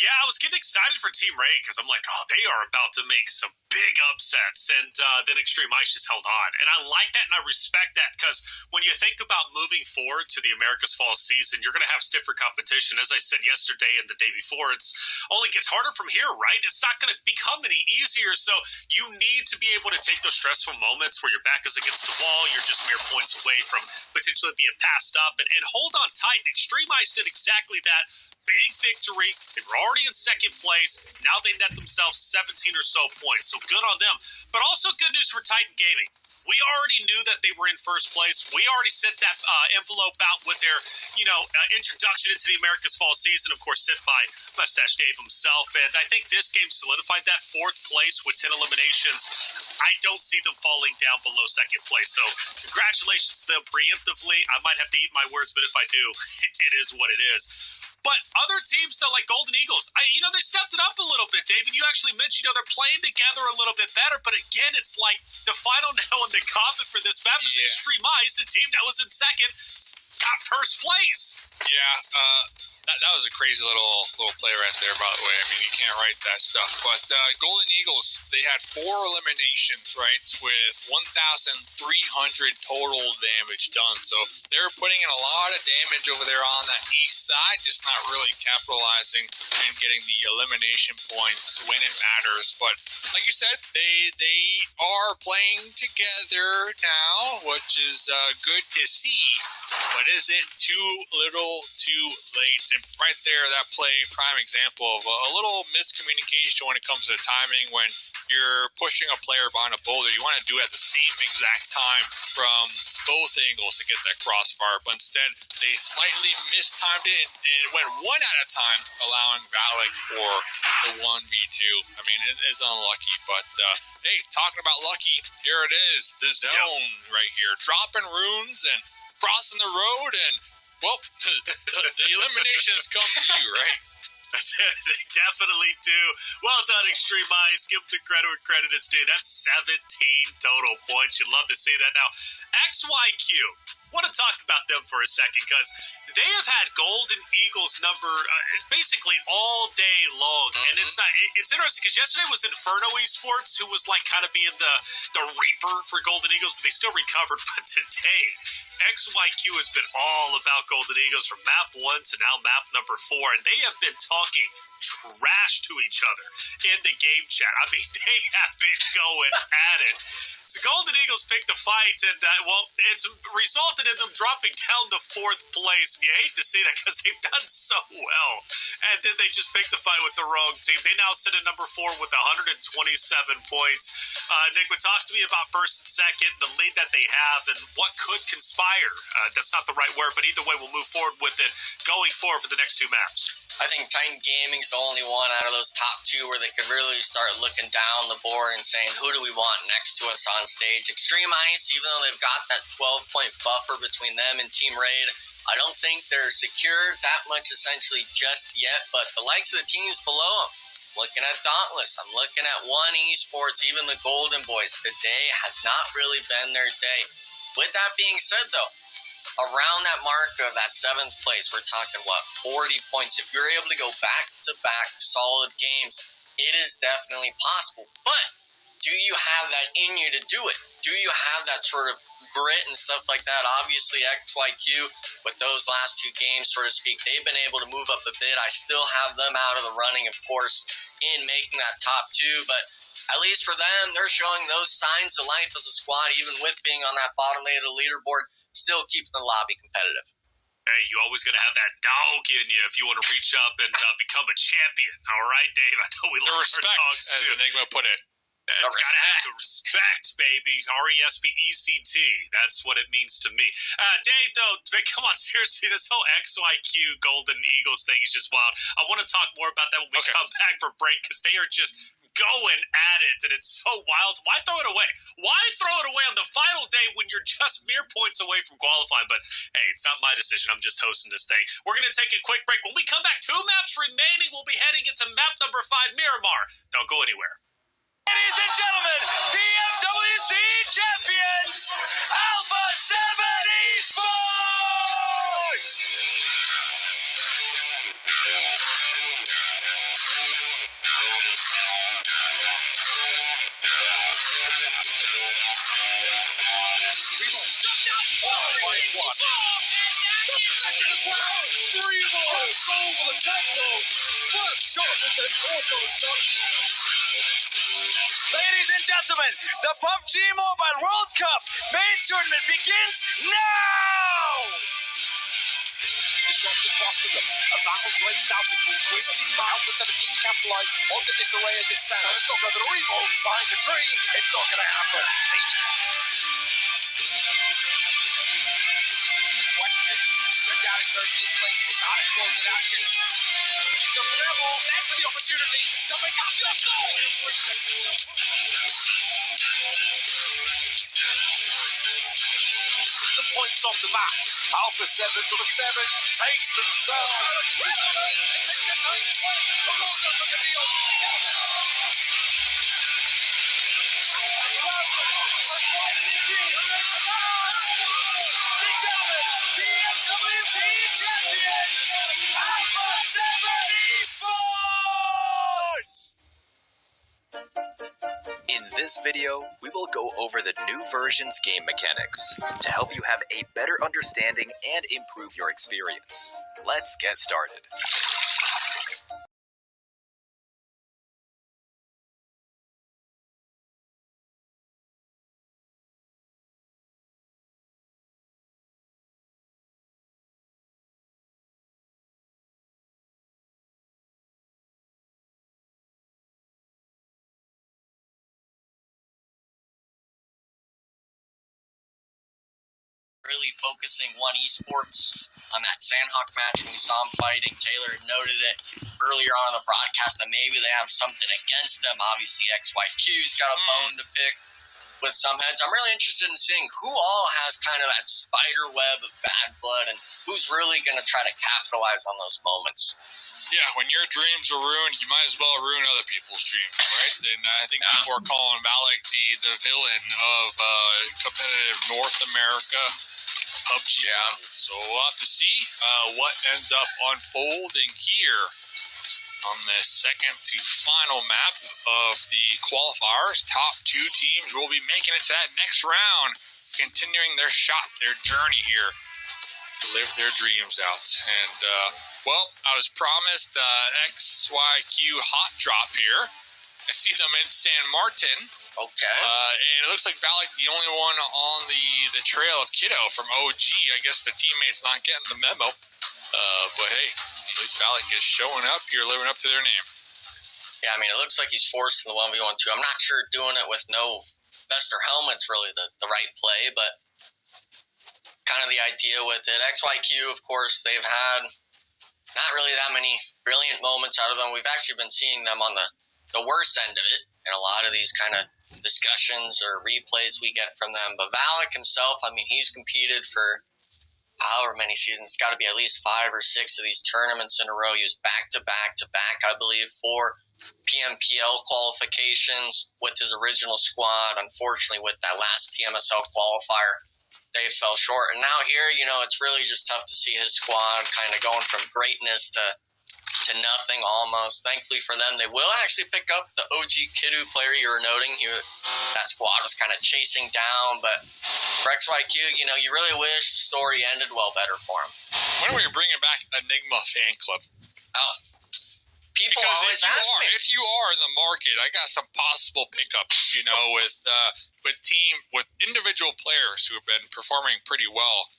Yeah, I was getting excited for Team Ray because I'm like, oh, they are about to make some big upsets, and then Extreme Ice just held on. And I like that, and I respect that, because when you think about moving forward to the America's Fall season, you're going to have stiffer competition. As I said yesterday and the day before, it's only gets harder from here, right? It's not going to become any easier, so you need to be able to take those stressful moments where your back is against the wall, you're just mere points away from potentially being passed up, and hold on tight. Extreme Ice did exactly that. Big victory. They were already in second place. Now they net themselves 17 or so points. So good on them. But also good news for Titan Gaming. We already knew that they were in first place. We already sent that envelope out with their, introduction into the America's Fall season, of course, sent by Mustache Dave himself. And I think this game solidified that fourth place with 10 eliminations. I don't see them falling down below second place. So congratulations to them preemptively. I might have to eat my words, but if I do, it is what it is. But other teams, though, like Golden Eagles, they stepped it up a little bit. David, you actually mentioned, they're playing together a little bit better. But again, it's like the final nail in the coffin for this map is Extreme Ice, the team that was in second, got first place. Yeah, that was a crazy little play right there, by the way. I mean, you can't write that stuff. But Golden Eagles, they had 4 eliminations, right, with 1,300 total damage done. So they're putting in a lot of damage over there on that east side, just not really capitalizing and getting the elimination points when it matters. But like you said, they are playing together now, which is good to see. But is it too little too late? And right there, that play, prime example of a little miscommunication when it comes to timing. When you're pushing a player behind a boulder, you want to do it at the same exact time from both angles to get that crossfire. But instead, they slightly mistimed it and it went one at a time, allowing Valak for the 1v2. I mean, it is unlucky. But, hey, talking about lucky, here it is, the zone right here. Dropping runes and crossing the road, and well, the eliminations come to you, right? They definitely do. Well done, Extreme Ice. Give the credit where credit is due. That's 17 total points. You'd love to see that. Now, XYQ. Want to talk about them for a second, because they have had Golden Eagles number basically all day long. And it's interesting because yesterday was Inferno Esports, who was like kind of being the reaper for Golden Eagles, but they still recovered. But today, XYQ has been all about Golden Eagles from map 1 to now map number 4, and they have been talking trash to each other in the game chat. I mean, they have been going at it. So Golden Eagles picked the fight, and it's resulted in them dropping down to 4th place. You hate to see that because they've done so well, and then they just picked the fight with the wrong team. They now sit at number 4 with 127 points. Enigma, talk to me about first and second, the lead that they have, and what could conspire. That's not the right word, but either way, we'll move forward with it going forward for the next 2 maps. I think Titan Gaming is the only one out of those top 2 where they could really start looking down the board and saying, who do we want next to us on stage? Extreme Ice, even though they've got that 12-point buffer between them and Team Raid, I don't think they're secured that much essentially just yet, but the likes of the teams below them, looking at Dauntless, I'm looking at One Esports, even the Golden Boys, today has not really been their day. With that being said, though, around that mark of that 7th place, we're talking, 40 points. If you're able to go back-to-back solid games, it is definitely possible. But do you have that in you to do it? Do you have that sort of grit and stuff like that? Obviously, XYQ, with those last 2 games, so to speak, they've been able to move up a bit. I still have them out of the running, of course, in making that top 2, but at least for them, they're showing those signs of life as a squad, even with being on that bottom eight of the leaderboard, still keeping the lobby competitive. Hey, you always got to have that dog in you if you want to reach up and become a champion. All right, Dave? I know we love our dogs, as too. Enigma put it. It's got to have the respect, baby. RESPECT. That's what it means to me. Dave, though, come on, seriously, this whole XYQ Golden Eagles thing is just wild. I want to talk more about that when we come back for break, because they are just going at it, and it's so wild. Why throw it away? Why throw it away on the final day when you're just mere points away from qualifying? But, hey, it's not my decision. I'm just hosting this thing. We're going to take a quick break. When we come back, 2 maps remaining. We'll be heading into map number 5, Miramar. Don't go anywhere. Ladies and gentlemen, BMWC champions, Alpha 7 Esports! Ladies and gentlemen, the Pubg Mobile World Cup main tournament begins now! The shots across the them. A battle breaks out between Twisty and Alpha 7, each capitalize on the disarray as it stands. It's not going to revolt behind the tree. It's not going to happen. They're down in 13th place. They got to close it out here. It's up to them all. That's the opportunity to make up the goal. The points off the map. Alpha 7 to the 7 takes themselves. In this video, we will go over the new version's game mechanics to help you have a better understanding and improve your experience. Let's get started. Really focusing one esports on that Sandhawk match when we saw him fighting. Taylor noted it earlier on in the broadcast that maybe they have something against them. Obviously, XYQ's got a bone to pick with some heads. I'm really interested in seeing who all has kind of that spider web of bad blood and who's really going to try to capitalize on those moments. Yeah, when your dreams are ruined, you might as well ruin other people's dreams, right? And I think people are calling Malik the villain of competitive North America PUBG. Yeah. So we'll have to see what ends up unfolding here on the second to final map of the qualifiers. Top 2 teams will be making it to that next round, continuing their shot, their journey here to live their dreams out. And, well, I was promised XYQ hot drop here. I see them in San Martin. Okay. And it looks like Valak the only one on the trail of Kiddo from OG. I guess the teammate's not getting the memo. But hey, at least Valak is showing up here, living up to their name. Yeah, I mean, it looks like he's forced in the 1v1 too. I'm not sure doing it with no vest or helmet's really the right play, but kind of the idea with it. XYQ, of course, they've had not really that many brilliant moments out of them. We've actually been seeing them on the worst end of it in a lot of these kind of discussions or replays we get from them. But Valak himself, I mean, he's competed for however many seasons. It's got to be at least 5 or 6 of these tournaments in a row. He was back to back, I believe, for PMPL qualifications with his original squad. Unfortunately, with that last PMSL qualifier, they fell short. And now here, you know, it's really just tough to see his squad kind of going from greatness to nothing almost. Thankfully for them, they will actually pick up the OG Kiddo player you were noting. That squad was kind of chasing down, but for XYQ, you know, you really wish the story ended well better for him. When are we bringing back Enigma Fan Club? Oh, people because always ask me. If you are in the market, I got some possible pickups, you know, with individual players who have been performing pretty well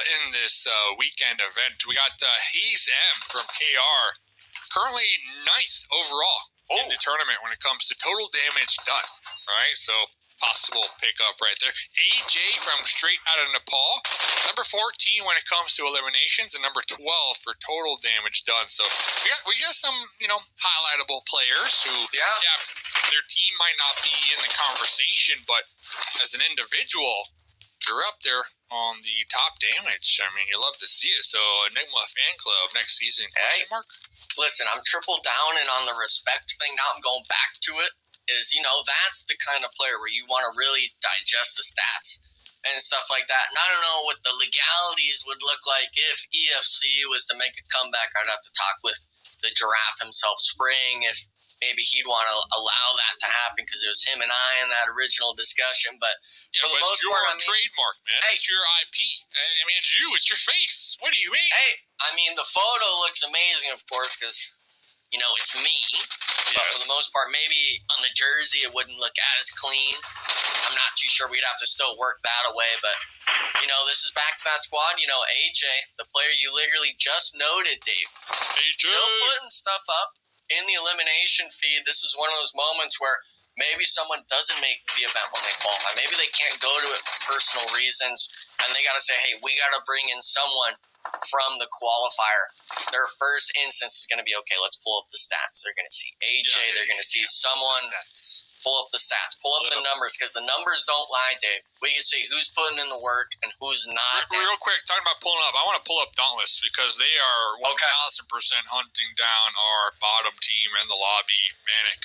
in this weekend event. We got Hayes M from KR, currently 9th overall in the tournament when it comes to total damage done. Right, so possible pickup right there. AJ from straight out of Nepal, number 14 when it comes to eliminations, and number 12 for total damage done. So we got some highlightable players who their team might not be in the conversation, but as an individual, you're up there on the top damage. I mean, you love to see it. So Enigma Fan Club next season? Question mark. Listen, I'm triple down and on the respect thing. Now I'm going back to it. Is, that's the kind of player where you want to really digest the stats and stuff like that. And I don't know what the legalities would look like if EFC was to make a comeback. I'd have to talk with the giraffe himself, Spring, if maybe he'd want to allow that to happen because it was him and I in that original discussion. But for the most part, it's your trademark, man. It's your IP. I mean, it's you. It's your face. What do you mean? Hey, I mean, the photo looks amazing, of course, because, it's me. But for the most part, maybe on the jersey it wouldn't look as clean. I'm not too sure. We'd have to still work that away. But, this is back to that squad. AJ, the player you literally just noted, Dave. AJ. Still putting stuff up in the elimination feed. This is one of those moments where maybe someone doesn't make the event when they qualify. Maybe they can't go to it for personal reasons. And they got to say, hey, we got to bring in someone from the qualifier. Their first instance is going to be, okay, let's pull up the stats. They're going to see AJ. They're going to see someone. Pull up the stats. Pull up the numbers, because the numbers don't lie, Dave. We can see who's putting in the work and who's not. Real quick, talking about pulling up, I want to pull up Dauntless because they are 1,000% hunting down our bottom team in the lobby, Manic.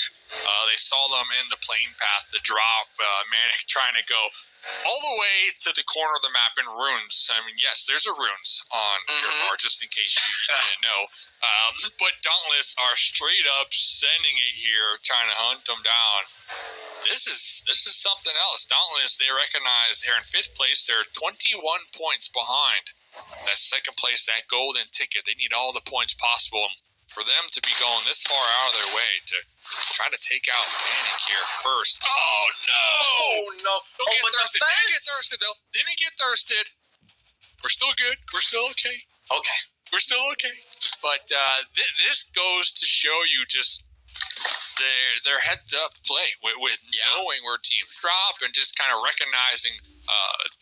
They saw them in the plane path, the drop, Manic trying to go all the way to the corner of the map in runes. I mean, yes, there's a runes on your bar, just in case you didn't know. But Dauntless are straight up sending it here, trying to hunt them down. This is something else. Dauntless, they recognize they're in 5th place. They're 21 points behind that second place, that golden ticket. They need all the points possible. For them to be going this far out of their way to try to take out Manic here first. Oh, no! Don't get thirsted. Didn't get thirsted, though. Didn't get thirsted. We're still good. We're still okay. Okay. We're still okay. But this goes to show you just their heads-up play with knowing where teams drop and just kind of recognizing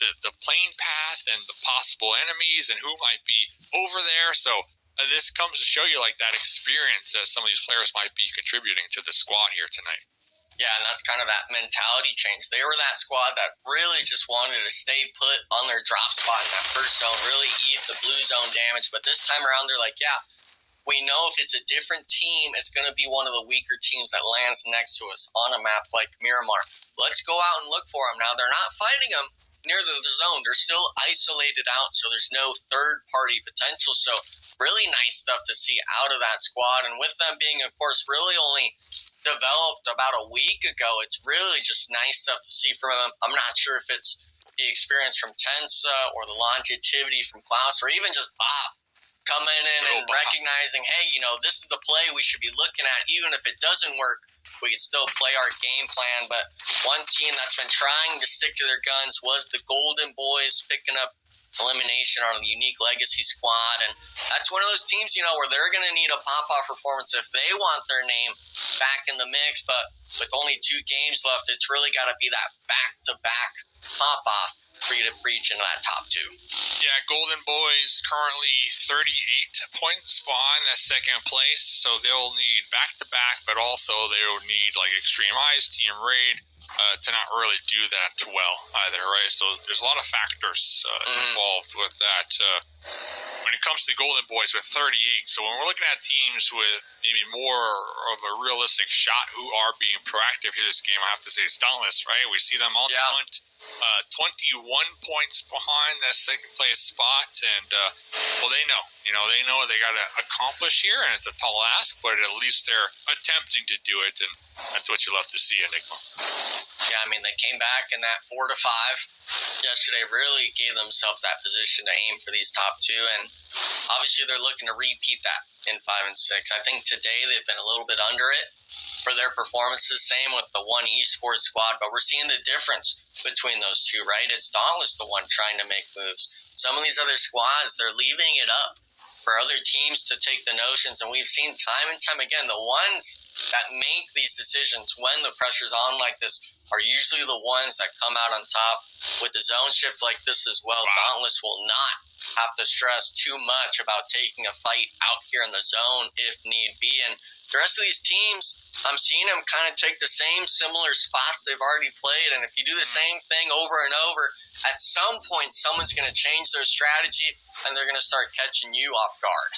the plane path and the possible enemies and who might be over there. So this comes to show you like that experience that some of these players might be contributing to the squad here tonight. Yeah, and that's kind of that mentality change. They were that squad that really just wanted to stay put on their drop spot in that first zone, really eat the blue zone damage. But this time around, they're like, yeah, we know if it's a different team, it's going to be one of the weaker teams that lands next to us on a map like Miramar. Let's go out and look for them. Now, they're not fighting them near the zone. They're still isolated out, so there's no third-party potential. So really nice stuff to see out of that squad. And with them being, of course, really only developed about a week ago, it's really just nice stuff to see from them. I'm not sure if it's the experience from Tensa or the longevity from Klaus or even just Bob coming in and recognizing, hey, this is the play we should be looking at. Even if it doesn't work, we can still play our game plan. But one team that's been trying to stick to their guns was the Golden Boys, picking up elimination on the Unique Legacy squad. And that's one of those teams, where they're going to need a pop-off performance if they want their name back in the mix. But with only 2 games left, it's really got to be that back-to-back pop-off for you to breach into that top 2. Yeah, Golden Boys currently 38 points behind that second place, so they'll need back-to-back, but also they'll need Extreme Ice, Team Raid, to not really do that well either, right? So there's a lot of factors involved with that. When it comes to Golden Boys with 38, so when we're looking at teams with maybe more of a realistic shot who are being proactive here this game, I have to say it's Dauntless, right? We see them on the hunt. 21 points behind that second place spot, and they know, they know what they got to accomplish here, and it's a tall ask, but at least they're attempting to do it, and that's what you love to see, Enigma. Yeah, I mean, they came back in that 4-5 yesterday, really gave themselves that position to aim for these top 2, and obviously they're looking to repeat that in 5 and 6. I think today they've been a little bit under it for their performances, same with the one esports squad, but we're seeing the difference between those two, right? It's Dauntless the one trying to make moves. Some of these other squads, they're leaving it up for other teams to take the notions. And we've seen time and time again, the ones that make these decisions when the pressure's on like this are usually the ones that come out on top with the zone shift like this as well. Dauntless will not have to stress too much about taking a fight out here in the zone if need be. And the rest of these teams, I'm seeing them kind of take the same similar spots they've already played. And if you do the same thing over and over, at some point someone's going to change their strategy and they're going to start catching you off guard.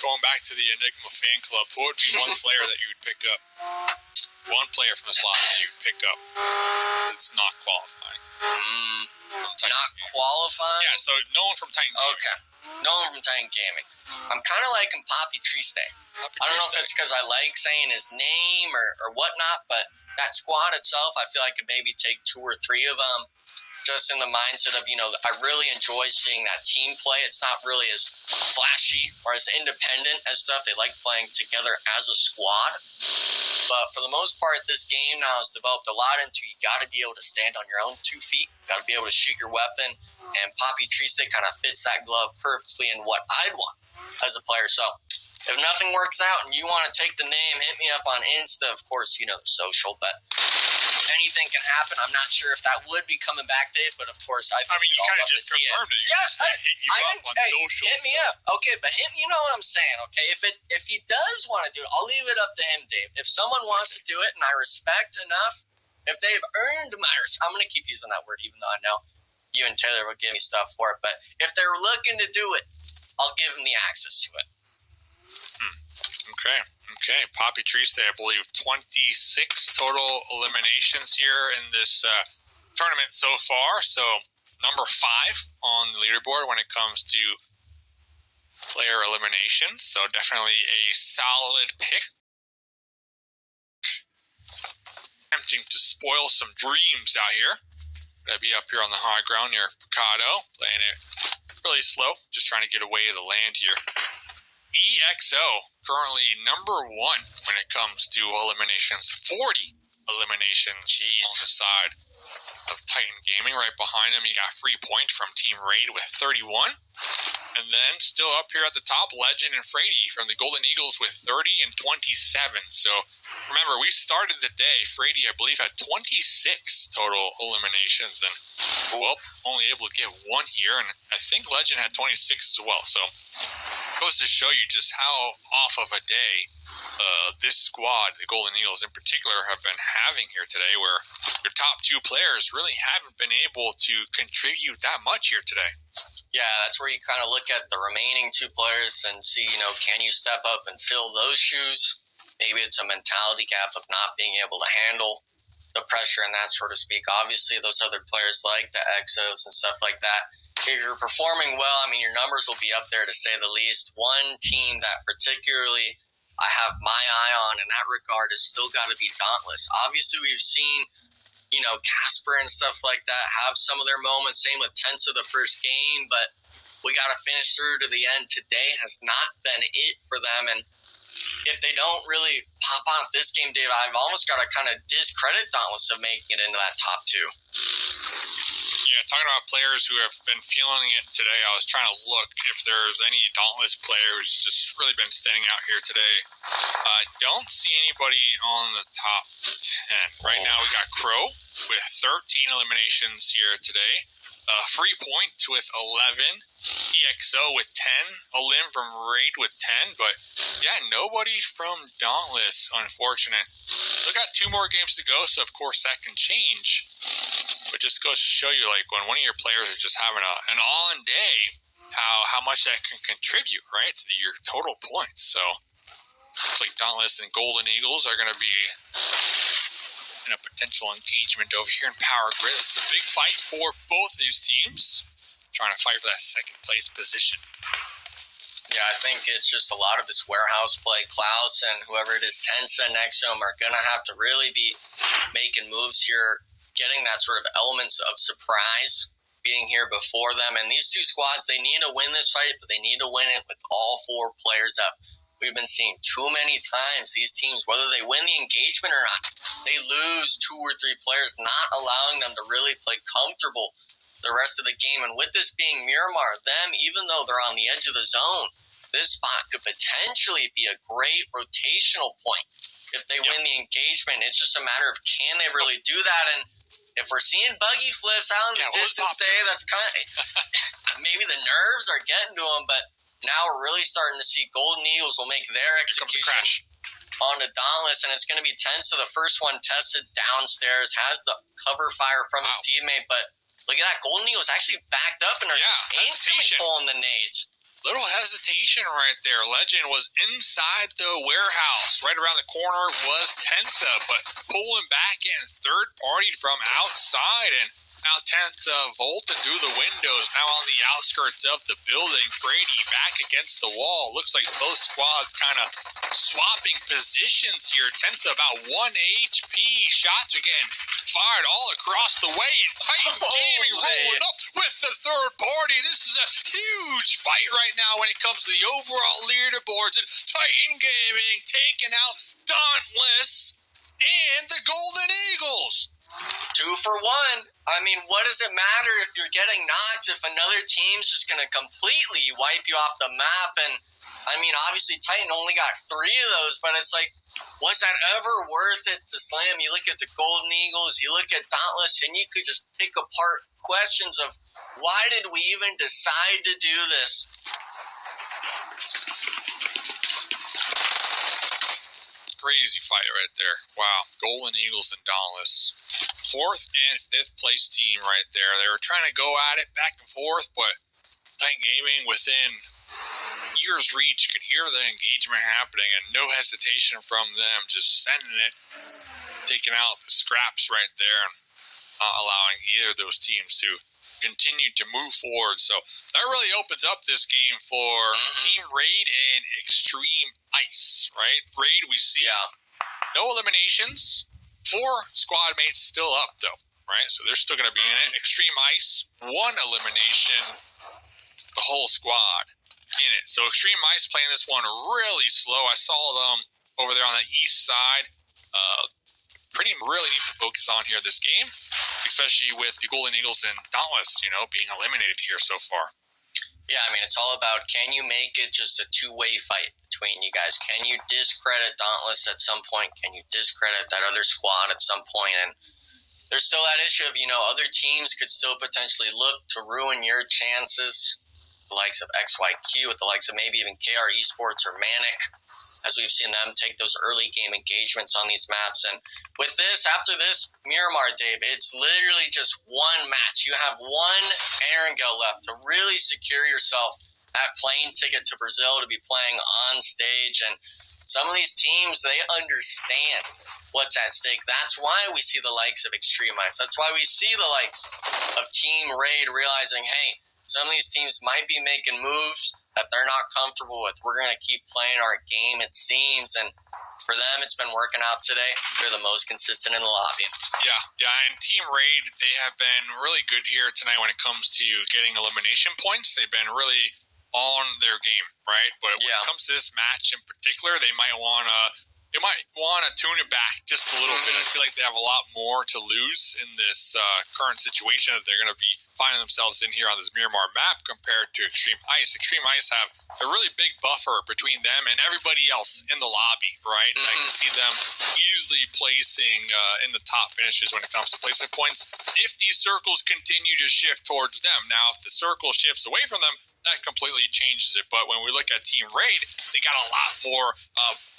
Going back to the Enigma fan club, what would be one player that you would pick up? One player from this lobby that you would pick up that's not qualifying. Not qualifying? Yeah, so no one from Titan Gaming. Okay. No one from Titan Gaming. I'm kind of liking Poppy Triste. I don't know if it's because I like saying his name or whatnot, but that squad itself, I feel I could maybe take 2 or 3 of them just in the mindset of, I really enjoy seeing that team play. It's not really as flashy or as independent as stuff. They like playing together as a squad. But for the most part, this game now has developed a lot into you got to be able to stand on your own 2 feet. You got to be able to shoot your weapon. And Poppy Triste kind of fits that glove perfectly in what I'd want as a player. So if nothing works out and you want to take the name, hit me up on Insta. Of course, the social, but anything can happen. I'm not sure if that would be coming back, Dave, but of course, I think you kind of just confirmed it. You just said hit you up on social. Hit me up. Okay, but you know what I'm saying, okay? If he does want to do it, I'll leave it up to him, Dave. If someone wants to do it and I respect enough, if they've earned my respect, I'm going to keep using that word even though I know you and Taylor will give me stuff for it, but if they're looking to do it, I'll give them the access to it. Okay. Poppy Triste, I believe 26 total eliminations here in this tournament so far. So number 5 on the leaderboard when it comes to player eliminations. So definitely a solid pick. Attempting to spoil some dreams out here. Gotta be up here on the high ground near Picado, playing it really slow, just trying to get away to the land here. EXO, currently number 1 when it comes to eliminations. 40 eliminations on the side of Titan Gaming. Right behind him, you got Free Point from Team Raid with 31. And then still up here at the top, Legend and Frady from the Golden Eagles with 30 and 27. So remember, we started the day, Frady, I believe, had 26 total eliminations. And, well, only able to get 1 here. And I think Legend had 26 as well. So it goes to show you just how off of a day this squad, the Golden Eagles in particular, have been having here today, where your top 2 players really haven't been able to contribute that much here today. Yeah, that's where you kind of look at the remaining 2 players and see, can you step up and fill those shoes? Maybe it's a mentality gap of not being able to handle the pressure and that sort of speak. Obviously, those other players like the Exos and stuff like that, if you're performing well, I mean, your numbers will be up there to say the least. One team that particularly I have my eye on in that regard is still got to be Dauntless. Obviously, we've seen Casper and stuff like that have some of their moments. Same with Tense of the first game, but we got to finish through to the end. Today has not been it for them, and if they don't really pop off this game, Dave, I've almost got to kind of discredit Dauntless of making it into that top 2. Yeah, talking about players who have been feeling it today, I was trying to look if there's any Dauntless player who's just really been standing out here today. I don't see anybody on the top 10. Right now we got Crow with 13 eliminations here today. Free Point with 11. EXO with 10. Olim from Raid with 10. But, yeah, nobody from Dauntless, unfortunate. Still got 2 more games to go, so of course that can change. But just goes to show you, like, when one of your players is just having an on day, how much that can contribute, right, to your total points. So it's like Dauntless and Golden Eagles are going to be in a potential engagement over here in Power Grid. It's a big fight for both of these teams, trying to fight for that second place position. Yeah, I think it's just a lot of this warehouse play. Klaus and whoever it is, Tensa and Exum are going to have to really be making moves here, getting that sort of elements of surprise being here before them. And these 2 squads, they need to win this fight, but they need to win it with all 4 players up. We've been seeing too many times these teams, whether they win the engagement or not, they lose 2 or 3 players, not allowing them to really play comfortable the rest of the game. And with this being Miramar, them, even though they're on the edge of the zone, this spot could potentially be a great rotational point. If they win the engagement, it's just a matter of can they really do that. And if we're seeing buggy flips out in the distance today, that's kind of maybe the nerves are getting to them. But now we're really starting to see Golden Eagles will make their execution on the Dauntless, and it's going to be tense. So the first one tested downstairs, has the cover fire from his teammate. But look at that, Golden Eagles actually backed up and are just instantly pulling the nades. Little hesitation right there. Legend was inside the warehouse. Right around the corner was Tensa, but pulling back in third party from outside. And now Tensa vaulted through the windows, now on the outskirts of the building. Brady back against the wall. Looks like both squads kind of swapping positions here. Tensa about 1 HP. Shots again fired all across the way. And Titan Gaming rolling up with the third party. This is a huge fight right now when it comes to the overall leaderboards. And Titan Gaming taking out Dauntless and the Golden Eagles. 2 for 1. I mean, what does it matter if you're getting knocked if another team's just going to completely wipe you off the map? And, I mean, obviously Titan only got 3 of those, but it's like, was that ever worth it to slam? You look at the Golden Eagles, you look at Dauntless, and you could just pick apart questions of why did we even decide to do this? Crazy fight right there. Wow. Golden Eagles and Dauntless. 4th and 5th place team right there. They were trying to go at it back and forth, but Titan Gaming within ear's reach could hear the engagement happening and no hesitation from them, just sending it, taking out the scraps right there and not allowing either of those teams to continue to move forward. So that really opens up this game for Team Raid and Extreme Ice, right? Raid, we see no eliminations. 4 squad mates still up, though, right? So they're still going to be in it. Extreme Ice, 1 elimination, the whole squad in it. So Extreme Ice playing this one really slow. I saw them over there on the east side. Really need to focus on here this game, especially with the Golden Eagles and Dauntless, being eliminated here so far. Yeah, I mean, it's all about can you make it just a two-way fight between you guys? Can you discredit Dauntless at some point? Can you discredit that other squad at some point? And there's still that issue of, other teams could still potentially look to ruin your chances. The likes of XYQ, with the likes of maybe even KR Esports or Manic, as we've seen them take those early game engagements on these maps. And with this, after this, Miramar, Dave, it's literally just one match. You have one Erangel left to really secure yourself that plane ticket to Brazil to be playing on stage. And some of these teams, they understand what's at stake. That's why we see the likes of Extreme Ice. That's why we see the likes of Team Raid realizing, hey, some of these teams might be making moves that they're not comfortable with. We're going to keep playing our game, it seems. And for them, it's been working out today. They're the most consistent in the lobby. Yeah, and Team Raid, they have been really good here tonight when it comes to getting elimination points. They've been really on their game, right? But when it comes to this match in particular, they might want to tune it back just a little bit. I feel like they have a lot more to lose in this current situation that they're going to be finding themselves in here on this Miramar map compared to Extreme Ice. Extreme Ice have a really big buffer between them and everybody else in the lobby, right? I can see them easily placing in the top finishes when it comes to placement points if these circles continue to shift towards them. Now, if the circle shifts away from them, that completely changes it. But when we look at Team Raid, they got a lot more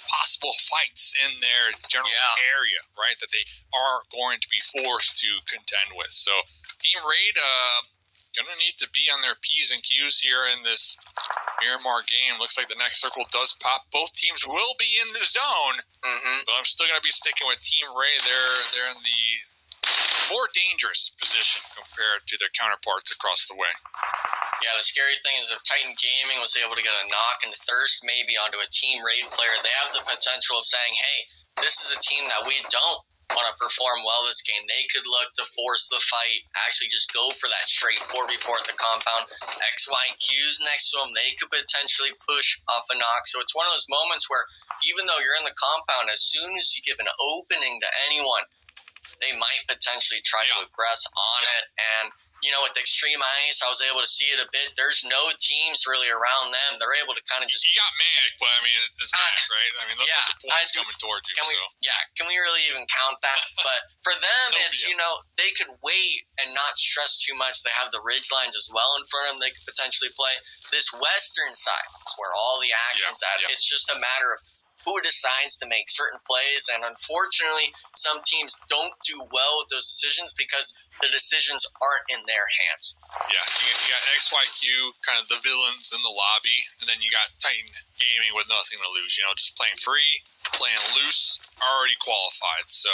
possible fights in their general area, right, that they are going to be forced to contend with. So Team Raid going to need to be on their P's and Q's here in this Miramar game. Looks like the next circle does pop. Both teams will be in the zone, but I'm still going to be sticking with Team Raid. They're in the more dangerous position compared to their counterparts across the way. Yeah, the scary thing is if Titan Gaming was able to get a knock and thirst maybe onto a Team Raid player, they have the potential of saying, hey, this is a team that we don't want to perform well this game. They could look to force the fight, actually just go for that straight 4v4 at the compound. XYQ's next to them, they could potentially push off a knock. So it's one of those moments where even though you're in the compound, as soon as you give an opening to anyone, they might potentially try to aggress on it. And with Extreme Ice, I was able to see it a bit. There's no teams really around them. They're able to kind of just... You got Manic, but I mean, it's Manic, right? I mean, those are the points coming towards you. Can we really even count that? But for them, it's, they could wait and not stress too much. They have the ridge lines as well in front of them they could potentially play. This western side is where all the action's at. It's just a matter of who decides to make certain plays, and unfortunately, some teams don't do well with those decisions because the decisions aren't in their hands. Yeah, you got XYQ, kind of the villains in the lobby, and then you got Titan Gaming with nothing to lose, just playing free, playing loose, already qualified, so...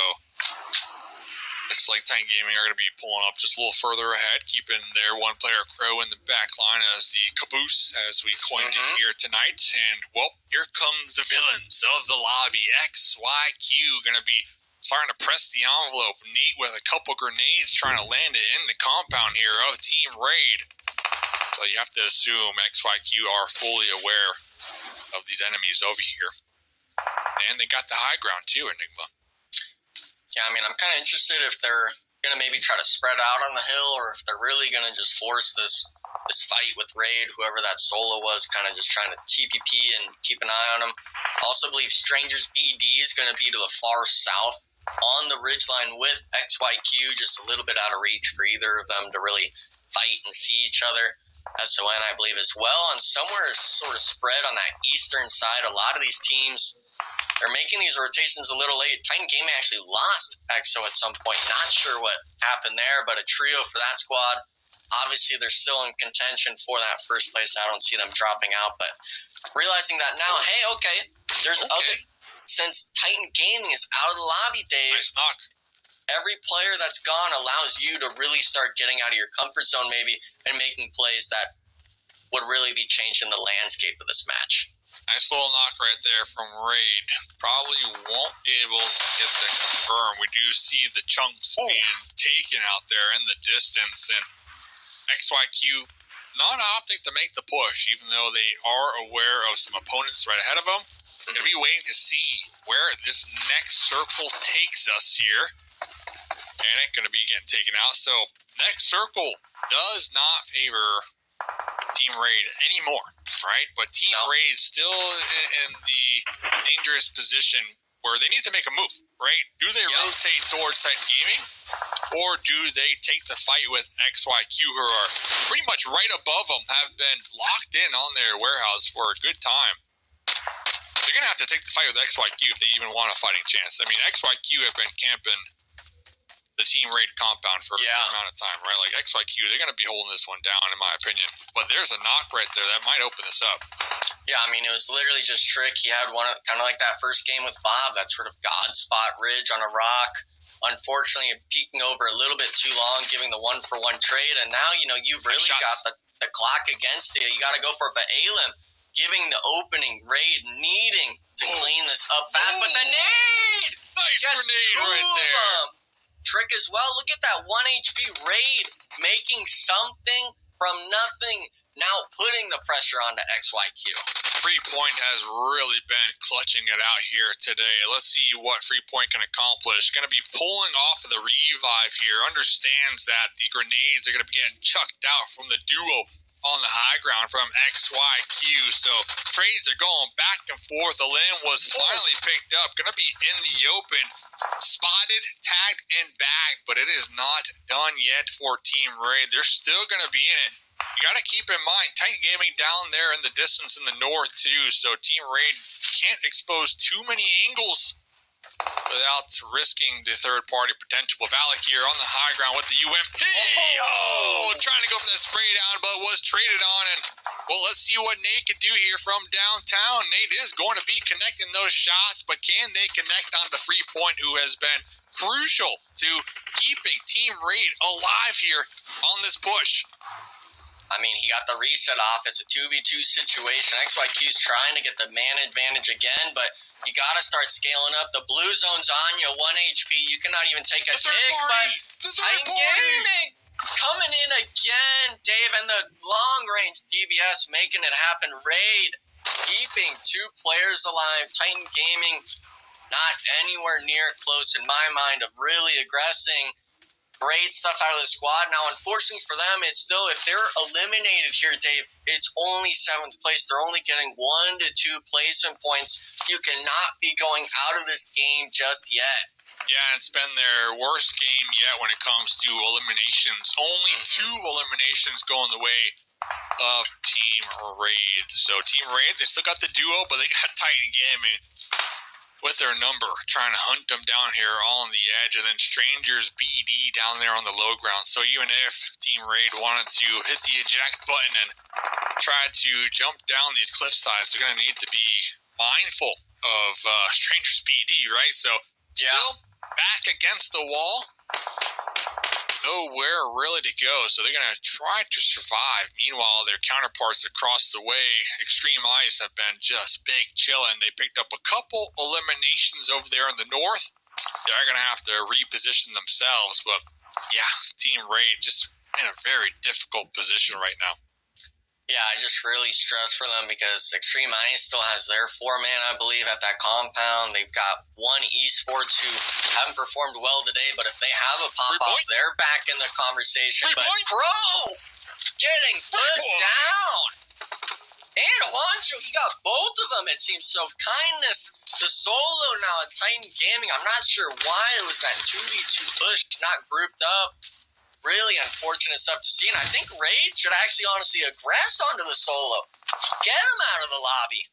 Looks like Titan Gaming are going to be pulling up just a little further ahead, keeping their one-player Crow in the back line as the caboose, as we coined it here tonight. And, well, here comes the villains of the lobby. XYQ going to be starting to press the envelope. Nate with a couple grenades trying to land it in the compound here of Team Raid. So you have to assume XYQ are fully aware of these enemies over here. And they got the high ground, too, Enigma. Yeah, I mean, I'm kind of interested if they're going to maybe try to spread out on the hill or if they're really going to just force this fight with Raid, whoever that solo was, kind of just trying to TPP and keep an eye on them. I also believe Strangers BD is going to be to the far south on the ridgeline with XYQ, just a little bit out of reach for either of them to really fight and see each other. SON, I believe, as well. And somewhere sort of spread on that eastern side, a lot of these teams... They're making these rotations a little late. Titan Gaming actually lost EXO at some point. Not sure what happened there, but a trio for that squad. Obviously, they're still in contention for that first place. I don't see them dropping out, but realizing that now, hey, okay, there's other... Since Titan Gaming is out of the lobby, Dave, nice knock. Every player that's gone allows you to really start getting out of your comfort zone maybe and making plays that would really be changing the landscape of this match. Nice little knock right there from Raid. Probably won't be able to get that confirmed. We do see the chunks being taken out there in the distance, and XYQ not opting to make the push, even though they are aware of some opponents right ahead of them. They're going to be waiting to see where this next circle takes us here. And it's going to be getting taken out. So, next circle does not favor Team Raid anymore, right? But Team Raid still in the dangerous position where they need to make a move, right? Do they rotate towards Titan Gaming, or do they take the fight with XYQ, who are pretty much right above them, have been locked in on their warehouse for a good time? They're going to have to take the fight with XYQ if they even want a fighting chance. I mean, XYQ have been camping the Team Raid compound for a good amount of time, right? Like XYQ, they're going to be holding this one down, in my opinion. But there's a knock right there that might open this up. Yeah, I mean, it was literally just Trick. He had one kind of like that first game with Bob, that sort of God spot ridge on a rock. Unfortunately, peeking over a little bit too long, giving the 1-for-1 trade. And now, you've really got the clock against you. You got to go for it. But Alim giving the opening, Raid needing to clean this up fast. But the nade! Nice grenade right there. Trick as well. Look at that 1 HP Raid making something from nothing. Now putting the pressure onto XYQ. Free Point has really been clutching it out here today. Let's see what Free Point can accomplish. Going to be pulling off of the revive here. Understands that the grenades are going to be getting chucked out from the duo on the high ground from XYQ. So trades are going back and forth. The limb was finally picked up. Going to be in the open. Spotted, tagged, and bagged, but it is not done yet for Team Raid. They're still going to be in it. You got to keep in mind, Titan Gaming down there in the distance in the north, too, so Team Raid can't expose too many angles without risking the third-party potential. Valak here on the high ground with the UMP. Trying to go for that spray down, but was traded on. And, well, let's see what Nate can do here from downtown. Nate is going to be connecting those shots, but can they connect on the Free Point, who has been crucial to keeping Team Raid alive here on this push? I mean, he got the reset off. It's a 2v2 situation. XYQ's trying to get the man advantage again, but you got to start scaling up. The blue zone's on you, 1 HP. You cannot even take a tick, but Titan Gaming coming in again, Dave, and the long-range DVS making it happen. Raid keeping 2 players alive. Titan Gaming not anywhere near close, in my mind, of really aggressing. great stuff out of the squad. Now, unfortunately for them, it's still, if they're eliminated here, Dave, it's only 7th place. They're only getting 1 to 2 placement points. You cannot be going out of this game just yet. Yeah, and it's been their worst game yet when it comes to eliminations. Only 2 eliminations going the way of Team Raid. So Team Raid, they still got the duo, but they got Titan Gaming with their number, trying to hunt them down here all on the edge, and then Strangers BD down there on the low ground. So even if Team Raid wanted to hit the eject button and try to jump down these cliff sides, they're going to need to be mindful of Strangers BD, right? So still back against the wall, nowhere really to go, so they're going to try to survive. Meanwhile, their counterparts across the way, Extreme Ice, have been just big chilling. They picked up a couple eliminations over there in the north. They're going to have to reposition themselves, but yeah, Team Raid just in a very difficult position right now. Yeah, I just really stress for them because Extreme Ice still has their 4-man, I believe, at that compound. They've got one esports who haven't performed well today, but if they have a pop-off, they're back in the conversation. But Pro getting put down. And Honcho, he got both of them, it seems. So Kindness, the solo now at Titan Gaming, I'm not sure why it was that 2v2 push, not grouped up. Really unfortunate stuff to see, and I think Raid should actually honestly aggress onto the solo. Get him out of the lobby.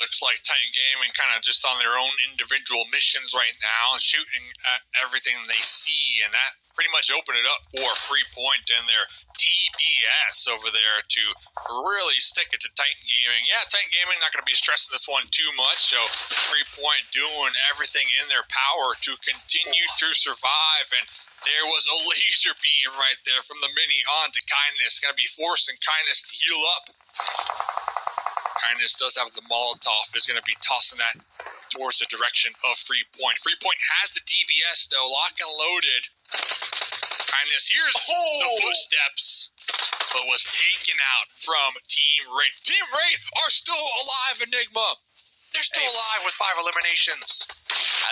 Looks like Titan Gaming kind of just on their own individual missions right now, shooting at everything they see, and that pretty much opened it up for Free Point and their DBS over there to really stick it to Titan Gaming. Yeah, Titan Gaming not going to be stressing this one too much, so Free Point doing everything in their power to continue to survive, and there was a laser beam right there from the mini on to Kindness. Going to be forcing Kindness to heal up. Kindness does have the Molotov. Is going to be tossing that towards the direction of Free Point. Free Point has the DBS, though, lock and loaded. Kindness hears the footsteps, but was taken out from Team Raid. Team Raid are still alive, Enigma. They're still alive with 5 eliminations.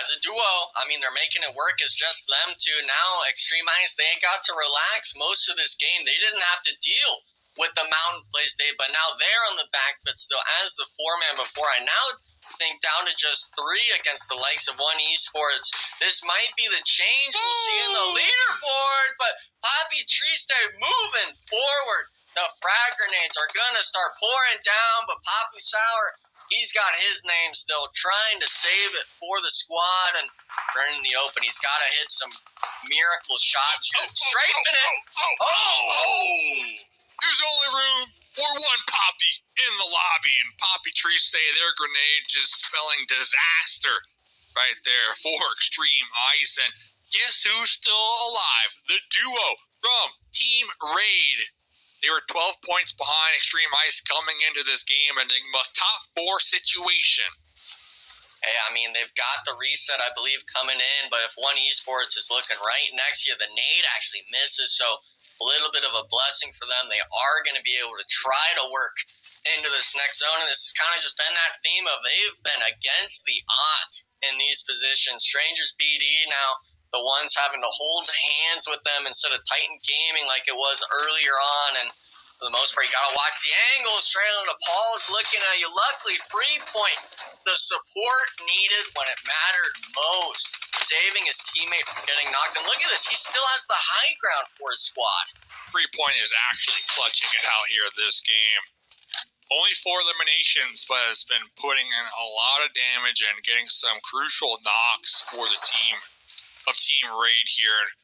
As a duo, I mean, they're making it work. It's just them two. Now, Extreme Ice, they got to relax most of this game. They didn't have to deal with the mountain plays, Dave, but now they're on the back foot still as the 4-man before. I now think down to just 3 against the likes of One Esports. This might be the change we'll see in the leaderboard, but Poppy Triste moving forward. The frag grenades are going to start pouring down, but Poppy Sour, he's got his name still, trying to save it for the squad and running the open. He's got to hit some miracle shots here. Strafing it. There's only room for one Poppy in the lobby, and Poppy Triste, their grenade just spelling disaster right there for Extreme Ice. And guess who's still alive? The duo from Team Raid. They were 12 points behind Extreme Ice coming into this game, and a top 4 situation. Hey, I mean, they've got the reset, I believe, coming in, but if One Esports is looking right next to you, the nade actually misses, so a little bit of a blessing for them. They are going to be able to try to work into this next zone, and this has kind of just been that theme of they've been against the odds in these positions. Strangers BD now, the ones having to hold hands with them instead of Titan Gaming like it was earlier on, and for the most part, you got to watch the angles. Trailing to Paul's looking at you. Luckily, Free Point, the support needed when it mattered most, saving his teammate from getting knocked. And look at this. He still has the high ground for his squad. Free Point is actually clutching it out here this game. Only 4 eliminations, but has been putting in a lot of damage and getting some crucial knocks for the team of Team Raid here.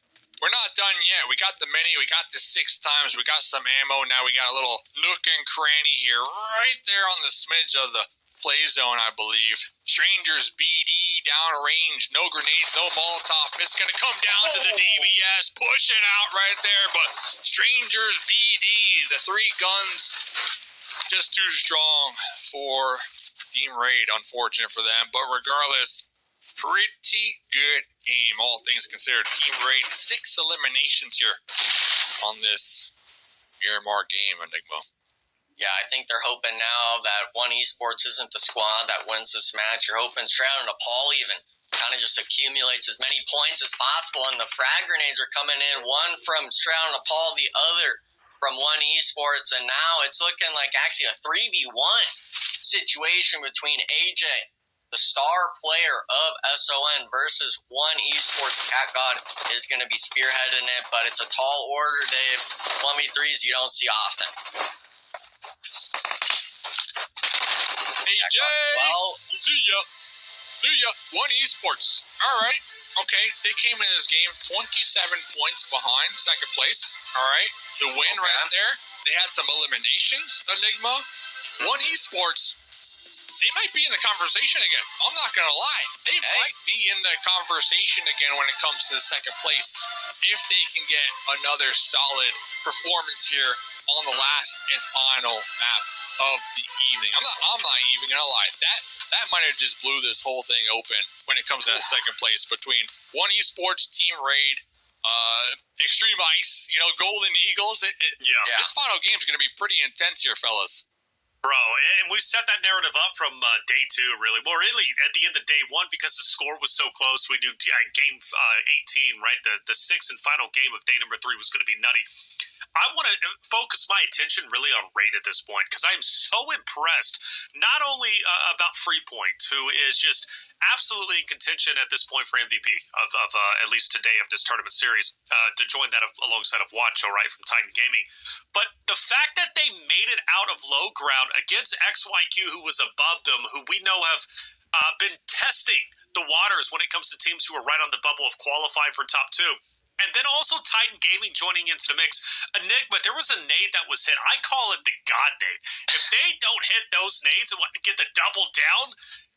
We're not done yet. We got the mini. We got the 6 times. We got some ammo. Now we got a little nook and cranny here right there on the smidge of the play zone, I believe. Strangers BD down range. No grenades, no Molotov. It's going to come down to the DBS. Pushing out right there. But Strangers BD, the 3 guns, just too strong for Team Raid. Unfortunate for them. But regardless, pretty good game, all things considered. Team Raid, 6 eliminations here on this Miramar game, Enigma. Yeah, I think they're hoping now that One Esports isn't the squad that wins this match. You're hoping Stroud and Paul even kind of just accumulates as many points as possible, and the frag grenades are coming in, one from straight on Nepal, the other from One Esports, and now it's looking like actually a 3v1 situation between AJ, the star player of SON, versus One Esports. Cat God is going to be spearheading it, but it's a tall order, Dave. 1v3s you don't see often. AJ! Well, See ya. One Esports. All right. Okay. They came into this game 27 points behind second place. All right. The win right there. They had some eliminations, Enigma. One Esports, they might be in the conversation again. I'm not going to lie. They might be in the conversation again when it comes to second place if they can get another solid performance here on the last and final map of the evening. I'm not even going to lie. That might have just blew this whole thing open when it comes to that second place between One Esports, Team Raid, Extreme Ice, Golden Eagles. This final game is going to be pretty intense here, fellas. Bro, and we set that narrative up from day two, really. Well, really, at the end of day one, because the score was so close, we knew game 18, right? The sixth and final game of day number 3 was going to be nutty. I want to focus my attention really on Raid at this point, because I am so impressed, not only about Freepoint, who is just absolutely in contention at this point for MVP of at least today of this tournament series, to join that alongside of Watcho, right, from Titan Gaming. But the fact that they made it out of low ground against XYQ, who was above them, who we know have been testing the waters when it comes to teams who are right on the bubble of qualifying for top 2. And then also Titan Gaming joining into the mix. Enigma, there was a nade that was hit. I call it the God nade. If they don't hit those nades and get the double down,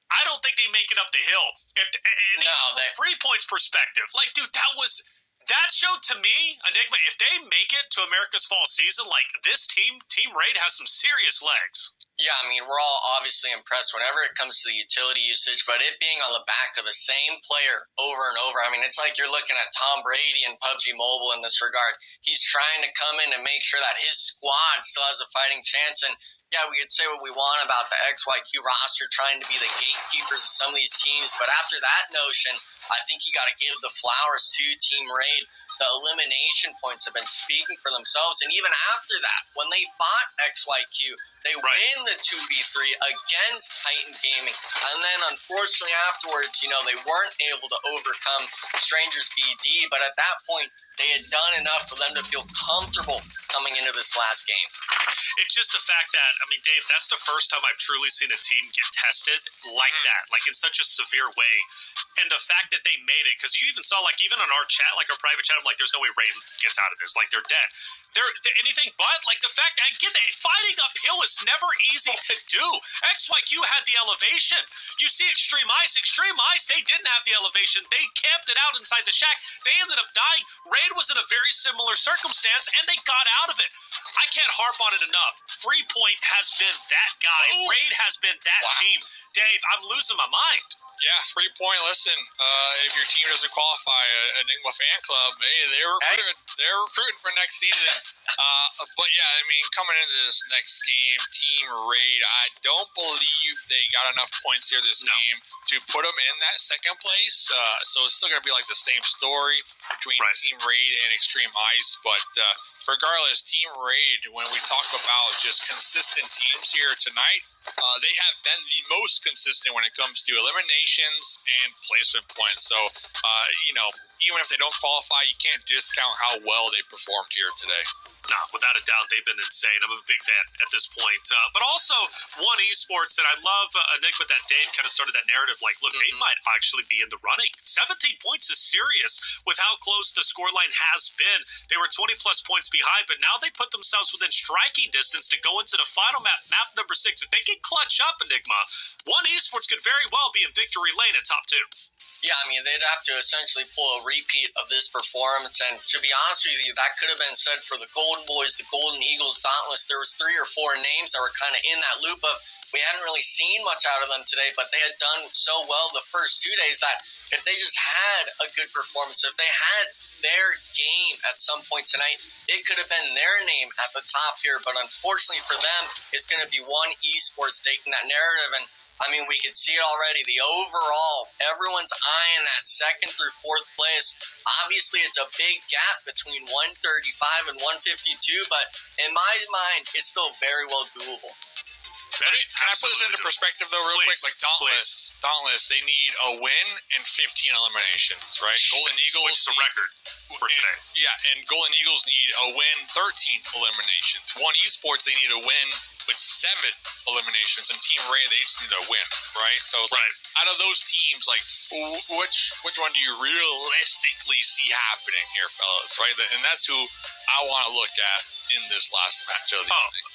I don't think they make it up the hill. From Freepoint's perspective, dude, that showed to me, Enigma, if they make it to America's fall season, this Team Raid has some serious legs. yeah, I mean, we're all obviously impressed whenever it comes to the utility usage, but it being on the back of the same player over and over, I mean, it's like you're looking at Tom Brady and Pubg Mobile in this regard. He's trying to come in and make sure that his squad still has a fighting chance, and yeah, we could say what we want about the XYQ roster trying to be the gatekeepers of some of these teams, but after that notion, I think you got to give the flowers to Team Raid. The elimination points have been speaking for themselves, and even after that, when they fought XYQ, they win the 2v3 against Titan Gaming, and then unfortunately afterwards, they weren't able to overcome Strangers BD, but at that point, they had done enough for them to feel comfortable coming into this last game. It's just the fact that, I mean, Dave, that's the first time I've truly seen a team get tested like that, in such a severe way. And the fact that they made it, because you even saw, even on our chat, our private chat, I'm like, there's no way Raid gets out of this. They're dead. They're anything but, the fact that, again, fighting uphill is never easy to do. XYQ had the elevation. You see Extreme Ice, they didn't have the elevation. They camped it out inside the shack. They ended up dying. Raid was in a very similar circumstance, and they got out of it. I can't harp on it enough. Freepoint has been that guy. Raid has been that team. Dave, I'm losing my mind. Yeah, Freepoint, listen, if your team doesn't qualify, Enigma Fan Club, they're recruiting for next season. But yeah, I mean, coming into this next game, Team Raid, I don't believe they got enough points here this game to put them in that second place. So it's still going to be the same story between Team Raid and Extreme Ice. But regardless, Team Raid, when we talk about just consistent teams here tonight, they have been the most consistent when it comes to eliminations and placement points. So, even if they don't qualify, you can't discount how well they performed here today. No, without a doubt, they've been insane. I'm a big fan at this point. But also, One Esports, and I love Enigma that Dave kind of started that narrative. Look, they might actually be in the running. 17 points is serious with how close the scoreline has been. They were 20-plus points behind, but now they put themselves within striking distance to go into the final map number 6. If they can clutch up, Enigma, One Esports could very well be in victory lane at top 2. Yeah, I mean, they'd have to essentially pull a repeat of this performance, and to be honest with you, that could have been said for the Golden Boys, the Golden Eagles, Dauntless. There was 3 or 4 names that were kind of in that loop of, we hadn't really seen much out of them today, but they had done so well the first 2 days that if they just had a good performance, if they had their game at some point tonight, it could have been their name at the top here, but unfortunately for them, it's going to be One Esports taking that narrative, and I mean, we could see it already. The overall, everyone's eyeing that 2nd through 4th place. Obviously, it's a big gap between 135 and 152, but in my mind, it's still very well doable. Can I put this into perspective, though, real quick? Like, Dauntless, they need a win and 15 eliminations, right? Golden Eagles... Which is a record for today. Yeah, and Golden Eagles need a win, 13 eliminations. One Esports, they need a win with 7 eliminations. And Team Ray, they just need a win, right? So, it's like, out of those teams, like, which one do you realistically see happening here, fellas, right? And that's who I want to look at in this last match of the evening.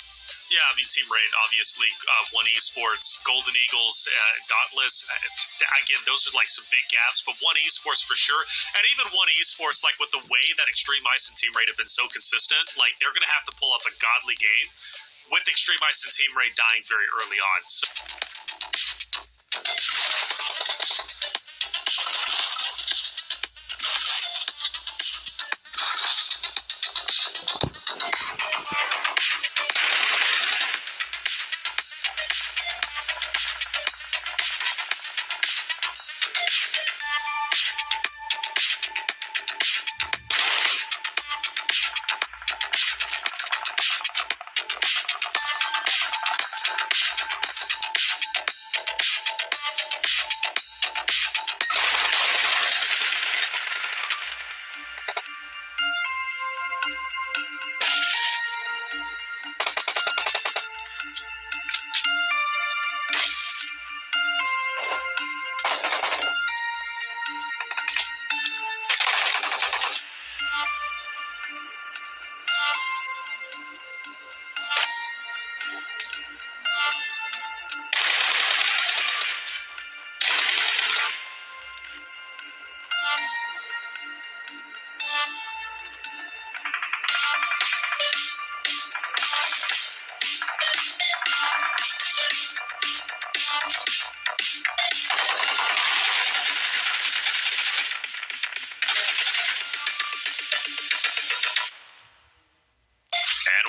Yeah, I mean, Team Raid, obviously, One Esports, Golden Eagles, Dauntless. Again, those are like some big gaps, but One Esports for sure. And even One Esports, like with the way that Extreme Ice and Team Raid have been so consistent, like they're going to have to pull up a godly game with Extreme Ice and Team Raid dying very early on. So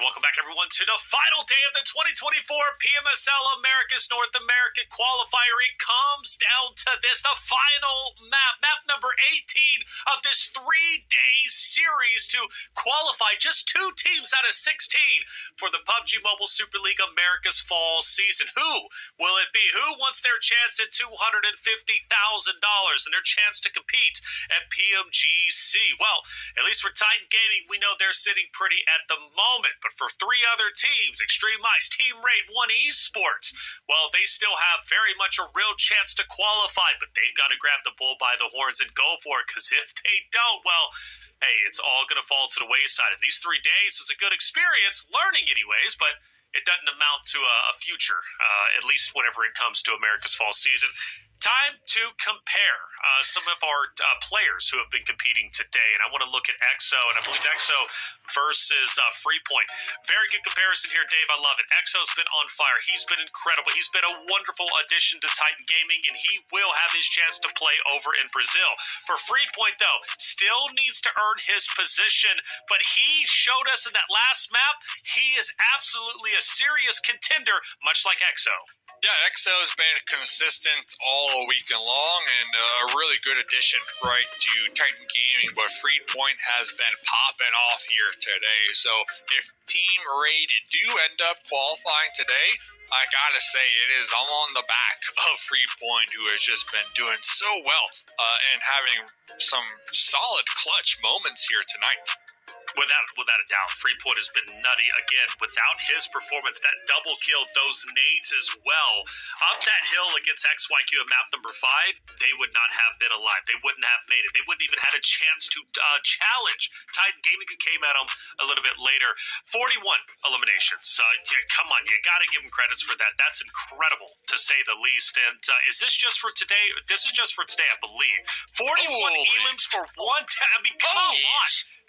welcome back, everyone, to the final day of the 2024 PMSL America's North American Qualifier. It comes down to this, the final map number 18 of this 3-day series to qualify just 2 teams out of 16 for the PUBG Mobile Super League America's fall season. Who will it be? Who wants their chance at $250,000 and their chance to compete at PMGC? Well, at least for Titan Gaming, we know they're sitting pretty at the moment. But for 3 other teams, Extreme Ice, Team Raid, One Esports, well, they still have very much a real chance to qualify, but they've got to grab the bull by the horns and go for it, because if they don't, well, hey, it's all going to fall to the wayside. And these 3 days was a good experience, learning anyways, but it doesn't amount to a future, at least whenever it comes to America's fall season. Time to compare some of our players who have been competing today. And I want to look at EXO, and I believe EXO versus Freepoint. Very good comparison here, Dave. I love it. EXO's been on fire. He's been incredible. He's been a wonderful addition to Titan Gaming, and he will have his chance to play over in Brazil. For Freepoint, though, still needs to earn his position, but he showed us in that last map, he is absolutely a serious contender, much like EXO. Yeah, EXO has been consistent all weekend long and a really good addition, right, to Titan Gaming, but Freepoint has been popping off here today. So if Team Raid do end up qualifying today, I gotta say it is all on the back of Freepoint, who has just been doing so well and having some solid clutch moments here tonight. Without a doubt, Freepoint has been nutty. Again, without his performance, that double kill, those nades as well. Up that hill against XYQ at map number 5, they would not have been alive. They wouldn't have made it. They wouldn't even had a chance to challenge Titan Gaming, who came at them a little bit later. 41 eliminations. Yeah, come on, you got to give them credits for that. That's incredible, to say the least. And is this just for today? This is just for today, I believe. 41 elims for one. I mean, come on.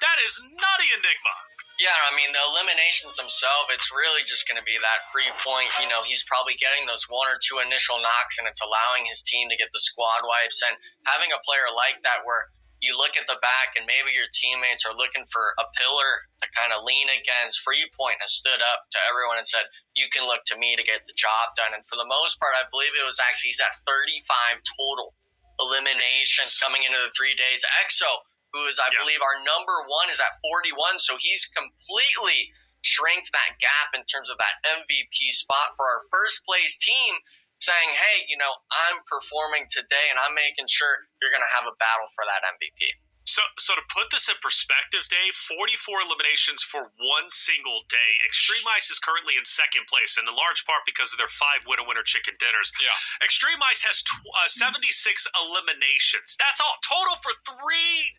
That is nutty, Enigma. Yeah, I mean, the eliminations themselves, it's really just going to be that Freepoint. You know, he's probably getting those 1 or 2 initial knocks, and it's allowing his team to get the squad wipes. And having a player like that where you look at the back and maybe your teammates are looking for a pillar to kind of lean against. Free Point has stood up to everyone and said, you can look to me to get the job done. And for the most part, I believe it was actually, he's at 35 total eliminations coming into the 3 days. EXO, who is, I believe, our number one, is at 41. So he's completely shrinks that gap in terms of that MVP spot for our first place team, saying, hey, I'm performing today and I'm making sure you're going to have a battle for that MVP. So to put this in perspective, Dave, 44 eliminations for one single day. Extreme Ice is currently in second place, in large part because of their 5 winner chicken dinners. Yeah. Extreme Ice has 76 eliminations. That's all total for 3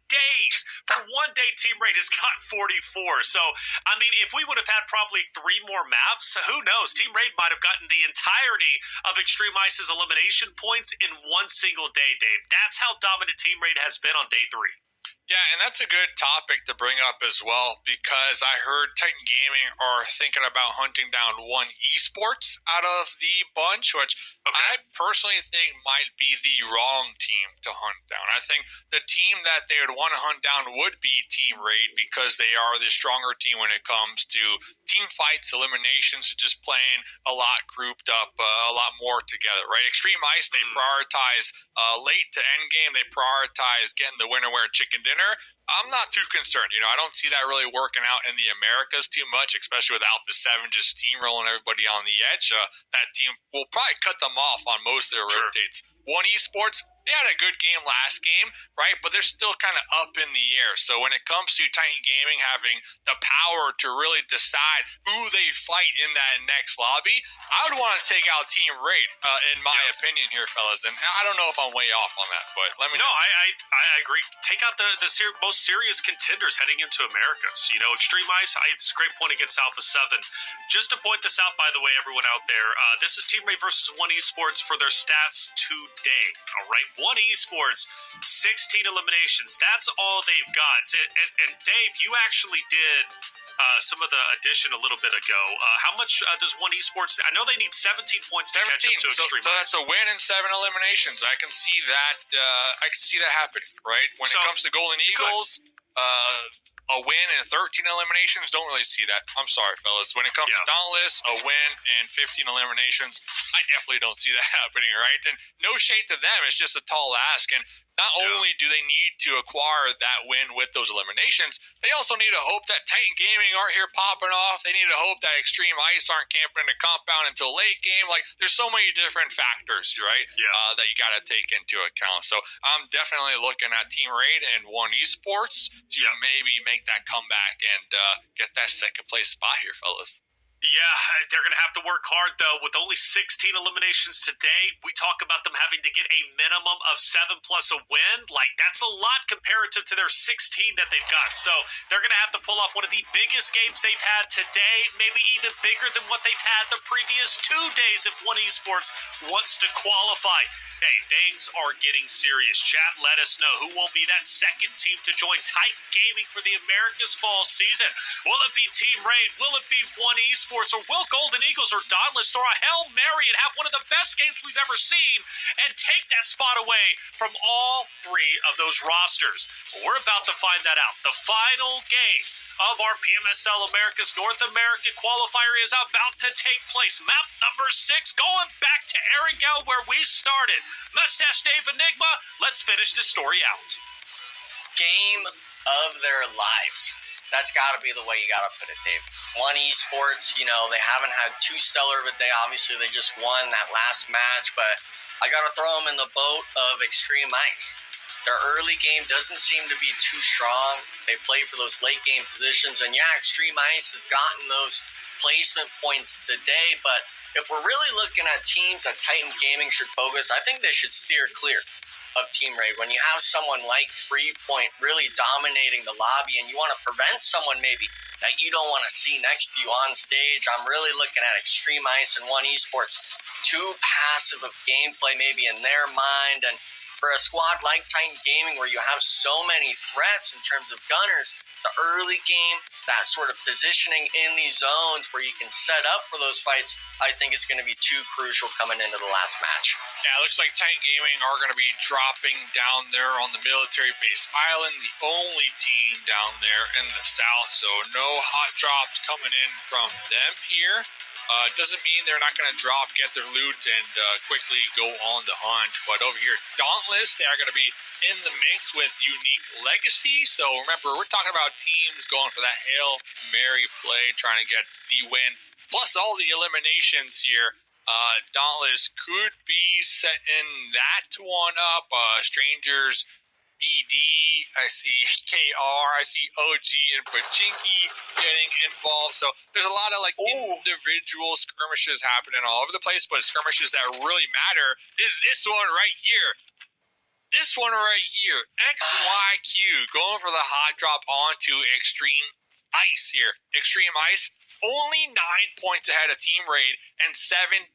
days. For 1 day, Team Raid has got 44. So, I mean, if we would have had probably 3 more maps, who knows? Team Raid might have gotten the entirety of Extreme Ice's elimination points in one single day, Dave. That's how dominant Team Raid has been on day 3. Yeah, and that's a good topic to bring up as well, because I heard Titan Gaming are thinking about hunting down One Esports out of the bunch, which I personally think might be the wrong team to hunt down. I think the team that they would want to hunt down would be Team Raid, because they are the stronger team when it comes to team fights, eliminations, just playing a lot grouped up, a lot more together, right? Extreme Ice, they prioritize late to end game. They prioritize getting the winner chicken dinner. I'm not too concerned. I don't see that really working out in the Americas too much, especially with Alpha 7 just steamrolling everybody on the edge. That team will probably cut them off on most of their rotates. One Esports, they had a good game last game, right? But they're still kind of up in the air. So when it comes to Titan Gaming having the power to really decide who they fight in that next lobby, I would want to take out Team Raid, in my opinion here, fellas. And I don't know if I'm way off on that, but let me know. No, I agree. Take out the most serious contenders heading into Americas. Extreme Ice, it's a great point against Alpha 7. Just to point this out, by the way, everyone out there, this is Team Raid versus One Esports for their stats today. All right, One Esports, 16 eliminations. That's all they've got. And Dave, you actually did some of the addition a little bit ago. How much does One Esports? I know they need 17 points to catch up to Extreme. So that's a win and 7 eliminations. I can see that. I can see that happening, right? When it comes to Golden Eagles, a win and 13 eliminations, don't really see that. I'm sorry, fellas. When it comes to Dauntless, a win and 15 eliminations, I definitely don't see that happening, right? And no shade to them. It's just a tall ask. And not only do they need to acquire that win with those eliminations, they also need to hope that Titan Gaming aren't here popping off. They need to hope that Extreme Ice aren't camping in the compound until late game. Like, there's so many different factors, right? That you got to take into account. So I'm definitely looking at Team Raid and One Esports to maybe make that comeback and get that second place spot here, fellas. Yeah, they're going to have to work hard, though. With only 16 eliminations today, we talk about them having to get a minimum of 7 plus a win. Like, that's a lot comparative to their 16 that they've got. So they're going to have to pull off one of the biggest games they've had today, maybe even bigger than what they've had the previous 2 days if One Esports wants to qualify. Hey, things are getting serious. Chat, let us know who will be that second team to join Titan Gaming for the Americas fall season. Will it be Team Raid? Will it be One Esports? Or will Golden Eagles or Dauntless throw a Hail Mary and have one of the best games we've ever seen and take that spot away from all 3 of those rosters? We're about to find that out. The final game of our PMSL America's North American qualifier is about to take place. Map number 6, going back to Erringel where we started. Mustache Dave Enigma, let's finish this story out. Game of their lives. That's got to be the way you got to put it, Dave. One Esports, they haven't had too stellar of a day. Obviously, they just won that last match, but I got to throw them in the boat of Extreme Ice. Their early game doesn't seem to be too strong. They play for those late game positions. And yeah, Extreme Ice has gotten those placement points today. But if we're really looking at teams that Titan Gaming should focus, I think they should steer clear of Team Raid. When you have someone like Free Point really dominating the lobby and you want to prevent someone maybe that you don't want to see next to you on stage, I'm really looking at Extreme Ice and One Esports. Too passive of gameplay maybe in their mind, and for a squad like Titan Gaming where you have so many threats in terms of gunners, the early game, that sort of positioning in these zones where you can set up for those fights, I think is going to be too crucial coming into the last match. Yeah, it looks like Titan Gaming are going to be dropping down there on the military base island, the only team down there in the south, so no hot drops coming in from them here. Doesn't mean they're not going to drop, get their loot, and quickly go on the hunt. But over here, Dauntless, they are going to be in the mix with Unique Legacy. So remember, we're talking about teams going for that Hail Mary play, trying to get the win. Plus all the eliminations here. Dauntless could be setting that one up. Strangers, BD, I see KR, I see OG and Pachinki getting involved. So there's a lot of individual skirmishes happening all over the place, but skirmishes that really matter is this one right here. This one right here, XYQ, going for the hot drop onto Extreme Ice here. Extreme Ice, only 9 points ahead of Team Raid and 17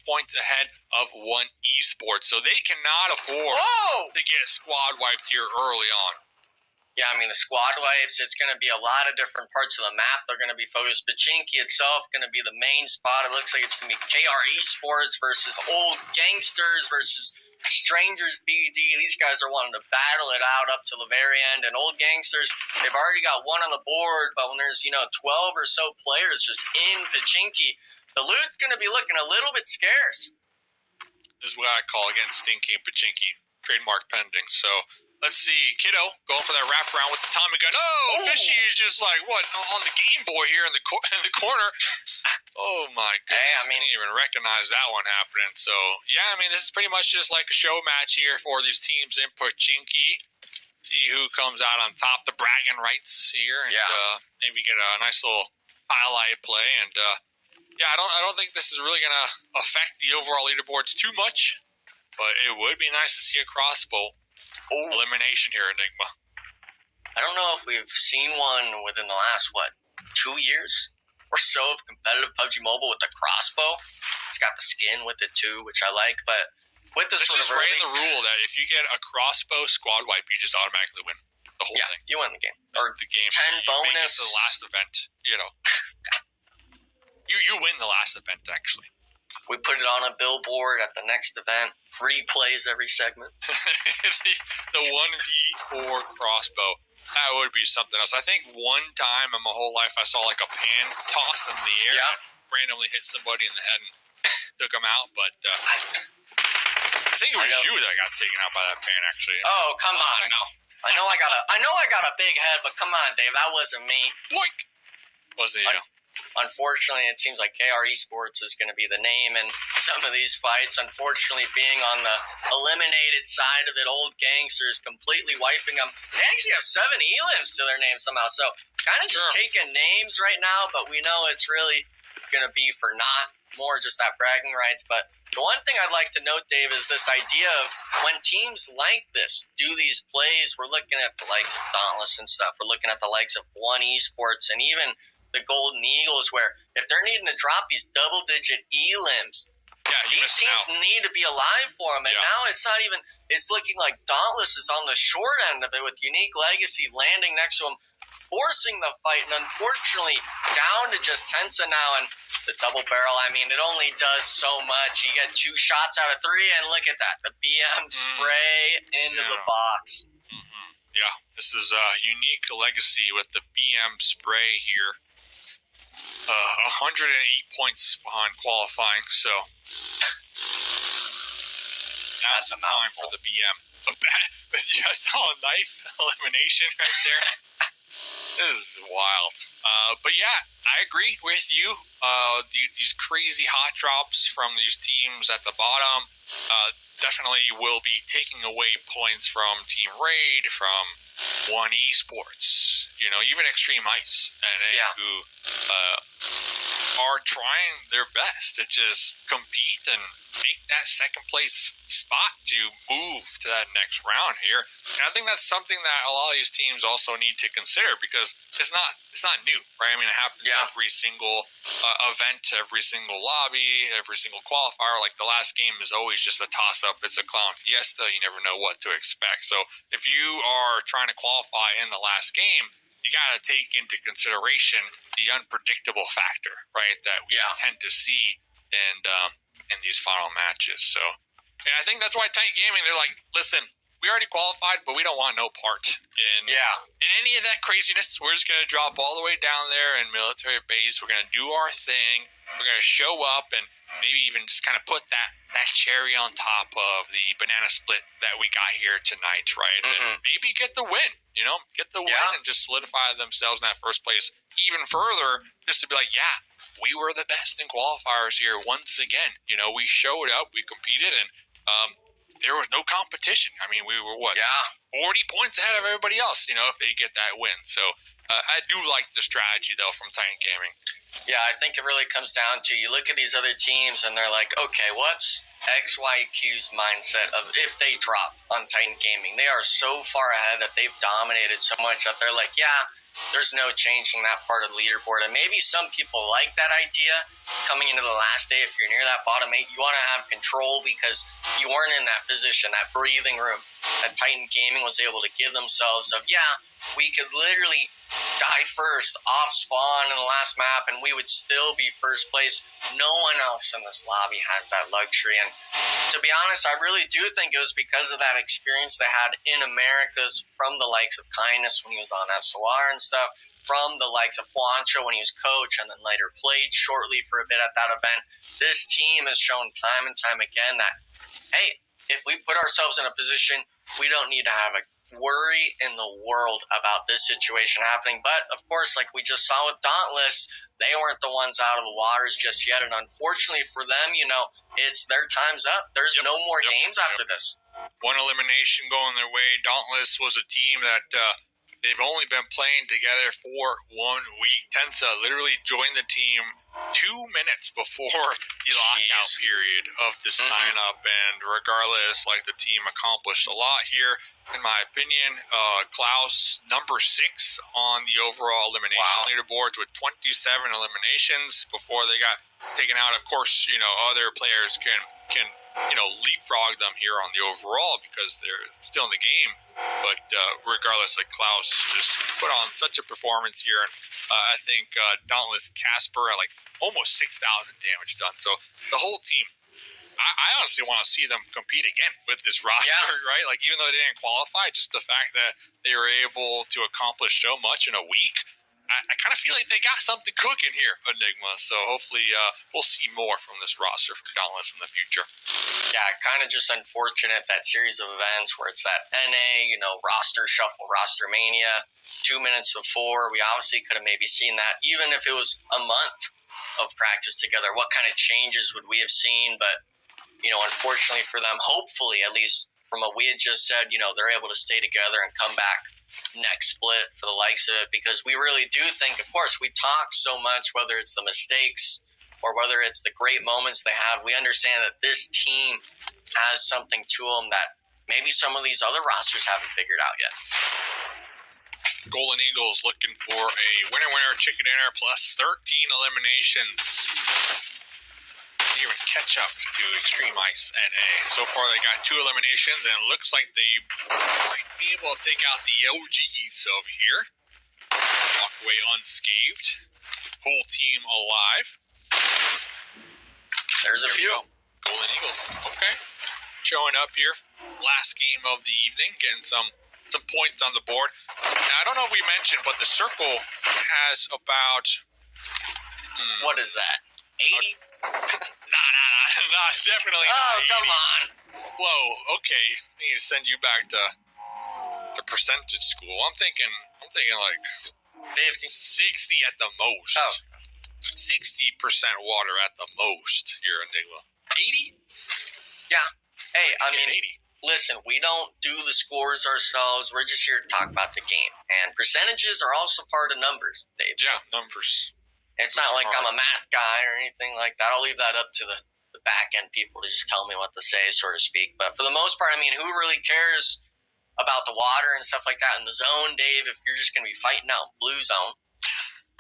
points ahead of One Esports. So they cannot afford to get squad wiped here early on. Yeah, I mean, the squad wipes, it's going to be a lot of different parts of the map. They're going to be focused. Pachinki itself going to be the main spot. It looks like it's going to be KR Esports versus Old Gangsters versus Strangers BD. These guys are wanting to battle it out up to the very end. And Old Gangsters, they've already got one on the board, but when there's, 12 or so players just in Pachinki, the loot's going to be looking a little bit scarce. This is what I call, again, stinking Pachinki. Trademark pending. So let's see. Kiddo going for that wraparound with the Tommy gun. Oh, Fishy is just like, what, on the Game Boy here in the corner. Oh, my goodness. Hey, I didn't even recognize that one happening. So, yeah, I mean, this is pretty much just like a show match here for these teams in Pachinki. See who comes out on top, the bragging rights here. And maybe get a nice little highlight play. And, I don't think this is really going to affect the overall leaderboards too much. But it would be nice to see a crossbow elimination here, Enigma. I don't know if we've seen one within the last, 2 years or so of competitive PUBG Mobile with the crossbow. It's got the skin with it too, which I like. But with this It's just right in the rule that if you get a crossbow squad wipe, you just automatically win the whole thing. You win the game. Or the game. 10 bonus. Make it to the last event, You win the last event, actually. We put it on a billboard at the next event. Free plays every segment. the 1v4 crossbow. That would be something else. I think one time in my whole life I saw like a pan toss in the air and randomly hit somebody in the head and took them out. But I think it was you that got taken out by that pan, actually. Oh, come on. No. I know I got a big head, but come on, Dave. That wasn't me. Boink! Wasn't you? Unfortunately, it seems like KR Esports is going to be the name in some of these fights. Unfortunately, being on the eliminated side of it, Old Gangsters completely wiping them. They actually have 7 elims to their name somehow. So kind of just taking names right now, but we know it's really going to be for not more just that bragging rights. But the one thing I'd like to note, Dave, is this idea of when teams like this do these plays, we're looking at the likes of Dauntless and stuff. We're looking at the likes of One Esports and even the Golden Eagles, where if they're needing to drop these double-digit elims, these teams need to be alive for them. And now it's not even, it's looking like Dauntless is on the short end of it with Unique Legacy landing next to him, forcing the fight, and unfortunately down to just Tensa now. And the double barrel, I mean, it only does so much. You get 2 shots out of 3, and look at that, the BM spray into the box. Yeah, this is Unique Legacy with the BM spray here. 108 points behind qualifying, so that's a time for the BM. But you saw a knife elimination right there. This is wild. But yeah, I agree with you. These crazy hot drops from these teams at the bottom definitely will be taking away points from Team Raid, from One Esports, even Extreme Ice, and who are trying their best to just compete and make that second place spot to move to that next round here. And I think that's something that a lot of these teams also need to consider, because it's not new, right? I mean, it happens every single event, every single lobby, every single qualifier. Like, the last game is always just a toss-up. It's a clown fiesta. You never know what to expect. So if you are trying to qualify in the last game, you got to take into consideration the unpredictable factor, right, that we tend to see in these final matches. So, and I think that's why Titan Gaming, they're like, listen, we already qualified, but we don't want no part in any of that craziness. We're just going to drop all the way down there in military base. We're going to do our thing. We're going to show up and maybe even just kind of put that cherry on top of the banana split that we got here tonight, right? And maybe get the win, get the win and just solidify themselves in that first place even further, just to be like, we were the best in qualifiers here once again. We showed up, we competed, and there was no competition. I mean, we were 40 points ahead of everybody else, if they get that win. So I do like the strategy, though, from Titan Gaming. Yeah, I think it really comes down to, you look at these other teams and they're like, okay, what's XYQ's mindset of if they drop on Titan Gaming? They are so far ahead that they've dominated so much that they're like, there's no changing that part of the leaderboard. And maybe some people like that idea coming into the last day. If you're near that bottom 8, you want to have control because you weren't in that position, that breathing room that Titan Gaming was able to give themselves of, we could literally die first off spawn in the last map and we would still be first place. No one else in this lobby has that luxury. And to be honest, I really do think it was because of that experience they had in Americas from the likes of Kindness when he was on SOR and stuff, from the likes of Juancho when he was coach and then later played shortly for a bit at that event. This team has shown time and time again that, hey, if we put ourselves in a position, we don't need to have a worry in the world about this situation happening. But of course, like we just saw with Dauntless, they weren't the ones out of the waters just yet. And unfortunately for them, it's their time's up. There's no more games after this. One elimination going their way. Dauntless was a team that they've only been playing together for 1 week. Tensa literally joined the team 2 minutes before the lockout period of the sign-up, and regardless, the team accomplished a lot here, in my opinion. Klaus, number 6 on the overall elimination leaderboards with 27 eliminations before they got taken out. Of course, other players can leapfrog them here on the overall because they're still in the game. But regardless, Klaus just put on such a performance here. And I think Dauntless Casper at almost 6,000 damage done. So the whole team, I honestly want to see them compete again with this roster, right? Even though they didn't qualify, just the fact that they were able to accomplish so much in a week, I kind of feel like they got something cooking here, Enigma. So hopefully we'll see more from this roster from Dauntless in the future. Yeah, kind of just unfortunate, that series of events where it's that NA, roster shuffle, roster mania, 2 minutes before. We obviously could have maybe seen that, even if it was a month of practice together. What kind of changes would we have seen? But, unfortunately for them, hopefully, at least from what we had just said, they're able to stay together and come back next split for the likes of it, because we really do think, of course, we talk so much, whether it's the mistakes or whether it's the great moments they have, we understand that this team has something to them that maybe some of these other rosters haven't figured out yet. Golden Eagles looking for a winner chicken dinner plus 13 eliminations. Even catch up to Extreme Ice NA. So far, they got 2 eliminations, and it looks like they might be able to take out the OGs over here. Walk away unscathed. Whole team alive. There's a few. Golden Eagles. Okay. Showing up here. Last game of the evening, getting some points on the board. Now, I don't know if we mentioned, but the circle has about... What is that? 80? Nah, definitely not. Oh, come 80. on. Whoa, okay. I need to send you back to percentage school. I'm thinking 50. 60 at the most. Oh. 60% water at the most here in Enigma. 80? Yeah. Hey, I mean, 80. Listen, we don't do the scores ourselves. We're just here to talk about the game. And percentages are also part of numbers, Dave. Yeah, numbers. It's not like I'm a math guy or anything like that. I'll leave that up to the back end people to just tell me what to say, so to speak. But for the most part, I mean, who really cares about the water and stuff like that in the zone, Dave, if you're just going to be fighting out blue zone?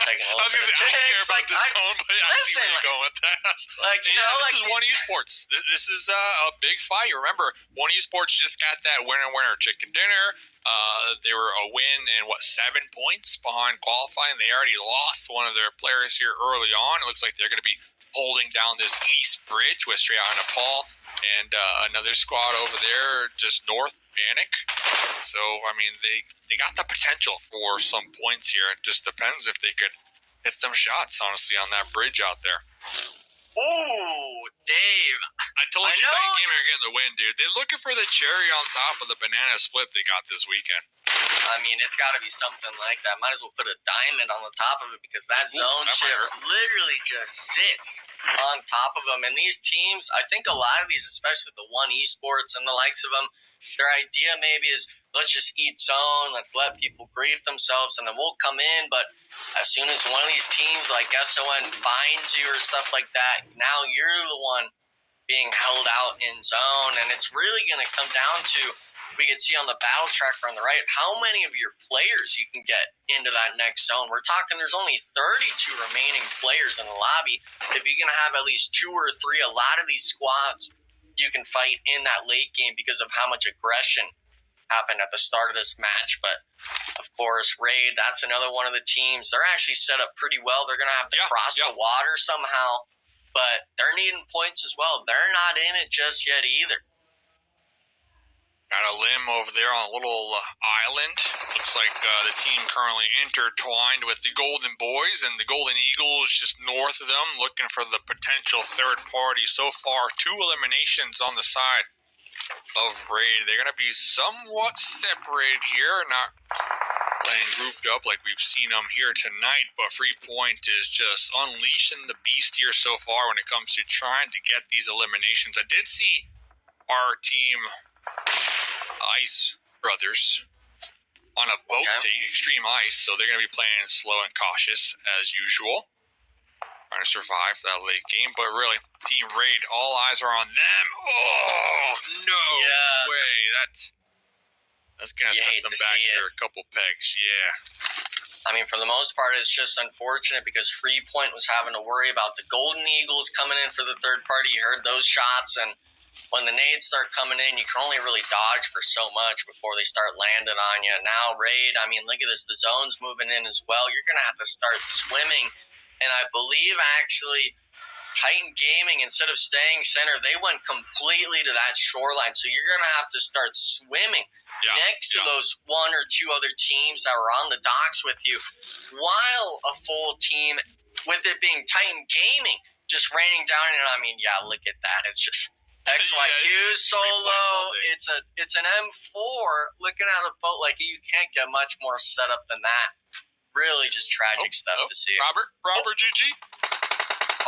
Taking a I was little gonna bit say, of I care ticks, about the zone, but I see where you're listen, going with that. like, you Yeah, know, this like is One Esports. This is a big fight. Remember, One Esports just got that winner chicken dinner. They were a win and 7 points behind qualifying. They already lost one of their players here early on. It looks like they're going to be holding down this east bridge with Straight Out Nepal and another squad over there just north, Manic. So I mean, they got the potential for some points here. It just depends if they could hit them shots, honestly, on that bridge out there. ooh, Dave. I told I you, know Titan Gaming are getting the win, dude. They're looking for the cherry on top of the banana split they got this weekend. I mean, it's got to be something like that. Might as well put a diamond on the top of it because that Ooh, zone that might shift hurt. literally just sits on top of them. And these teams, I think a lot of these, especially the One Esports and the likes of them, their idea maybe is let's just eat zone, let's let people grief themselves, and then we'll come in. But as soon as one of these teams like SON finds you or stuff like that, now you're the one being held out in zone. And it's really going to come down to, we can see on the battle tracker on the right, how many of your players you can get into that next zone. We're talking there's only 32 remaining players in the lobby. If you're going to have at least 2 or 3, a lot of these squads you can fight in that late game because of how much aggression happened at the start of this match. But of course, Raid, that's another one of the teams. They're actually set up pretty well. They're going to have to cross the water somehow, but they're needing points as well. They're not in it just yet either. Got a limb over there on a little island. Looks like the team currently intertwined with the Golden Boys and the Golden Eagles just north of them, looking for the potential third party. So far, 2 eliminations on the side of Raid. They're going to be somewhat separated here, not playing grouped up like we've seen them here tonight, but Free Point is just unleashing the beast here so far when it comes to trying to get these eliminations. I did see our team Ice Brothers on a boat to extreme ice, so they're going to be playing slow and cautious as usual, trying to survive that late game. But really, Team Raid, all eyes are on them. Oh no way! That's going to set them back here a couple pegs. Yeah. I mean, for the most part, it's just unfortunate because Free Point was having to worry about the Golden Eagles coming in for the third party. You heard those shots, and when the nades start coming in, you can only really dodge for so much before they start landing on you. Now, Raid, I mean, look at this. The zone's moving in as well. You're going to have to start swimming. And I believe, actually, Titan Gaming, instead of staying center, they went completely to that shoreline. So you're going to have to start swimming next to those 1 or 2 other teams that were on the docks with you, while a full team, with it being Titan Gaming, just raining down. And I mean, yeah, look at that. It's just XYQ solo. It's an M4 looking at a boat like you can't get much more set up than that. Really just tragic stuff to see. Robert GG.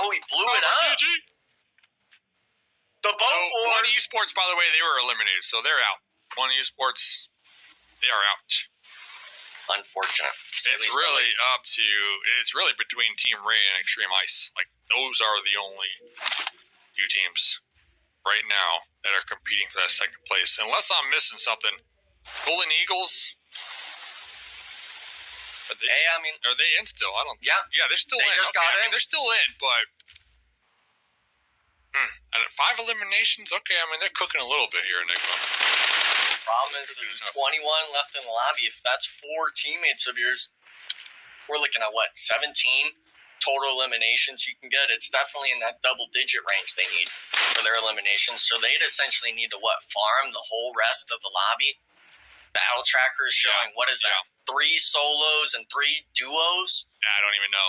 Oh, he blew it up. GG. The boat wars. One Esports, by the way, they were eliminated, so they're out. One Esports, they are out. Unfortunate. It's really between Team Ray and Extreme Ice. Like, those are the only 2 teams right now that are competing for that second place. Unless I'm missing something. Golden Eagles. Are they in still? I don't. Yeah. Yeah, they're still in. They just got in. I mean, they're still in, but. And 5 eliminations. Okay, I mean they're cooking a little bit here, Enigma. The problem is there's 21 left in the lobby. If that's 4 teammates of yours, we're looking at 17 total eliminations you can get. It's definitely in that double-digit range they need for their eliminations. So they'd essentially need to farm the whole rest of the lobby. Battle tracker is showing what is that? 3 solos and 3 duos. I don't even know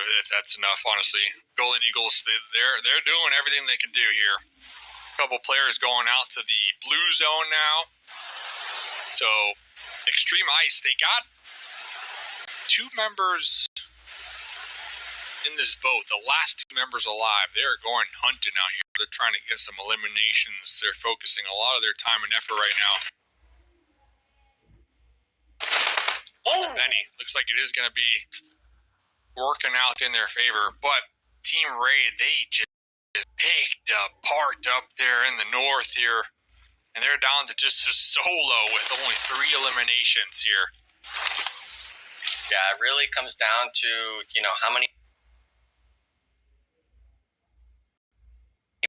if that's enough. Honestly, Golden Eagles, they're doing everything they can do here. A couple players going out to the blue zone now. So, Extreme Ice, they got 2 members in this boat. The last 2 members alive. They're going hunting out here. They're trying to get some eliminations. They're focusing a lot of their time and effort right now. Benny, looks like it is going to be working out in their favor. But Team Raid, they just picked apart up there in the north here. And they're down to just a solo with only 3 eliminations here. Yeah, it really comes down to, how many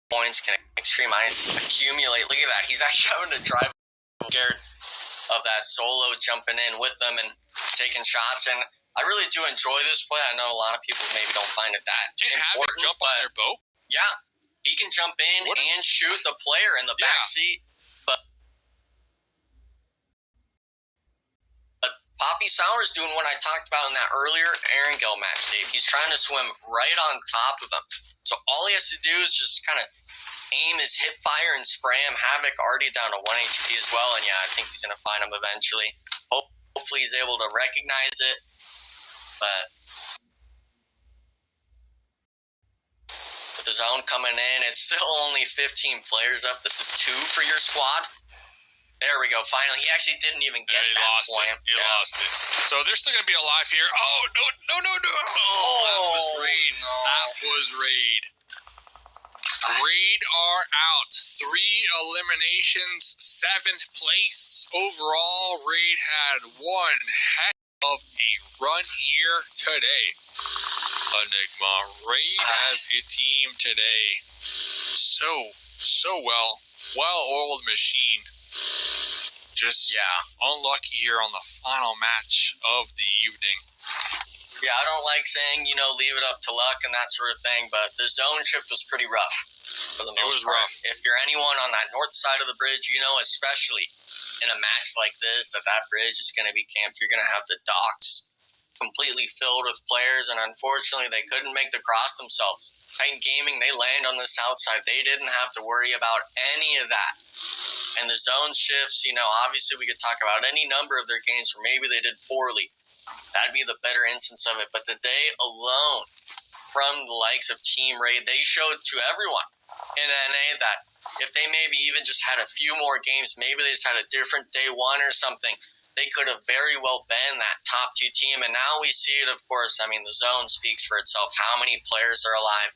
points can Extreme Ice accumulate. Look at that. He's actually having to drive scared of that solo jumping in with them and taking shots. And I really do enjoy this play. I know a lot of people maybe don't find it that important. Have him jump on their boat? Yeah. He can jump in and shoot the player in the back seat. Poppy Sauer is doing what I talked about in that earlier Erangel match, Dave. He's trying to swim right on top of him. So all he has to do is just kind of aim his hip fire and spray him. Havoc already down to 1 HP as well. And yeah, I think he's going to find him eventually. Hopefully he's able to recognize it. But with the zone coming in, it's still only 15 players up. This is 2 for your squad. There we go. Finally, he actually didn't even get that point. He lost it. So they're still going to be alive here. Oh, no. Oh, that was Raid. No. That was Raid. Raid are out. 3 eliminations, 7th place. Overall, Raid had one heck of a run here today. Enigma, Raid as a team today. So well-oiled machine. Just unlucky here on the final match of the evening. Yeah, I don't like saying, leave it up to luck and that sort of thing, but the zone shift was pretty rough for the most part. Rough. If you're anyone on that north side of the bridge, especially in a match like this, that bridge is going to be camped. You're going to have the docks completely filled with players, and unfortunately, they couldn't make the cross themselves. Titan Gaming, they land on the south side. They didn't have to worry about any of that. And the zone shifts, obviously we could talk about any number of their games where maybe they did poorly. That'd be the better instance of it. But today alone, from the likes of Team Raid, they showed to everyone in NA that if they maybe even just had a few more games, maybe they just had a different day one or something, they could have very well been that top 2 team. And now we see it, of course. I mean, the zone speaks for itself. How many players are alive?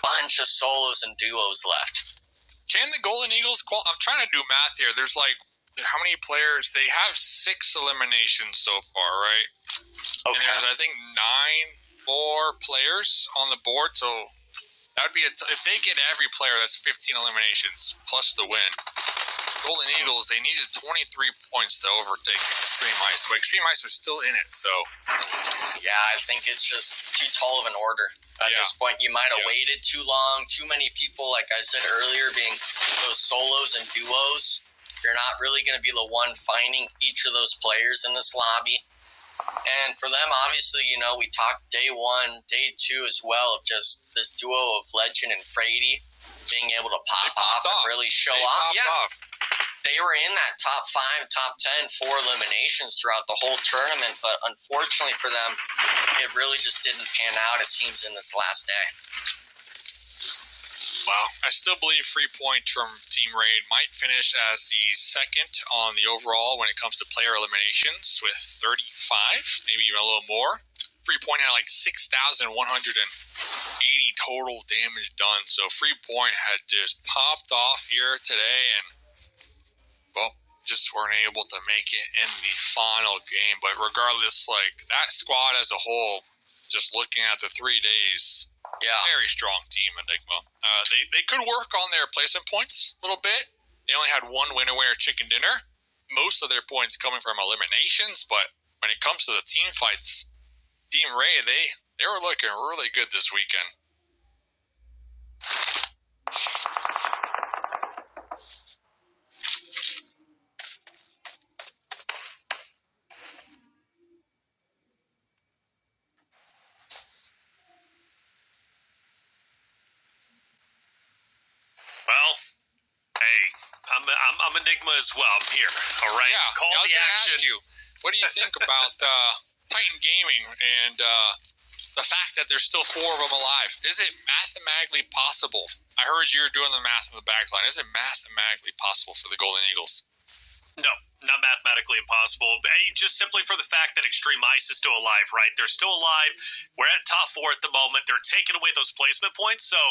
Bunch of solos and duos left. Can the Golden Eagles I'm trying to do math here. There's how many players? They have 6 eliminations so far, right? Okay. And there's, I think, 9 more players on the board. So that would be if they get every player, that's 15 eliminations plus the win. Golden Eagles, they needed 23 points to overtake Extreme Ice, but Extreme Ice are still in it, so... Yeah, I think it's just too tall of an order at this point. You might have waited too long, too many people, like I said earlier, being those solos and duos. You're not really going to be the one finding each of those players in this lobby. And for them, obviously, we talked day 1, day 2 as well, of just this duo of Legend and Frady being able to pop off and really show off. They were in that top 5, top 10 for eliminations throughout the whole tournament, but unfortunately for them, it really just didn't pan out, it seems, in this last day. Well, I still believe Free Point from Team Raid might finish as the second on the overall when it comes to player eliminations with 35, maybe even a little more. Free Point had 6,180 total damage done, so Free Point had just popped off here today and, well, just weren't able to make it in the final game. But regardless, that squad as a whole, just looking at the 3 days, very strong team, Enigma. They could work on their placement points a little bit. They only had 1 winner chicken dinner. Most of their points coming from eliminations, but when it comes to the team fights, Team Ray, they were looking really good this weekend. Well, hey, I'm Enigma as well. I'm here. All right. Yeah, Call I was the going to action. ask you, what do you think about Titan Gaming and the fact that there's still 4 of them alive? Is it mathematically possible? I heard you were doing the math in the back line. Is it mathematically possible for the Golden Eagles? No. Not mathematically impossible, just simply for the fact that Extreme Ice is still alive, right? They're still alive. We're at top 4 at the moment. They're taking away those placement points, so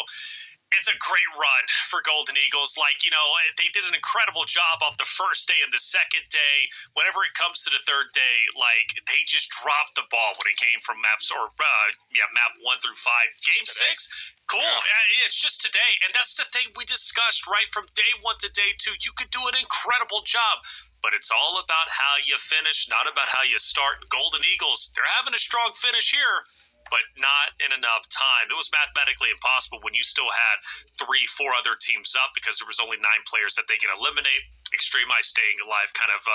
it's a great run for Golden Eagles. Like, they did an incredible job off the first day and the second day. Whenever it comes to the third day, like, they just dropped the ball when it came from map 1 through 5. Game 6, cool. Yeah. It's just today. And that's the thing we discussed, right? From day 1 to day 2, you could do an incredible job. But it's all about how you finish, not about how you start. Golden Eagles, they're having a strong finish here, but not in enough time. It was mathematically impossible when you still had 3-4 other teams up because there was only 9 players that they can eliminate. Extreme Ice staying alive kind of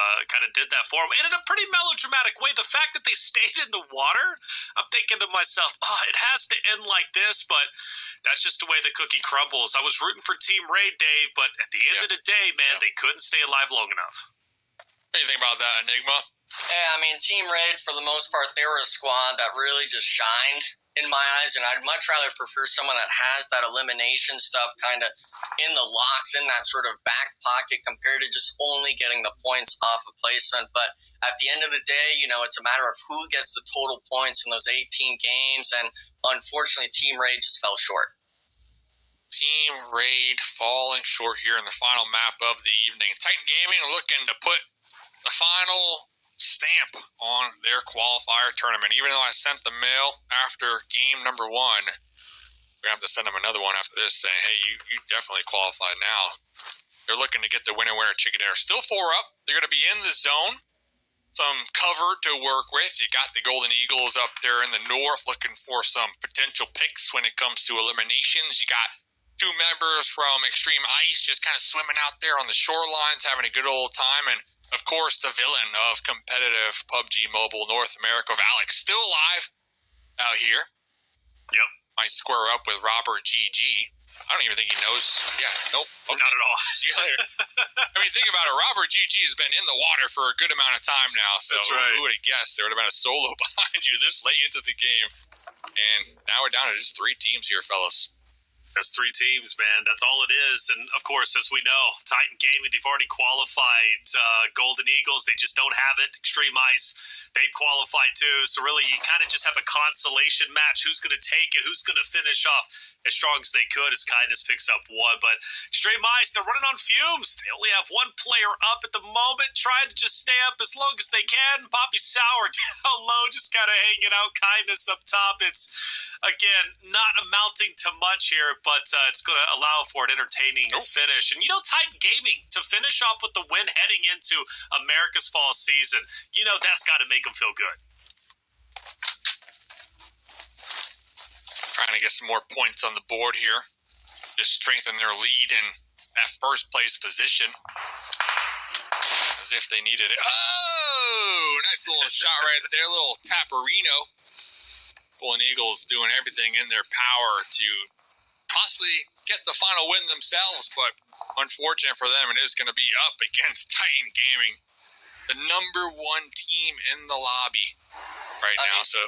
did that for them, and in a pretty melodramatic way. The fact that they stayed in the water, I'm thinking to myself, it has to end like this, but that's just the way the cookie crumbles. I was rooting for Team Raid, Dave, but at the end of the day, man, they couldn't stay alive long enough. What do you think about that, Enigma? Yeah, I mean, Team Raid, for the most part, they were a squad that really just shined in my eyes, and I'd much rather prefer someone that has that elimination stuff kind of in the locks, in that sort of back pocket, compared to just only getting the points off of placement. But at the end of the day, it's a matter of who gets the total points in those 18 games, and unfortunately, Team Raid just fell short. Team Raid falling short here in the final map of the evening. Titan Gaming looking to put the final stamp on their qualifier tournament. Even though I sent the mail after game number 1, we're going to have to send them another one after this saying, hey, you definitely qualified now. They're looking to get the winner chicken dinner. Still 4 up. They're going to be in the zone. Some cover to work with. You got the Golden Eagles up there in the north looking for some potential picks when it comes to eliminations. You got 2 members from Extreme Ice just kind of swimming out there on the shorelines, having a good old time. And of course, the villain of competitive Pubg Mobile North America, Alex, still alive out here. Yep. Might square up with Robert GG. I don't even think he knows. Yeah, nope. Okay. Not at all. See you later. I mean, think about it. Robert GG has been in the water for a good amount of time now. So That's right. Who would have guessed there would have been a solo behind you this late into the game? And now we're down to just 3 teams here, fellas. There's 3 teams, man. That's all it is. And, of course, as we know, Titan Gaming, they've already qualified. Golden Eagles, they just don't have it. Extreme Ice, they've qualified too. So, really, you kind of just have a consolation match. Who's going to take it? Who's going to finish off as strong as they could as Kindness picks up 1. But Extreme Ice, they're running on fumes. They only have 1 player up at the moment, trying to just stay up as long as they can. Poppy Sour down low, just kind of hanging out. Kindness up top. It's, again, not amounting to much here, but it's going to allow for an entertaining finish. And, Titan Gaming, to finish off with the win heading into America's fall season, that's got to make them feel good. Trying to get some more points on the board here. Just strengthen their lead in that first place position. As if they needed it. Oh! Nice little shot right there. Little Taparino. Golden Eagles doing everything in their power to possibly get the final win themselves, but unfortunate for them, it is going to be up against Titan Gaming, the number 1 team in the lobby right now. So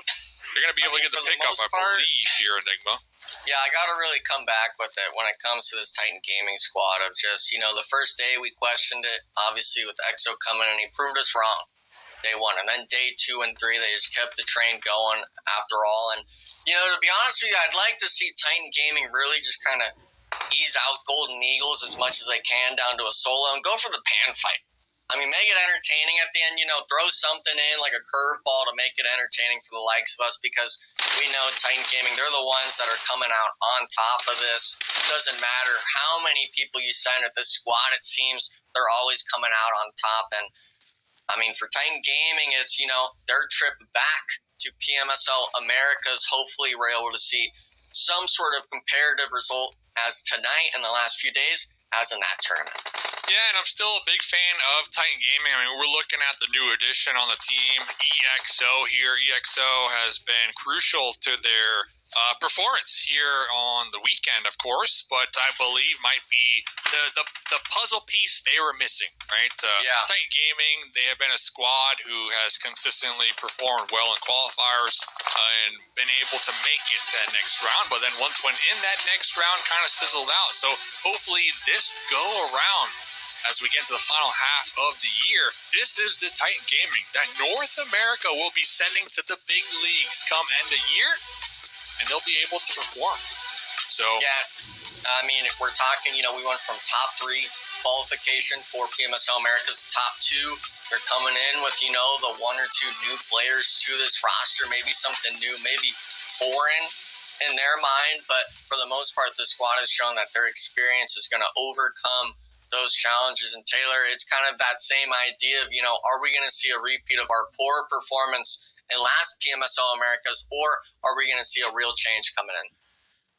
they're going to be able to get the pickup, I believe, here, Enigma. Yeah, I got to really come back with it when it comes to this Titan Gaming squad of just, the first day we questioned it, obviously with EXO coming and he proved us wrong. Day 1, and then day 2 and 3, they just kept the train going after all. And, to be honest with you, I'd like to see Titan Gaming really just kind of ease out Golden Eagles as much as they can down to a solo and go for the pan fight. I mean, make it entertaining at the end, throw something in like a curveball to make it entertaining for the likes of us, because we know Titan Gaming, they're the ones that are coming out on top of this. Doesn't matter how many people you send at this squad, it seems they're always coming out on top. And I mean, for Titan Gaming, it's, their trip back to PMSL Americas. Hopefully we're able to see some sort of comparative result as tonight and the last few days as in that tournament. Yeah, and I'm still a big fan of Titan Gaming. I mean, we're looking at the new addition on the team, EXO here. EXO has been crucial to their performance here on the weekend, of course, but I believe might be the puzzle piece they were missing, right? Titan Gaming, they have been a squad who has consistently performed well in qualifiers and been able to make it to that next round, but then once went in that next round, kind of sizzled out. So hopefully this go around, as we get to the final half of the year, this is the Titan Gaming that North America will be sending to the big leagues come end of year, and they'll be able to perform. So yeah, I mean, we're talking, we went from top 3 qualification for PMSL America's top 2. They're coming in with, the 1 or 2 new players to this roster, maybe something new, maybe foreign in their mind. But for the most part, the squad has shown that their experience is going to overcome those challenges. And Taylor, it's kind of that same idea of, are we going to see a repeat of our poor performance in last PMSL Americas, or are we going to see a real change coming in?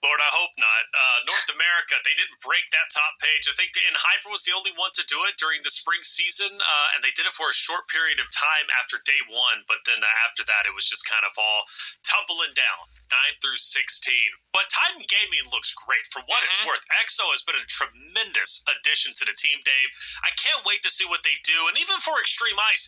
Lord, I hope not. North America, they didn't break that top page. I think Hyper was the only one to do it during the spring season, and they did it for a short period of time after day 1, but then after that, it was just kind of all tumbling down, 9 through 16. But Titan Gaming looks great for what it's worth. EXO has been a tremendous addition to the team, Dave. I can't wait to see what they do, and even for Extreme Ice,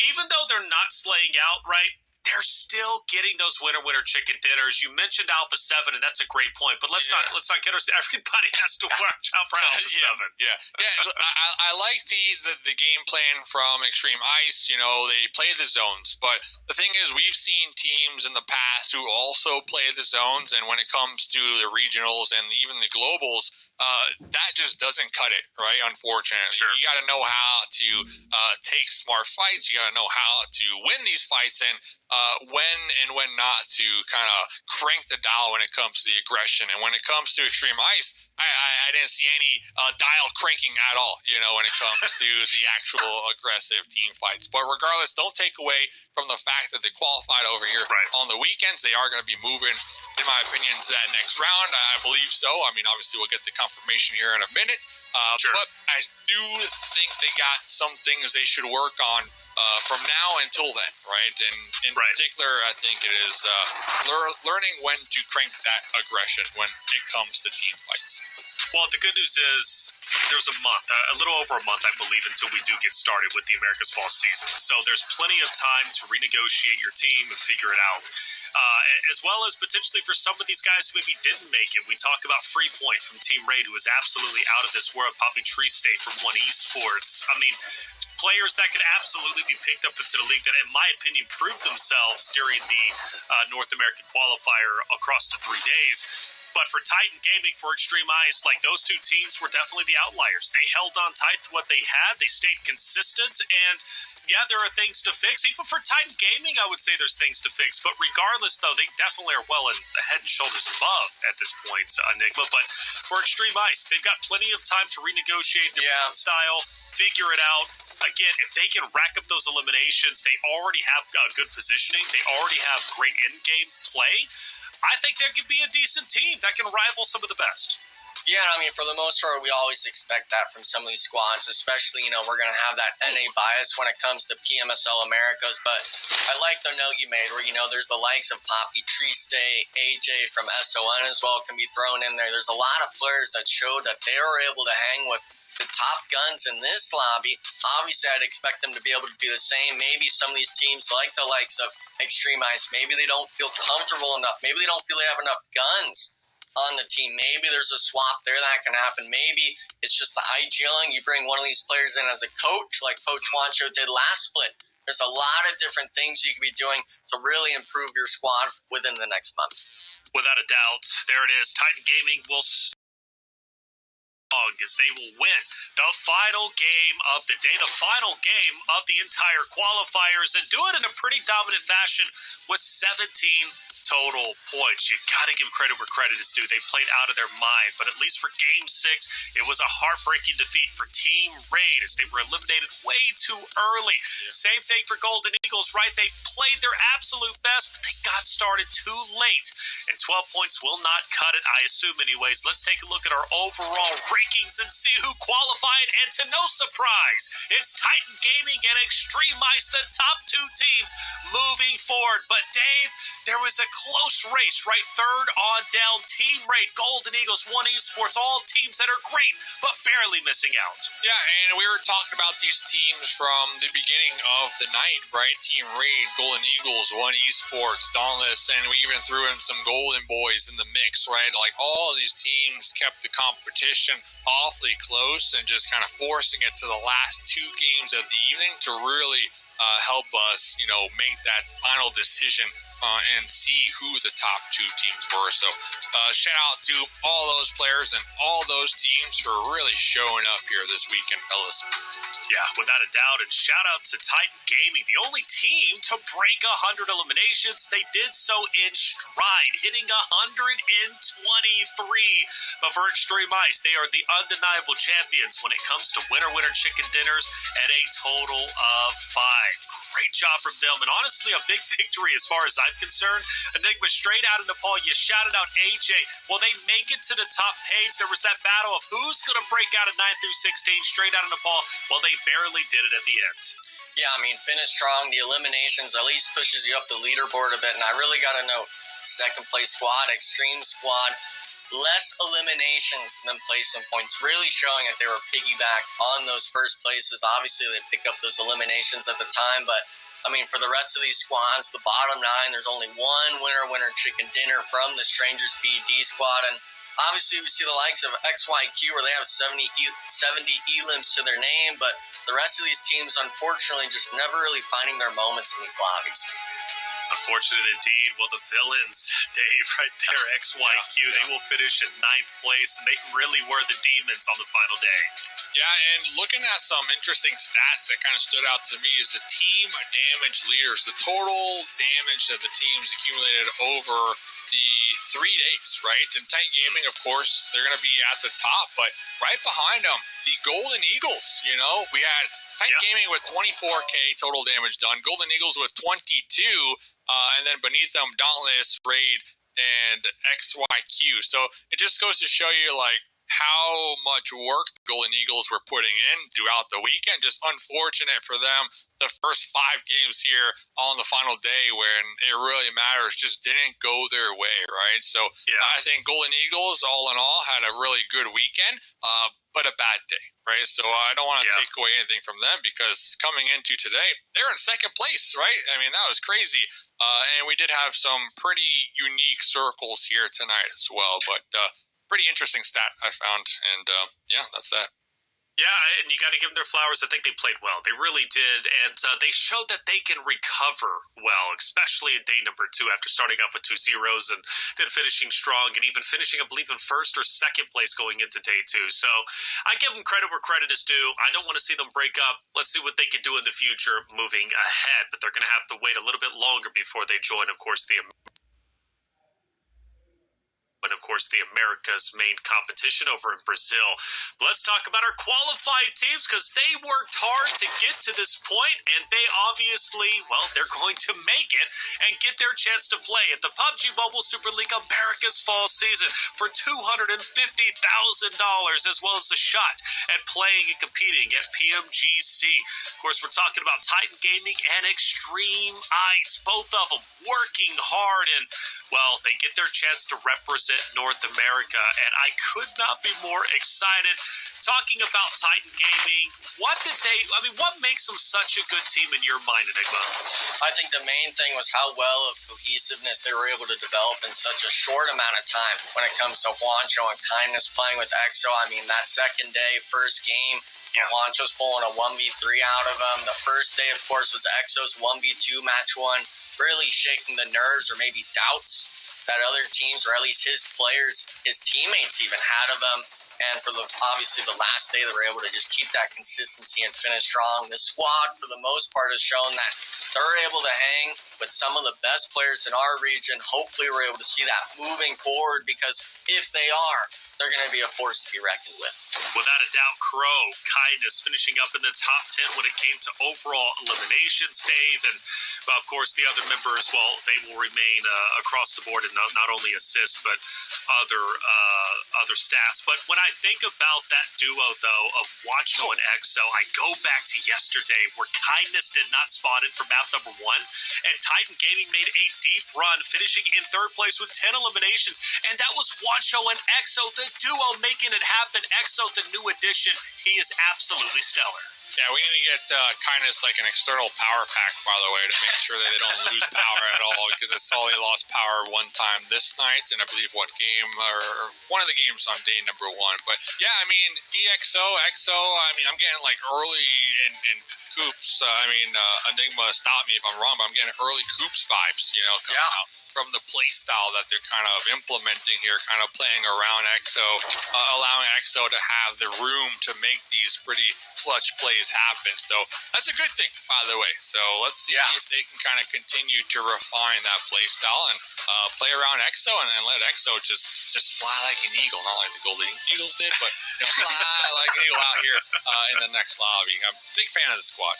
even though they're not slaying out right, they're still getting those winner chicken dinners. You mentioned Alpha 7, and that's a great point. But let's not get us. Everybody has to watch out for Alpha 7. Yeah. I like the game plan from Extreme Ice. They play the zones, but the thing is, we've seen teams in the past who also play the zones, and when it comes to the regionals and even the globals, that just doesn't cut it, right? Unfortunately, you got to know how to take smart fights. You got to know how to win these fights, and when not to kind of crank the dial when it comes to the aggression. And when it comes to Extreme Ice, I didn't see any dial cranking at all, when it comes to the actual aggressive team fights. But regardless, don't take away from the fact that they qualified over here on the weekends. They are going to be moving, in my opinion, to that next round. I believe so. I mean, obviously, we'll get the confirmation here in a minute. But I do think they got some things they should work on from now until then, right? And in particular, I think it is learning when to crank that aggression when it comes to team fights. Well, the good news is there's a month, a little over a month, I believe, until we do get started with the America's Fall season. So there's plenty of time to renegotiate your team and figure it out. As well as potentially for some of these guys who maybe didn't make it. We talk about Freepoint from Team Raid, who is absolutely out of this world. Poppy Tree State from One Esports. I mean, players that could absolutely be picked up into the league that, in my opinion, proved themselves during the North American qualifier across the 3 days. But for Titan Gaming, for Extreme Ice, those 2 teams were definitely the outliers. They held on tight to what they had. They stayed consistent. And, yeah, there are things to fix. Even for Titan Gaming, I would say there's things to fix. But regardless, though, they definitely are well in the head and shoulders above at this point, Enigma. But for Extreme Ice, they've got plenty of time to renegotiate their style, figure it out. Again, if they can rack up those eliminations, they already have good positioning. They already have great in-game play. I think that could be a decent team that can rival some of the best. Yeah, I mean, for the most part, we always expect that from some of these squads, especially, we're going to have that NA bias when it comes to PMSL Americas. But I like the note you made where, there's the likes of Poppy Tree State, AJ from SON as well can be thrown in there. There's a lot of players that showed that they were able to hang with the top guns in this lobby. Obviously, I'd expect them to be able to do the same. Maybe some of these teams, like the likes of Extreme Ice, maybe they don't feel comfortable enough. Maybe they don't feel they have enough guns on the team. Maybe there's a swap there that can happen. Maybe it's just the IGLing. You bring one of these players in as a coach, like Coach Wancho did last split. There's a lot of different things you can be doing to really improve your squad within the next month. Without a doubt, there it is. Titan Gaming will as they will win the final game of the day, the final game of the entire qualifiers, and do it in a pretty dominant fashion with 17 total points. You got to give credit where credit is due. They played out of their mind, but at least for Game 6, it was a heartbreaking defeat for Team Raid as they were eliminated way too early. Same thing for Golden Eagles, right? They played their absolute best, but they got started too late, and 12 points will not cut it, I assume anyways. Let's take a look at our overall rankings and see who qualified, and to no surprise, it's Titan Gaming and Extreme Ice, the top 2 teams moving forward. But Dave, there was a close race, right? Third on down, Team Raid, Golden Eagles, One Esports, all teams that are great, but barely missing out. Yeah, and we were talking about these teams from the beginning of the night, right? Team Raid, Golden Eagles, One Esports, Dauntless, and we even threw in some Golden Boys in the mix, right? Like, all of these teams kept the competition awfully close and just kind of forcing it to the last two games of the evening to really help us, make that final decision and see who the top two teams were. So shout out to all those players and all those teams for really showing up here this weekend, fellas. Yeah, without a doubt. And shout out to Titan Gaming, the only team to break 100 eliminations. They did so in stride, hitting 123. But for Extreme Ice, they are the undeniable champions when it comes to winner chicken dinners at a total of 5. Great job from them, and honestly, a big victory as far as I'm concerned. Enigma straight out of Nepal. You shouted out AJ. Well, they make it to the top page. There was that battle of who's going to break out of 9 through 16 straight out of Nepal. Well, they barely did it at the end. Yeah, I mean, finish strong. The eliminations at least pushes you up the leaderboard a bit, and I really got to note, second place squad, Extreme Squad, less eliminations than placement points, really showing that they were piggybacked on those first places. Obviously, they pick up those eliminations at the time, but I mean, for the rest of these squads, the bottom 9, there's only one winner chicken dinner from the Strangers BD squad, and obviously we see the likes of XYQ where they have 70 elims to their name, but the rest of these teams, unfortunately, just never really finding their moments in these lobbies. Unfortunate indeed. Well, the villains, Dave, right there, XYQ, they will finish in 9th place, and they really were the demons on the final day. Yeah, and looking at some interesting stats that kind of stood out to me is the team damage leaders, the total damage that the teams accumulated over the 3 days, right? And Titan Gaming, of course, they're going to be at the top, but right behind them, the Golden Eagles, we had Titan Gaming with 24K total damage done, Golden Eagles with 22, and then beneath them, Dauntless, Raid, and XYQ. So it just goes to show you, how much work the Golden Eagles were putting in throughout the weekend. Just unfortunate for them, the first 5 games here on the final day when it really matters just didn't go their way, right? So I think Golden Eagles, all in all, had a really good weekend, but a bad day, right? So I don't want to take away anything from them because coming into today, they're in second place, right? I mean, that was crazy. And we did have some pretty unique circles here tonight as well, but pretty interesting stat I found, and that's that. Yeah, and you got to give them their flowers. I think they played well. They really did, and they showed that they can recover well, especially in day number 2 after starting off with 2 zeros and then finishing strong and even finishing, I believe, in first or second place going into day 2. So I give them credit where credit is due. I don't want to see them break up. Let's see what they can do in the future moving ahead, but they're going to have to wait a little bit longer before they join, of course, the America's main competition over in Brazil. But let's talk about our qualified teams because they worked hard to get to this point, and they obviously, they're going to make it and get their chance to play at the Pubg Mobile Super League America's fall season for $250,000, as well as a shot at playing and competing at PMGC. Of course, we're talking about Titan Gaming and Extreme Ice, both of them working hard, and they get their chance to represent North America, and I could not be more excited. Talking about Titan Gaming, what makes them such a good team in your mind, Enigma? I think the main thing was how well of cohesiveness they were able to develop in such a short amount of time when it comes to Juancho and Kindness playing with EXO. I mean, that second day, first game, Juancho's pulling a 1v3 out of him. The first day, of course, was EXO's 1v2 match 1, really shaking the nerves or maybe doubts that other teams, or at least his players, his teammates even had of him. And for obviously the last day, they were able to just keep that consistency and finish strong. The squad, for the most part, has shown that they're able to hang with some of the best players in our region. Hopefully, we're able to see that moving forward because if they are, they're going to be a force to be reckoned with. Without a doubt, Crow, Kindness finishing up in the top 10 when it came to overall eliminations, Dave. And, of course, the other members, they will remain across the board in not only assists, but other stats. But when I think about that duo, though, of Juancho and EXO, I go back to yesterday where Kindness did not spawn in for map number 1, and Titan Gaming made a deep run, finishing in third place with 10 eliminations, and that was Wancho and Exo, the duo making it happen. Exo, the new addition, he is absolutely stellar. Yeah, we need to get Kindness like an external power pack, by the way, to make sure that they don't lose power at all, because I saw they lost power one time this night, and I believe what game, or one of the games on day number 1. But yeah, I mean, EXO, EXO, I mean, I'm getting like early in Coops, Enigma, stop me if I'm wrong, but I'm getting early Coops vibes, coming out from the play style that they're kind of implementing here, kind of playing around EXO, allowing EXO to have the room to make these pretty clutch plays happen. So that's a good thing, by the way. So let's see if they can kind of continue to refine that play style and play around EXO and let EXO just fly like an eagle, not like the Golden Eagles did, but fly like an eagle out here in the next lobby. I'm a big fan of the squad.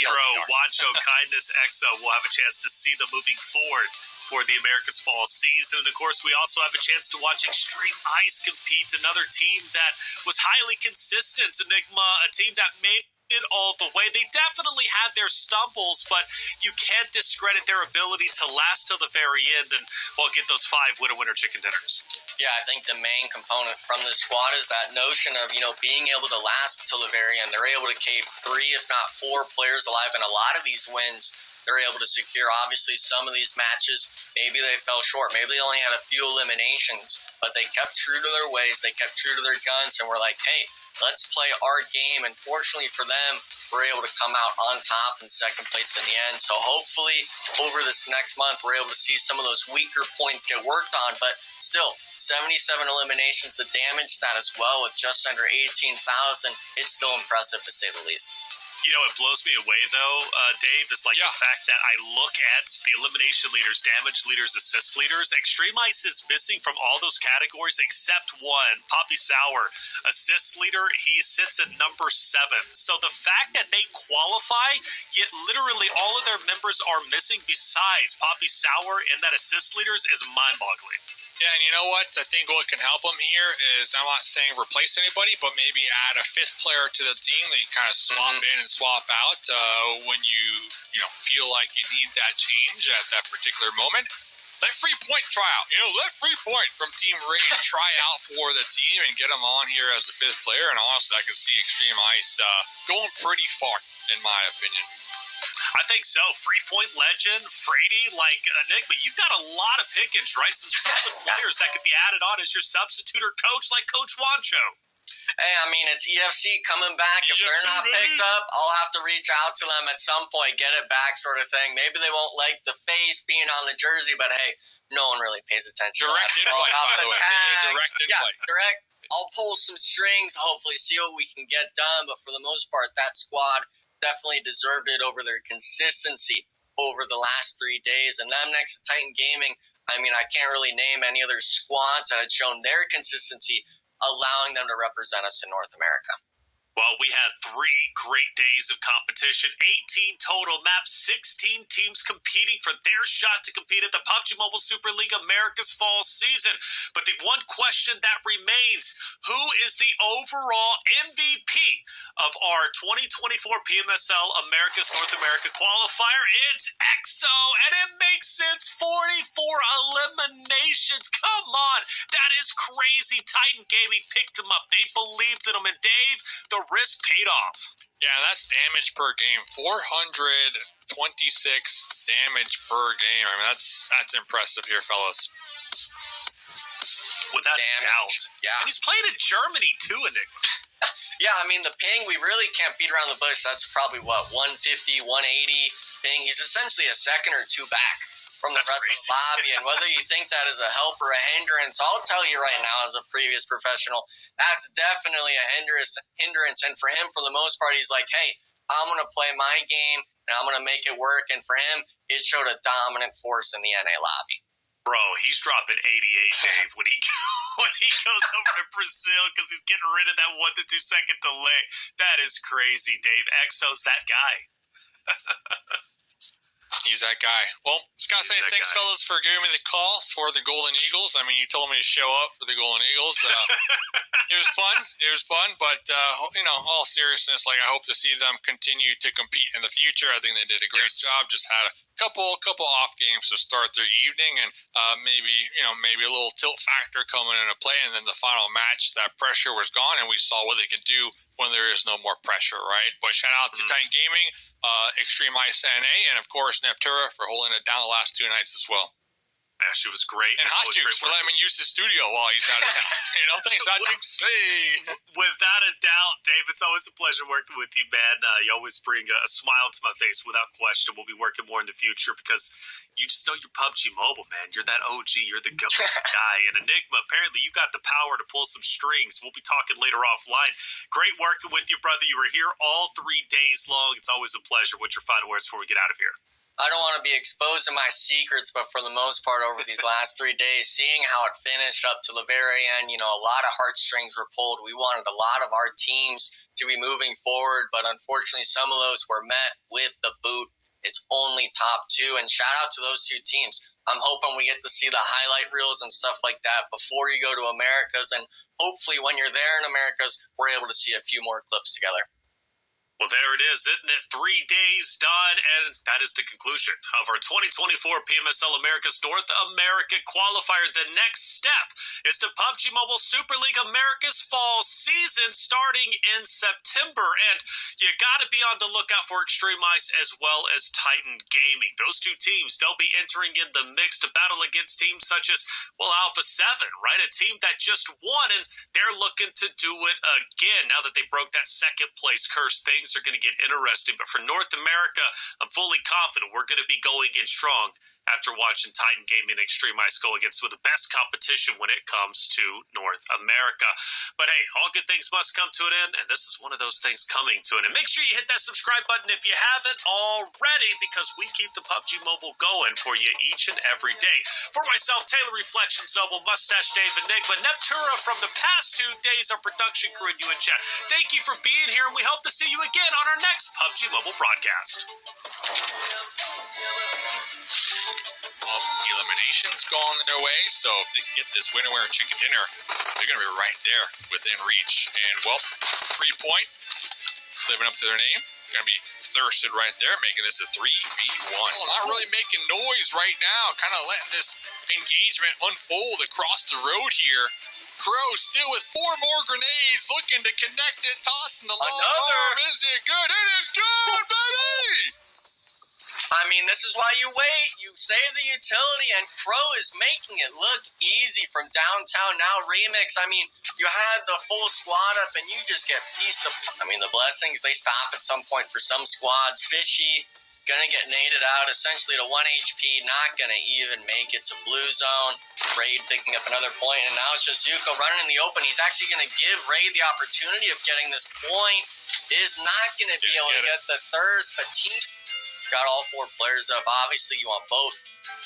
Pro, Wancho, Kindness, EXO will have a chance to see them moving forward for the America's Fall season. And of course, we also have a chance to watch Extreme Ice compete, another team that was highly consistent. Enigma, a team that made it all the way. They definitely had their stumbles, but you can't discredit their ability to last till the very end and, well, get those 5 winner chicken dinners. Yeah, I think the main component from this squad is that notion of, being able to last till the very end. They're able to keep 3, if not 4 players alive, and a lot of these wins they're able to secure. Obviously, some of these matches, maybe they fell short. Maybe they only had a few eliminations, but they kept true to their ways. They kept true to their guns, and we're like, hey, let's play our game. And fortunately for them, we're able to come out on top in second place in the end. So hopefully over this next month, we're able to see some of those weaker points get worked on. But still, 77 eliminations, the damage stat as well with just under 18,000. It's still impressive to say the least. It blows me away, though, Dave, is like the fact that I look at the elimination leaders, damage leaders, assist leaders. Extreme Ice is missing from all those categories except one, Poppy Sour. Assist leader, he sits at number 7. So the fact that they qualify, yet literally all of their members are missing besides Poppy Sour and that assist leaders is mind-boggling. Yeah, and you know what? I think what can help them here is, I'm not saying replace anybody, but maybe add a 5th player to the team that you kind of swap in and swap out when you feel like you need that change at that particular moment. Let Free Point try out. Let Free Point from Team Raid try out for the team and get them on here as the 5th player. And honestly, I can see Extreme Ice going pretty far, in my opinion. I think so. Free Point legend, Frady, like Enigma, you've got a lot of pickings, right? Some solid players that could be added on as your substitute or coach, like Coach Wancho. Hey, it's EFC coming back. If they're not picked up, I'll have to reach out to them at some point, get it back sort of thing. Maybe they won't like the face being on the jersey, but hey, no one really pays attention. Direct invite, by the way. Direct invite. Yeah, direct. I'll pull some strings, hopefully see what we can get done, but for the most part, that squad definitely deserved it over their consistency over the last 3 days. And then next to Titan Gaming, I can't really name any other squads that had shown their consistency, allowing them to represent us in North America. Well, we had 3 great days of competition, 18 total maps, 16 teams competing for their shot to compete at the Pubg Mobile Super League America's Fall season. But the one question that remains, who is the overall MVP of our 2024 PMSL America's North America qualifier? It's EXO, and it makes sense, 44 eliminations. Come on, that is crazy. Titan Gaming picked him up. They believed in him, and Dave, the risk paid off. Yeah, that's damage per game. 426 damage per game. That's impressive here, fellas. Without doubt. Yeah. And he's playing in Germany, too, Enigma. Yeah, the ping, we really can't beat around the bush. That's probably, 150, 180 ping. He's essentially a second or 2 back from the rest of the lobby. And whether you think that is a help or a hindrance, I'll tell you right now as a previous professional, that's definitely a hindrance. And for him, for the most part, he's like, hey, I'm going to play my game and I'm going to make it work. And for him, it showed a dominant force in the NA lobby. Bro, he's dropping 88, Dave, when he goes over to Brazil because he's getting rid of that 1 to 2 second delay. That is crazy, Dave. EXO's that guy. He's that guy. Well, just gotta say thanks, fellas, for giving me the call for the Golden Eagles. You told me to show up for the Golden Eagles. It was fun. But all seriousness, I hope to see them continue to compete in the future. I think they did a great job. Just had a couple off games to start their evening, and maybe a little tilt factor coming into play, and then the final match, that pressure was gone, and we saw what they could do when there is no more pressure, right? But shout out to Titan Gaming, Extreme Ice NA, and of course Neptura for holding it down the last 2 nights as well. Yeah, she was great. And Hot Jukes for letting me use his studio while he's out of town. Thanks, Hot Jukes. Hey. Without a doubt, Dave, it's always a pleasure working with you, man. You always bring a smile to my face without question. We'll be working more in the future because you just know you're PUBG Mobile, man. You're that OG. You're the GOAT guy. And Enigma, apparently you got the power to pull some strings. We'll be talking later offline. Great working with you, brother. You were here all 3 days long. It's always a pleasure. What's your final words before we get out of here? I don't want to be exposing my secrets, but for the most part, over these last 3 days, seeing how it finished up to the very end, a lot of heartstrings were pulled. We wanted a lot of our teams to be moving forward, but unfortunately, some of those were met with the boot. It's only top 2, and shout out to those 2 teams. I'm hoping we get to see the highlight reels and stuff like that before you go to Americas, and hopefully when you're there in Americas, we're able to see a few more clips together. Well, there it is, isn't it? 3 days done, and that is the conclusion of our 2024 PMSL America's North America qualifier. The next step is the PUBG Mobile Super League America's fall season starting in September, and you got to be on the lookout for Extreme Ice as well as Titan Gaming. Those 2 teams, they'll be entering in the mix to battle against teams such as, Alpha 7, right? A team that just won, and they're looking to do it again now that they broke that second place curse. Things are going to get interesting, but for North America, I'm fully confident we're going to be going in strong after watching Titan Gaming and Extreme Ice go against some of the best competition when it comes to North America. But hey, all good things must come to an end, and this is one of those things coming to an end. Make sure you hit that subscribe button if you haven't already, because we keep the PUBG Mobile going for you each and every day. For myself, Taylor Reflections Noble, Mustache Dave, Enigma, Neptura from the past 2 days, our production crew, and you in chat. Thank you for being here, and we hope to see you again on our next PUBG Mobile broadcast. Eliminations going their way, so if they get this winner chicken dinner, they're going to be right there within reach. And, 3-point, living up to their name, going to be thirsted right there, making this a 3v1. Not really making noise right now, kind of letting this engagement unfold across the road here. Crow still with 4 more grenades, looking to connect it, tossing the long arm. Is it good? It is good, baby! I mean, this is why you wait. You save the utility, and Crow is making it look easy from downtown now remix. I mean, you had the full squad up, and you just get pieced up. I mean, the blessings, they stop at some point for some squads. Fishy, gonna get naded out, essentially to 1 HP, not gonna even make it to blue zone. Raid picking up another point, and now it's just Zuko running in the open. He's actually gonna give Raid the opportunity of getting this point. Is not gonna be able to get the thirst, but Team got all 4 players up. Obviously, you want both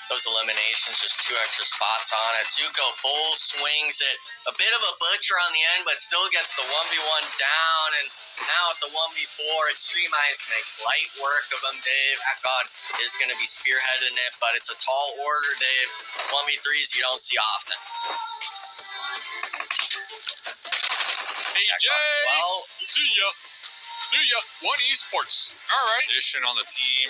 those eliminations, just 2 extra spots on it. Zuko full swings it. A bit of a butcher on the end, but still gets the 1v1 down. And now at the 1v4, Extreme Ice makes light work of him, Dave. God is going to be spearheading it, but it's a tall order, Dave. 1v3s you don't see often. Hey, Jay! Well, see ya! See ya! One Esports. All right. Addition on the team,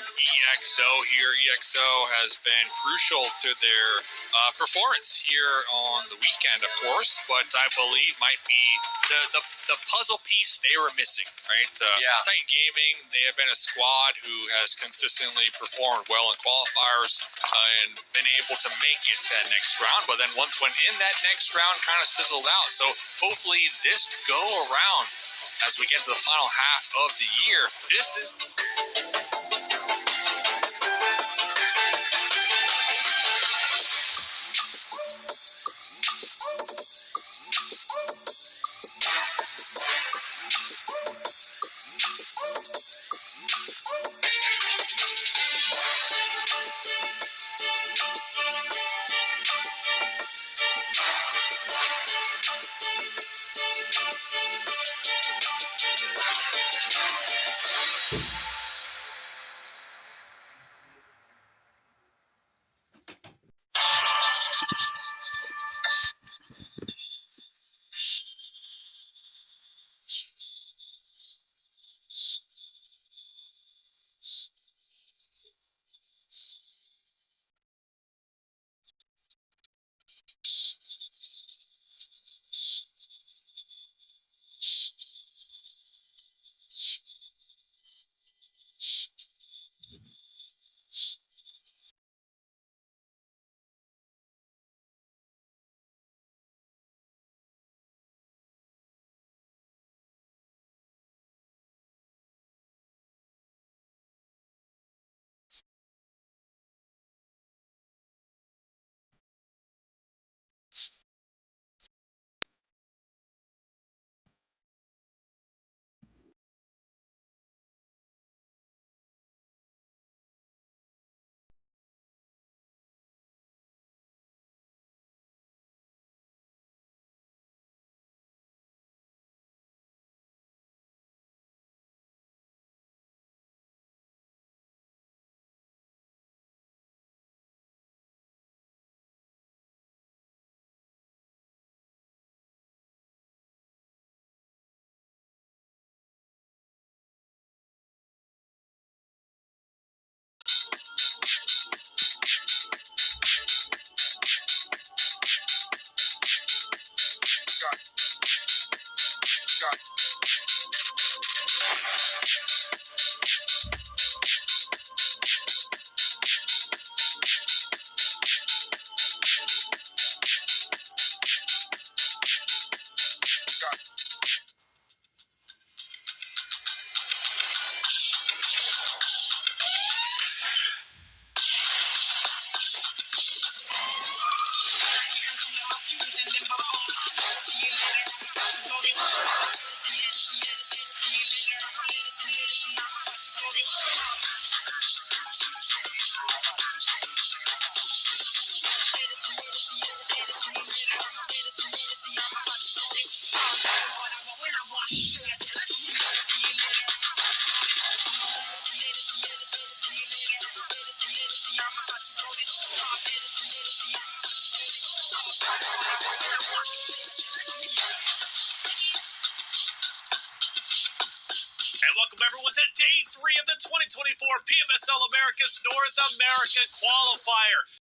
EXO here. EXO has been crucial to their performance here on the weekend, of course, but I believe might be the puzzle piece they were missing, right? Titan Gaming, they have been a squad who has consistently performed well in qualifiers and been able to make it to that next round, but then once went in that next round, kind of sizzled out. So hopefully this go around, as we get to the final half of the year, this is... And welcome everyone to Day 3 of the 2024 PMSL America's North America Qualifier.